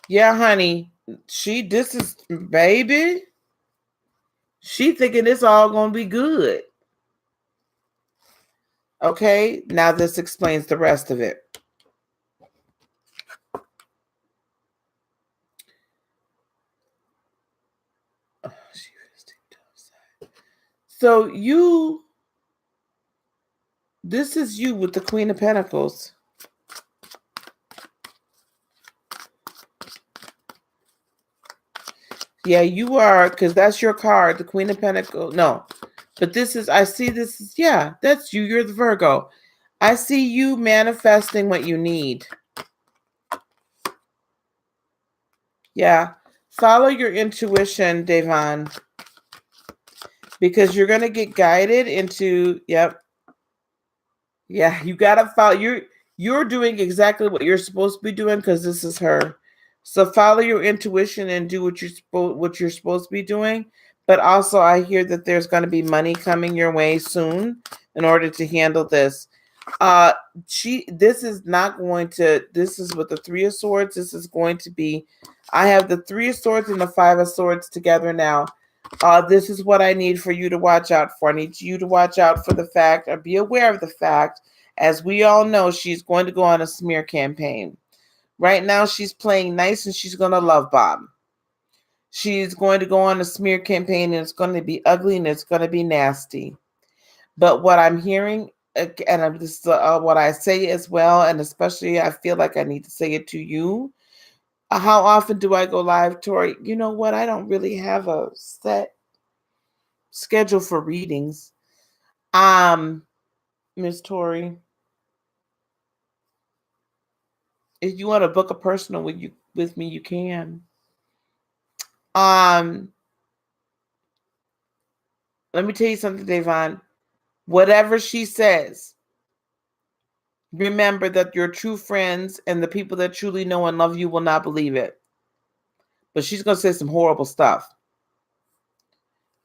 Yeah, honey. This is, baby. She thinking this all gonna be good. Okay, now this explains the rest of it. So this is you with the Queen of Pentacles. Yeah, you are, because that's your card, the Queen of Pentacles. No, but this is, I see this is, yeah, that's you. You're the Virgo. I see you manifesting what you need. Yeah. Follow your intuition, Devon, because you're going to get guided into, yep. Yeah, you got to follow. You're doing exactly what you're supposed to be doing because this is her. So follow your intuition and do what you're supposed to be doing. But also, I hear that there's going to be money coming your way soon in order to handle this. This is with the 3 of Swords. This is going to be, I have the 3 of Swords and the 5 of Swords together now. This is what I need for you to watch out for. I need you to watch out for the fact, or be aware of the fact, as we all know, she's going to go on a smear campaign. Right now, she's playing nice and she's going to love bomb. She's going to go on a smear campaign and it's going to be ugly and it's going to be nasty. But what I'm hearing, and this is what I say as well, and especially I feel like I need to say it to you. How often do I go live, Tori? You know what? I don't really have a set schedule for readings. Miss Tori, if you want to book a personal with me, you can. Let me tell you something, Davon. Whatever she says, remember that your true friends and the people that truly know and love you will not believe it. But she's going to say some horrible stuff.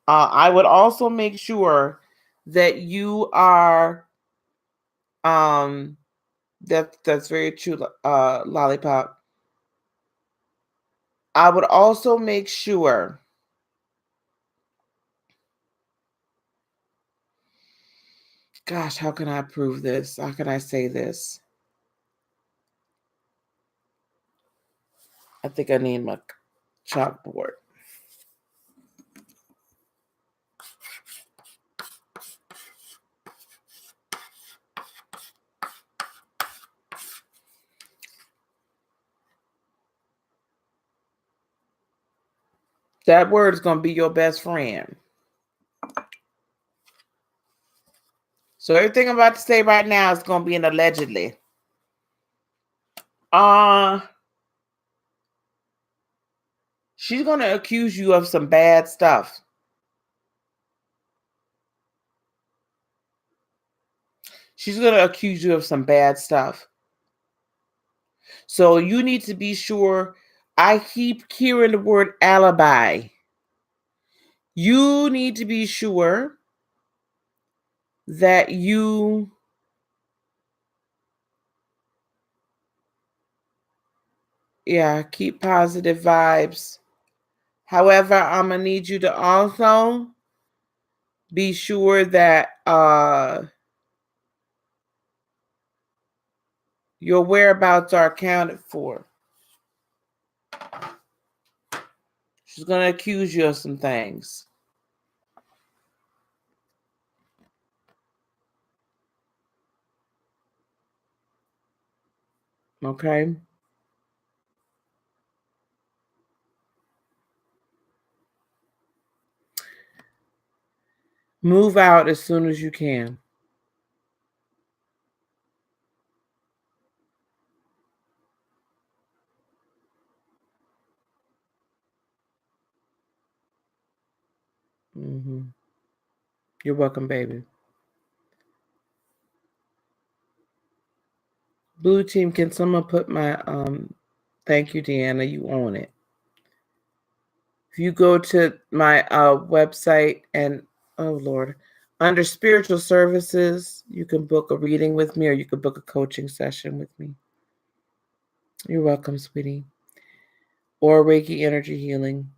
I would also make sure that you are, that's very true, Lollipop. I would also make sure, gosh, how can I prove this? How can I say this? I think I need my chalkboard. That word is going to be your best friend. So everything I'm about to say right now is going to be an allegedly. She's going to accuse you of some bad stuff. She's going to accuse you of some bad stuff. So you need to be sure. I keep hearing the word alibi. You need to be sure that you keep positive vibes. However, I'm going to need you to also be sure that your whereabouts are accounted for. She's going to accuse you of some things. Okay? Move out as soon as you can. Mm-hmm. You're welcome, baby. Blue team, can someone put my thank you, Deanna, you own it. If you go to my website and oh Lord, under spiritual services, you can book a reading with me or you can book a coaching session with me. You're welcome, sweetie. Or Reiki energy healing.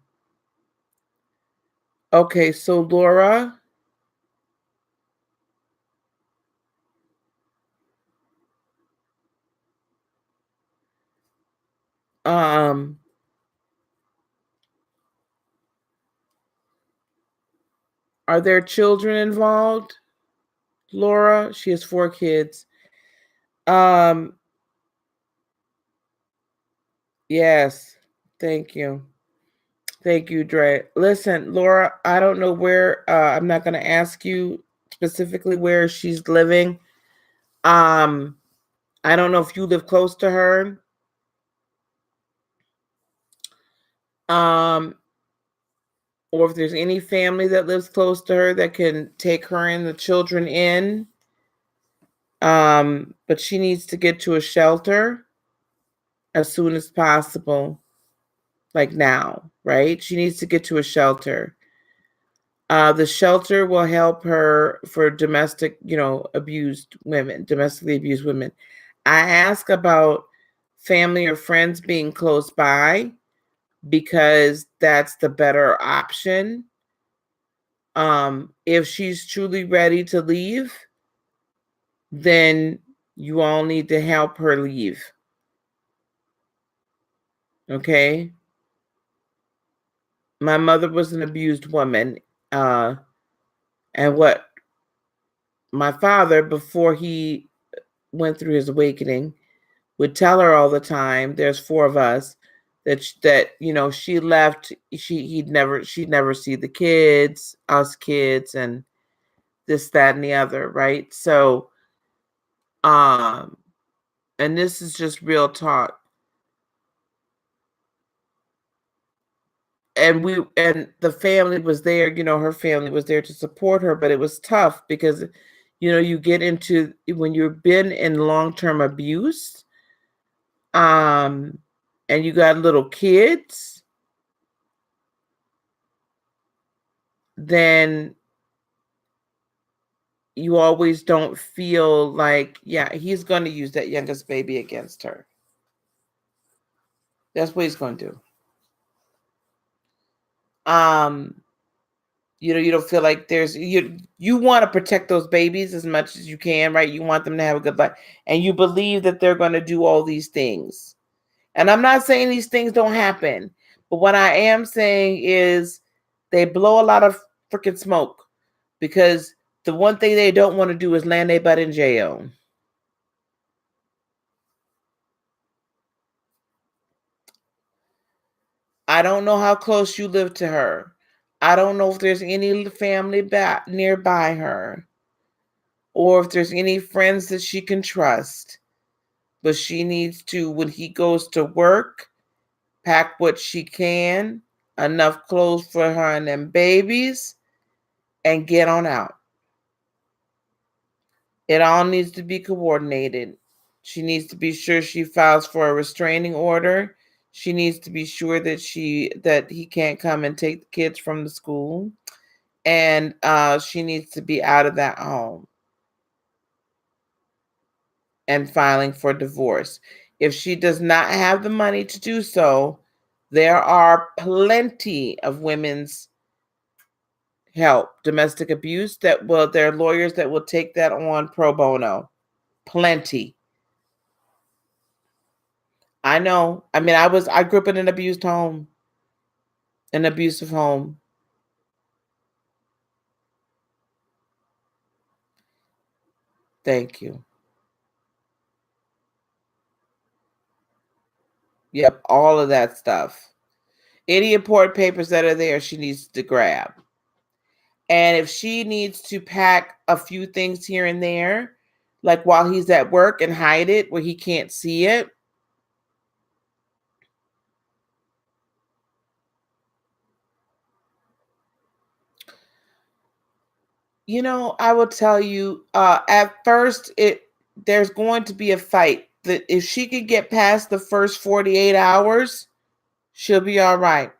Okay, so Laura, are there children involved? Laura, she has 4 kids. Yes. Thank you. Thank you, Dre. Listen, Laura, I don't know where, I'm not going to ask you specifically where she's living. I don't know if you live close to her. Or if there's any family that lives close to her that can take her and the children in. But she needs to get to a shelter as soon as possible. Like now, right? She needs to get to a shelter. The shelter will help her for domestic, abused women, domestically abused women. I ask about family or friends being close by because that's the better option. If she's truly ready to leave, then you all need to help her leave. Okay? My mother was an abused woman. And what my father, before he went through his awakening, would tell her all the time, there's four of us, that she left, she'd never see the kids, us kids, and this, that, and the other, right? So, and this is just real talk. And the family was there, her family was there to support her, but it was tough because, you get into, when you've been in long-term abuse, and you got little kids, then you always don't feel like, yeah, he's going to use that youngest baby against her. That's what he's going to do. You don't feel like you want to protect those babies as much as you can, right? You want them to have a good life, and you believe that they're going to do all these things. And I'm not saying these things don't happen, but what I am saying is they blow a lot of freaking smoke, because the one thing they don't want to do is land their butt in jail. I don't know how close you live to her. I don't know if there's any family nearby her, or if there's any friends that she can trust. But she needs to, when he goes to work, pack what she can, enough clothes for her and them babies, and get on out. It all needs to be coordinated. She needs to be sure she files for a restraining order. She needs to be sure that he can't come and take the kids from the school. And she needs to be out of that home and filing for divorce. If she does not have the money to do so, there are plenty of women's help, domestic abuse, there are lawyers that will take that on pro bono. Plenty. I know. I mean, I grew up in an abused home, an abusive home. Thank you. Yep, all of that stuff. Any important papers that are there, she needs to grab. And if she needs to pack a few things here and there, like while he's at work, and hide it where he can't see it, I will tell you, at first there's going to be a fight. That if she could get past the first 48 hours, she'll be all right.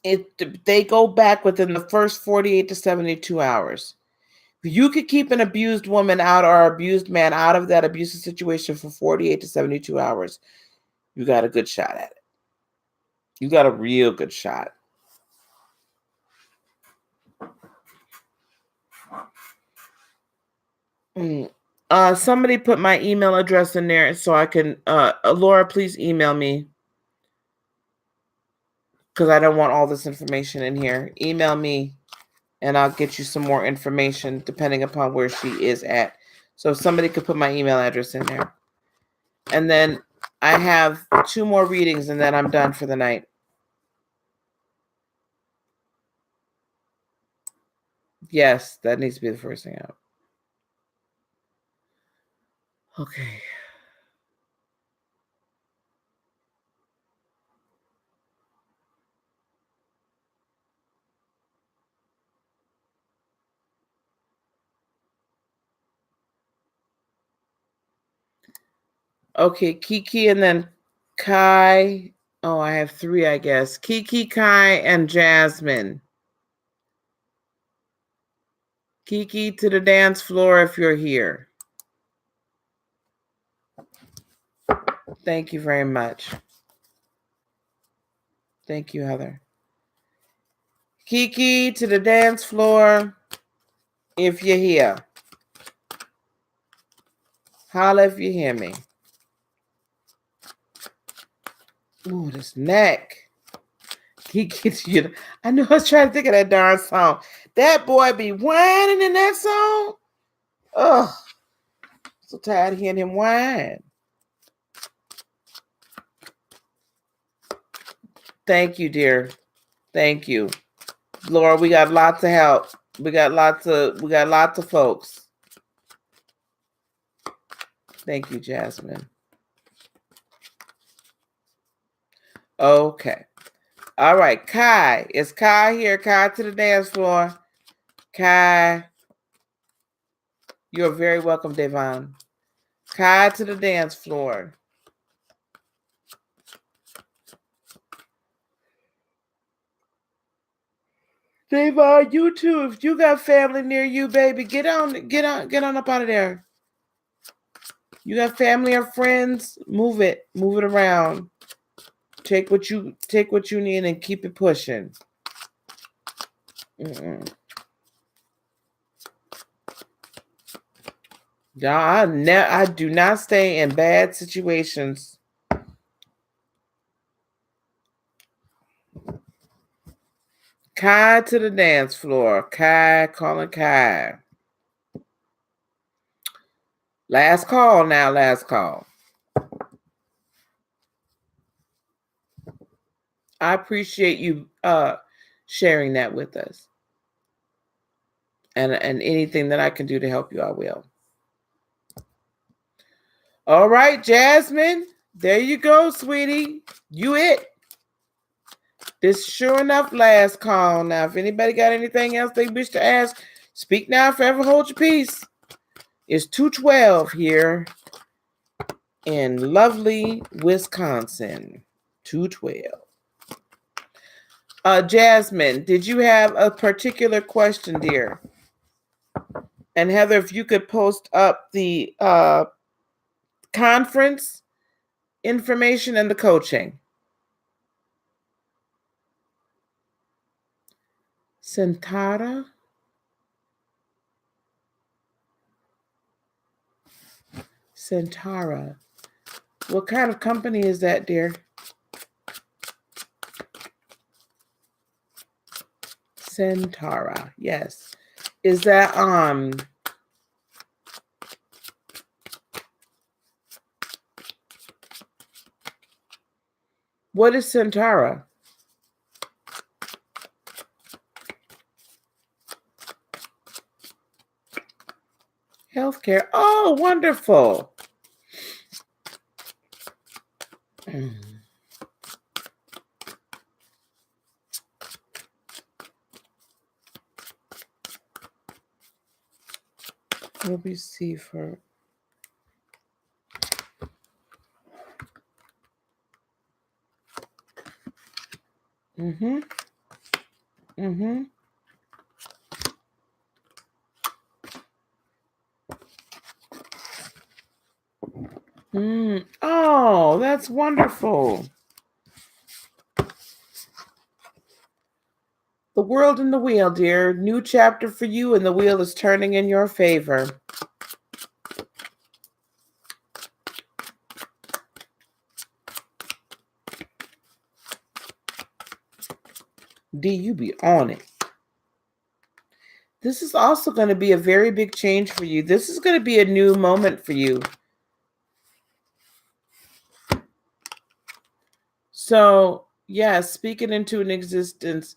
They go back within the first 48 to 72 hours. If you could keep an abused woman out, or abused man out of that abusive situation for 48 to 72 hours, you got a good shot at it. You got a real good shot. Somebody put my email address in there so I can, Laura, please email me, because I don't want all this information in here. Email me and I'll get you some more information depending upon where she is at. So if somebody could put my email address in there. And then I have 2 more readings and then I'm done for the night. Yes, that needs to be the first thing out. Okay. Okay, Kiki and then Kai. Oh, I have 3, I guess. Kiki, Kai, and Jasmine. Kiki, to the dance floor if you're here. Thank you very much. Thank you, Heather. Kiki, to the dance floor. If you're here, holla if you hear me. Ooh, this neck. Kiki, I knew I was trying to think of that darn song. That boy be whining in that song. Ugh. So tired of hearing him whine. Thank you, dear. Thank you. Laura, we got lots of help. We got lots of folks. Thank you, Jasmine. Okay. All right, Kai. Is Kai here? Kai to the dance floor. Kai. You're very welcome, Devon. Kai to the dance floor. Devon, you too. If you got family near you, baby, get on up out of there. You got family or friends, move it around. Take what you need and keep it pushing. Y'all, I do not stay in bad situations. Kai to the dance floor. Kai, calling Kai. Last call now, last call. I appreciate you sharing that with us. And anything that I can do to help you, I will. All right, Jasmine. There you go, sweetie. You it. This sure enough last call. Now, if anybody got anything else they wish to ask, speak now, forever hold your peace. It's 2:12 here in lovely Wisconsin. 2:12. Jasmine, did you have a particular question, dear? And Heather, if you could post up the conference information and the coaching. Centara? Centara. What kind of company is that, dear? Centara. Yes. Is that what is Centara? Healthcare. Oh, wonderful. Let me see for. Oh, that's wonderful. The world and the wheel, dear. New chapter for you, and the wheel is turning in your favor. D, you be on it. This is also going to be a very big change for you. This is going to be a new moment for you. So, yes, speak it into an existence.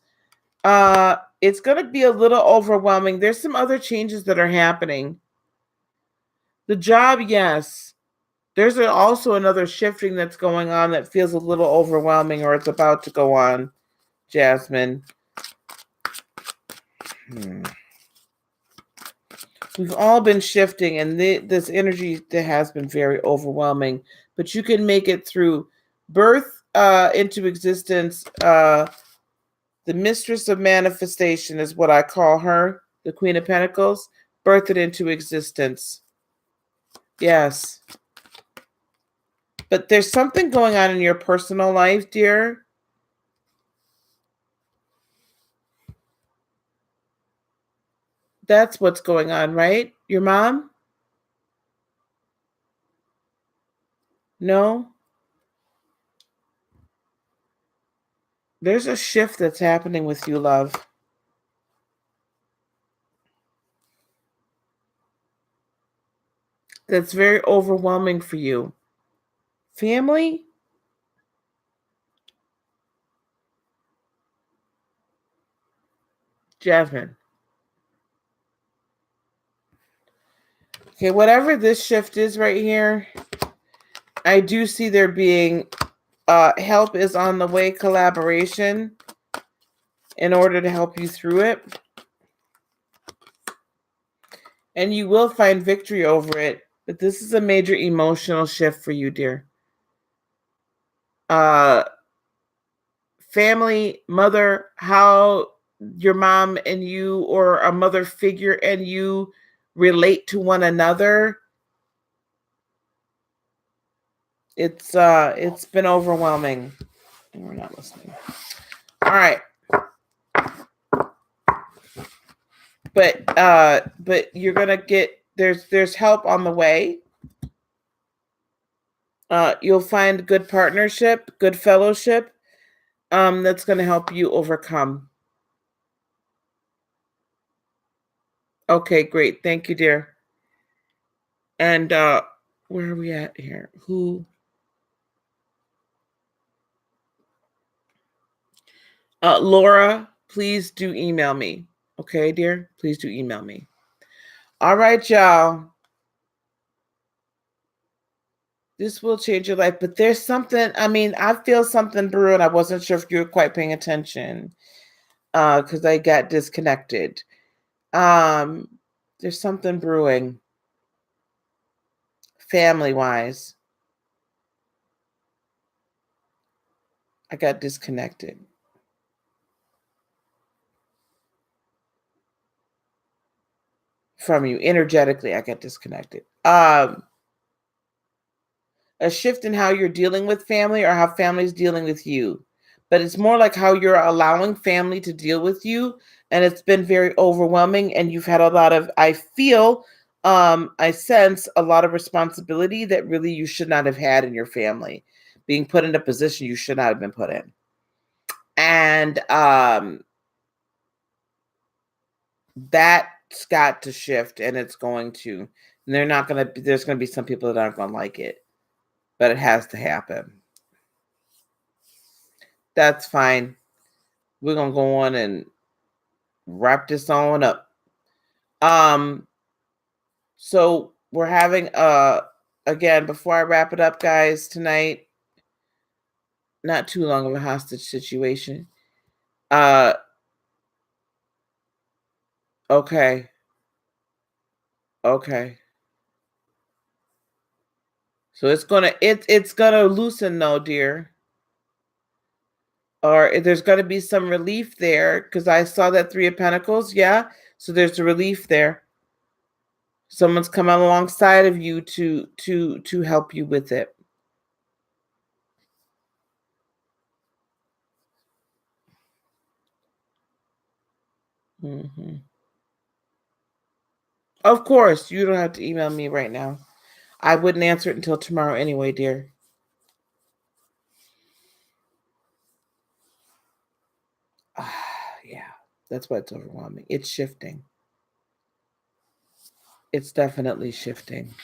It's going to be a little overwhelming. There's some other changes that are happening. The job, yes. There's also another shifting that's going on that feels a little overwhelming, or it's about to go on, Jasmine. We've all been shifting, and this energy that has been very overwhelming, but you can make it through birth into existence. The mistress of manifestation is what I call her, the Queen of Pentacles. Birth it into existence. Yes. But there's something going on in your personal life, dear. That's what's going on, right? Your mom? No? There's a shift that's happening with you, love. That's very overwhelming for you. Family? Jasmine. Okay, whatever this shift is right here, I do see there being help is on the way, collaboration in order to help you through it. And you will find victory over it. But this is a major emotional shift for you, dear. Family, mother, how your mom and you or a mother figure and you relate to one another. It's been overwhelming. We're not listening. All right. But you're gonna get there's help on the way. You'll find good partnership, good fellowship, that's gonna help you overcome. Okay, great. Thank you, dear. And where are we at here? Laura, please do email me. Okay, dear? Please do email me. All right, y'all. This will change your life, but there's something, I feel something brewing. I wasn't sure if you were quite paying attention because I got disconnected. There's something brewing family-wise. I got disconnected from you. Energetically, I got disconnected. A shift in how you're dealing with family or how family's dealing with you. But it's more like how you're allowing family to deal with you. And it's been very overwhelming. And you've had a lot of, I sense a lot of responsibility that really you should not have had in your family. Being put in a position you should not have been put in. And that's got to shift, and it's going to. And there's going to be some people that aren't going to like it. But it has to happen. That's fine. We're going to go on and wrap this on up. So we're having, again, before I wrap it up, guys, tonight, not too long of a hostage situation. Okay. So it's gonna loosen though, dear. Or there's gonna be some relief there because I saw that 3 of Pentacles. Yeah. So there's a relief there. Someone's coming alongside of you to help you with it. Mm-hmm. Of course, you don't have to email me right now. I wouldn't answer it until tomorrow anyway, dear. Yeah, that's why it's overwhelming. It's shifting. It's definitely shifting.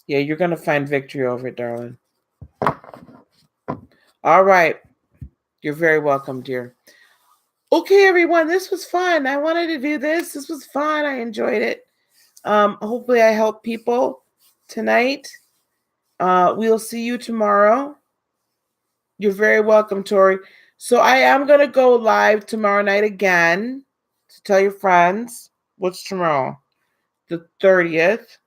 Yeah, you're going to find victory over it, darling. All right. You're very welcome, dear. Okay, everyone. This was fun. I wanted to do this. This was fun. I enjoyed it. Hopefully I helped people tonight. We'll see you tomorrow. You're very welcome, Tori. So I am going to go live tomorrow night again to tell your friends. What's tomorrow? The 30th.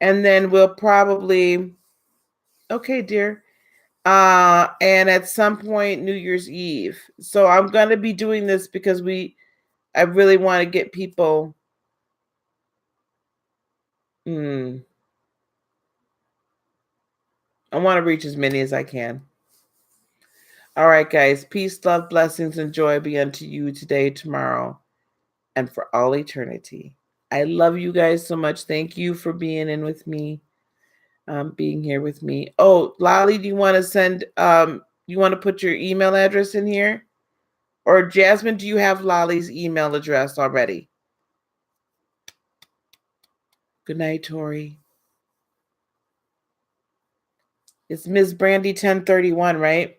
And then we'll probably, okay, dear. And at some point, New Year's Eve. So I'm going to be doing this because I really want to get people. I want to reach as many as I can. All right, guys. Peace, love, blessings, and joy be unto you today, tomorrow, and for all eternity. I love you guys so much. Thank you for being in with me, being here with me. Oh, Lolly, do you want to send, you want to put your email address in here? Or Jasmine, do you have Lolly's email address already? Good night, Tori. It's Ms. Brandy 1031, right?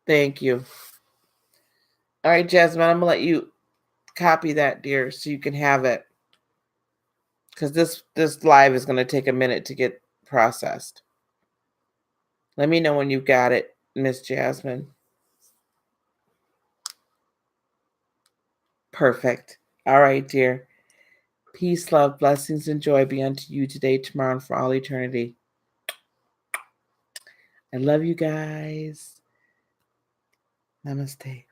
Thank you. All right, Jasmine, I'm going to let you copy that, dear, so you can have it. Because this live is going to take a minute to get processed. Let me know when you've got it, Miss Jasmine. Perfect. All right, dear. Peace, love, blessings, and joy be unto you today, tomorrow, and for all eternity. I love you guys. Namaste.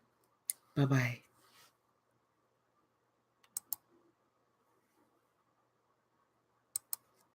Bye-bye.